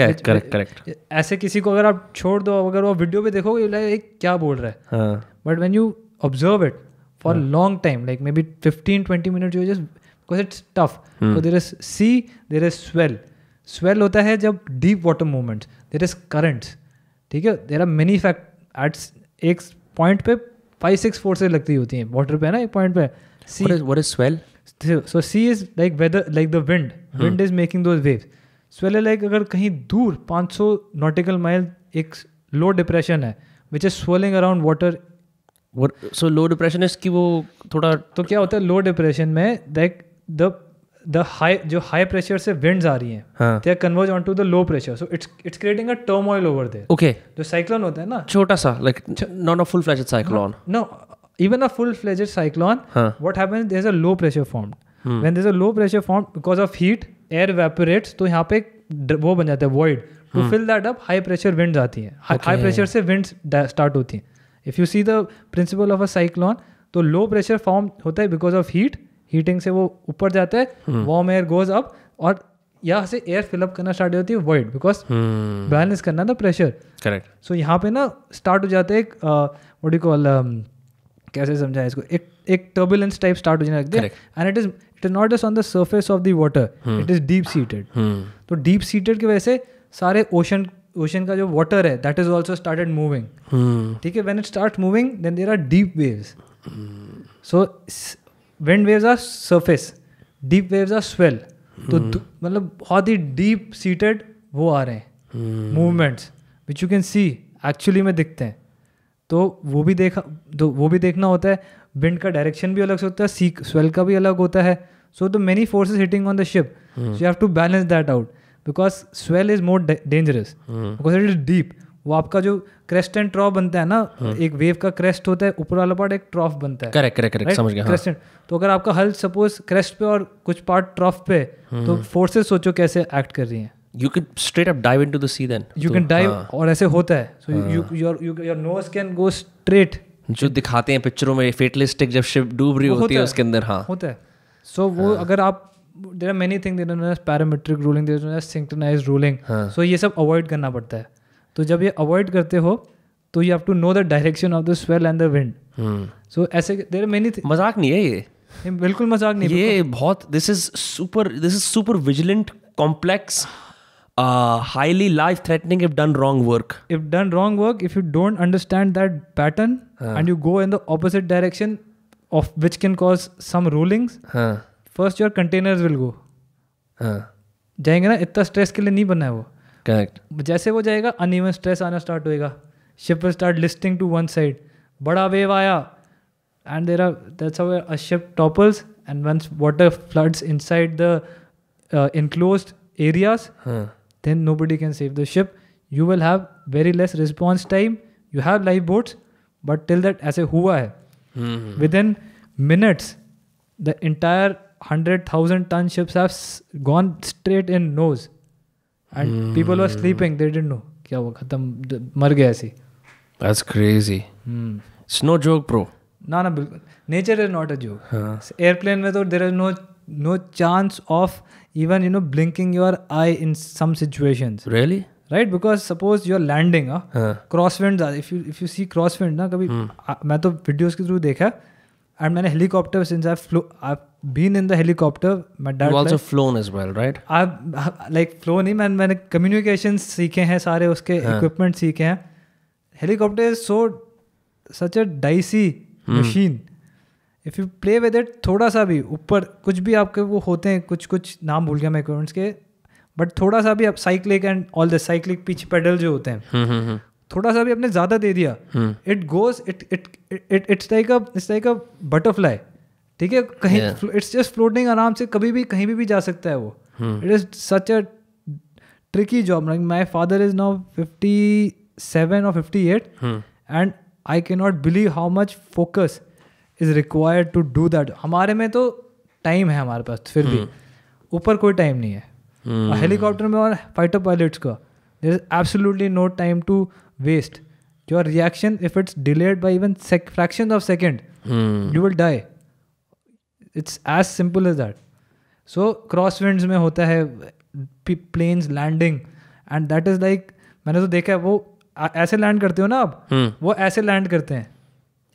Correct. ऐसे किसी को अगर आप छोड़ दो, अगर वो वीडियो पे देखोगे लाइक क्या बोल रहा है, but when you observe it for long time, like maybe 15-20 minutes, you just, because it's tough. So there is sea, there is swell होता है जब deep water movements, there is currents, ठीक है, there are many factors एक point पे 5-6 forces लगती होती हैं वाटर पे ना, एक पॉइंट पे. See, what is swell? So sea is like weather, like the wind is making those waves. Swell है लाइक अगर कहीं दूर 500 nautical mile एक लो डिप्रेशन है which is swelling around water. So low depression is कि वो थोड़ा, तो क्या होता है लो डिप्रेशन में, लाइक द हाई, जो हाई प्रेशर से विंड्स आ रही हैं, they are converge on to the low pressure, so it's creating a turmoil over there. Okay. जो साइक्लोन होता है ना, छोटा सा, like not a full fledged cyclone. No, even a full-fledged cyclone, what happens, there's a low pressure formed. When there's a low pressure formed because of heat, air evaporates, तो यहाँ पे वो बन जाता है void. To fill that up, high pressure winds आती हैं. High pressure से winds start होती हैं. If you see the principle of a cyclone, तो low pressure form होता है because of heat. Heating से वो ऊपर जाता है, warm air goes up, और यहाँ से एयर फिलअप करना स्टार्ट होती है void, बिकॉज बैलेंस करना था प्रेशर. करेक्ट. सो यहाँ पे ना स्टार्ट हो जाता है एक व्हाट डू कॉल, कैसे समझाए इसको, एक टर्बुलेंस टाइप स्टार्ट हो जाने लगती है. And it is not just on the surface of the water, it is deep seated. तो डीप सीटेड की वजह से सारे ओशन का जो वाटर है, that is also started moving. ठीक है. When it start moving, then there are deep waves. So wind waves are surface, deep waves are swell. तो मतलब बहुत ही डीप सीटेड वो आ रहे हैं movements which you can C actually में दिखते हैं. तो वो भी देखना होता है. विंड का डायरेक्शन भी अलग से होता है, सी स्वेल का भी अलग होता है. So the many forces hitting on the ship, so you have to balance that out, because swell is more dangerous because it is deep. वो आपका जो क्रेस्ट एंड ट्रॉफ बनता है ना, एक वेव का क्रेस्ट होता है, ऊपर वाला पार्ट एक ट्रॉफ बनता है. करेक्ट समझ गया. क्रेस्ट. तो अगर आपका हल सपोज क्रेस्ट पे और कुछ पार्ट ट्रॉफ पे, तो फोर्सेस सोचो कैसे एक्ट कर रही हैं. You can straight up dive into the sea then. You can dive, और ऐसे होता है. So your nose can go straight. जो दिखाते हैं पिक्चरों में फेटलिस्टिक जब शिप डूब रही होती है उसके अंदर. हाँ होता है. So वो अगर आप, there are many things, there is parametric ruling, there is synchronized ruling. So ये सब avoid करना पड़ता है. तो जब ये avoid करते हो तो you have to know the direction of the swell and the wind. So ऐसे there are many things. मजाक नहीं है ये. बिल्कुल मजाक नहीं. ये बहुत this is super vigilant, complex, highly life threatening if done wrong work. If done wrong work, if you don't understand that pattern and you go in the opposite direction of which can cause some rulings, first your containers will go. जाएंगे ना, इतना stress के लिए नहीं बना है वो. Correct. जैसे वो जाएगा अनइवन स्ट्रेस आना स्टार्ट होएगा. Ship will start listing to one side. बड़ा वेव आया and that's how a ship topples, and once water floods inside the enclosed areas, then nobody can save the ship. You will have very less response time. You have lifeboats, but till that ऐसे हुआ है, within minutes the entire 100,000 ton ships have gone straight in nose, and people were sleeping, they didn't know क्या वो खत्म, मर गया ऐसे. That's crazy. It's no joke, bro. ना बिल्कुल. Nature is not a joke. Airplane में तो there is no chance of even blinking your eye in some situations. Really? Right, because suppose you are landing, crosswind, if you see crosswind ना, कभी मैं तो videos के through देखा, and मैंने helicopter, since I been in the helicopter, my dad also flown as well, right? I like flow नहीं, मैंने communications सीखे हैं सारे, उसके इक्विपमेंट सीखे हैं. Helicopter is such a dicey machine. If you play with it, थोड़ा सा भी ऊपर कुछ भी आपके वो होते हैं, कुछ नाम भूल गया मैं इक्विपमेंट्स के, बट थोड़ा सा भी आप cyclic and all the cyclic pitch pedal जो होते हैं, थोड़ा सा भी आपने ज़्यादा दे दिया, it goes it's like a butterfly. ठीक है, कहीं इट्स जस्ट फ्लोटिंग आराम से, कभी भी कहीं भी जा सकता है वो. It is such a tricky job. Like my father is now 57 or 58, and I cannot believe how much focus is required to do that. हमारे में तो टाइम है हमारे पास, फिर भी ऊपर कोई टाइम नहीं है. और हेलीकॉप्टर में और फाइटर पायलट्स का there is absolutely no time to waste. Your reaction, if it's delayed by even fraction of second, you will die. It's as simple as that. So crosswinds में होता है, planes landing, and that is like, मैंने तो देखा है, वो ऐसे land करते हो ना आप, वो ऐसे लैंड करते हैं.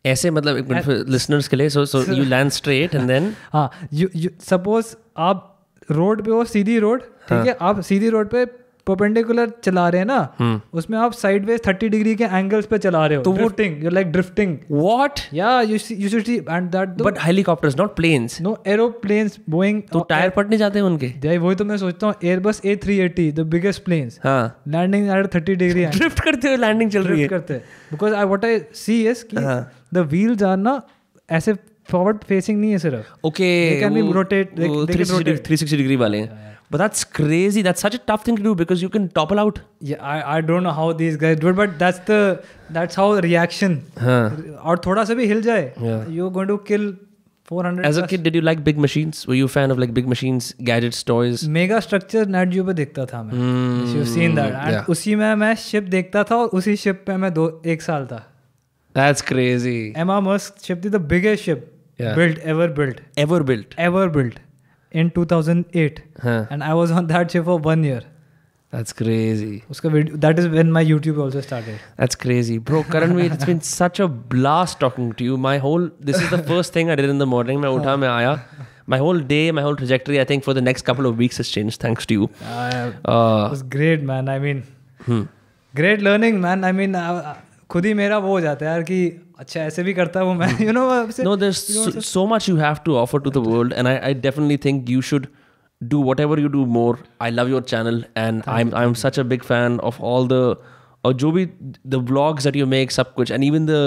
ऐसे मतलब एक मिनट लिसनर्स के लिए, so you land straight and then, हाँ, यू सपोज आप रोड पे हो, सीधी रोड, ठीक है, आप सीधी रोड पे परपेंडिकुलर चला रहे हैं ना, उसमें आप साइडवेज 30 डिग्री के एंगल्स पे चला रहे हो, तो drifting, you like drifting. What? या you should see, and that, but helicopters not planes. No, aeroplanes, Boeing. तो टायर फट नहीं जाते उनके? वही तो मैं सोचता हूँ. Airbus A380, the biggest planes, landing at 30 degree, drift करते हुए लैंडिंग चल रही है. करते हैं, because what I see is कि द व्हील्स आर ना ऐसे फॉरवर्ड फेसिंग नहीं है सिर्फ. Okay, they can be rotate, they can rotate 360 degree वाले. But that's crazy. That's such a tough thing to do because you can topple out. Yeah, I don't know how these guys do it, but that's how reaction. और थोड़ा सा भी हिल जाए, you're going to kill 400. As a kid, did you like big machines? Were you a fan of like big machines, gadgets, toys? Mega Structure Nat Geo पे देखता था मैं. You've seen that. And उसी में मैं शिप देखता था, और उसी शिप पे मैं 1 साल था. That's crazy. Emma Musk ship थी, the biggest ship ever built in 2008, and I was on that ship for 1 year. That's crazy. Uska video, that is when my YouTube also started. That's crazy, bro. Karanveer, it's been such a blast talking to you. This is the first thing I did in the morning. मैं उठा, मैं आया. My whole day, my whole trajectory, I think for the next couple of weeks has changed thanks to you. It was great, man. I mean, great learning, man. I mean, खुद ही मेरा वो हो जाता है यार कि अच्छा ऐसे भी करता हूँ मैं, you know. No, there's so much you have to offer to the world, and I definitely think you should do whatever you do more. I love your channel, and I'm such a big fan of all the जो भी the vlogs that you make, सब कुछ, and even the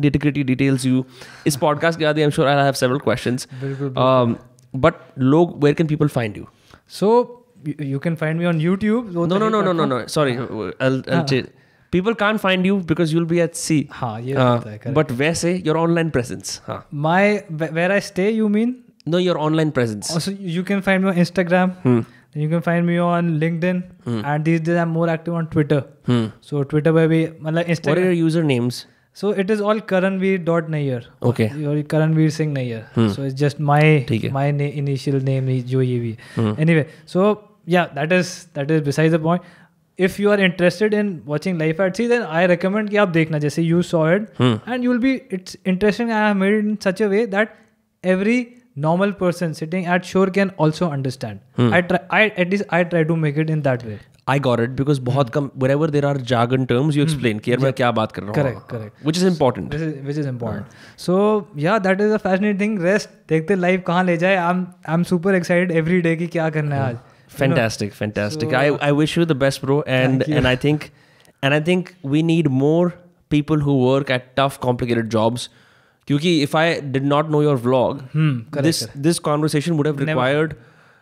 nitty-gritty details you. इस podcast के बाद I'm sure I'll have several questions. But where can people find you? So you can find me on YouTube. No. Sorry, I'll change. People can't find you because you'll be at sea. हाँ ये होता है. But वैसे your online presence. हाँ. Where I stay, you mean? No, your online presence. Also, you can find me on Instagram. You can find me on LinkedIn. And these days I'm more active on Twitter. So Twitter पे भी मतलब Instagram. What are your usernames? So it is all Karanveer.Nayyar. Okay. Or Karanveer Singh Nayyar. So it's just my initial name जो ये भी. Anyway, so yeah, that is besides the point. If you are interested in watching Life at Sea, then I recommend कि आप देखना. जैसे you saw it, and you'll be. It's interesting. I have made it in such a way that every normal person sitting at shore can also understand. I try to make it in that way. I got it because बहुत कम wherever there are jargon terms you explain कि यार मैं क्या बात कर रहा हूँ. Correct. Which is important. Which is important. So yeah, that is a fascinating thing. Rest देखते life कहाँ ले जाए. I'm super excited every day कि क्या करना है आज. Fantastic. So, I wish you the best, bro. And I think we need more people who work at tough, complicated jobs. Because if I did not know your vlog, this conversation would have required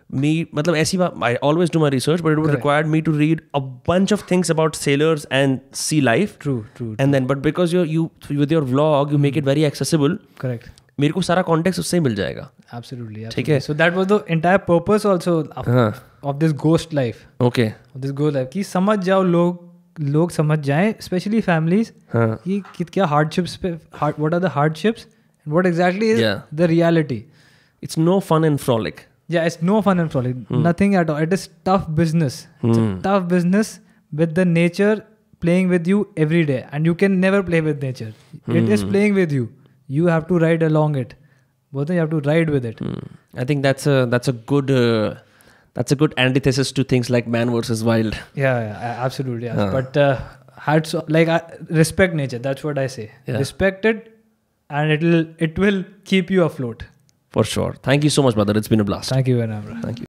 me. मतलब ऐसी बात, I always do my research, but it would require me to read a bunch of things about sailors and sea life. True. And then, but because you with your vlog, you make it very accessible. Correct. मेरे को सारा context उससे ही मिल जाएगा. Absolutely. ठीक है. So that was the entire purpose also of this ghost life. Okay. Of this ghost life कि समझ जाओ लोग समझ जाएं, especially families कि क्या hardships पे what are the hardships and what exactly is the reality. It's no fun and frolic. Yeah, it's no fun and frolic. Nothing at all. It is tough business. It's a tough business with the nature playing with you every day, and you can never play with nature. It is playing with you. You have to ride along it. Both you have to ride with it. I think that's a good antithesis to things like Man versus Wild. Yeah, absolutely. Yeah. But respect nature. That's what I say. Yeah. Respect it, and it will keep you afloat. For sure. Thank you so much, brother. It's been a blast. Thank you, Vinamra. Thank you.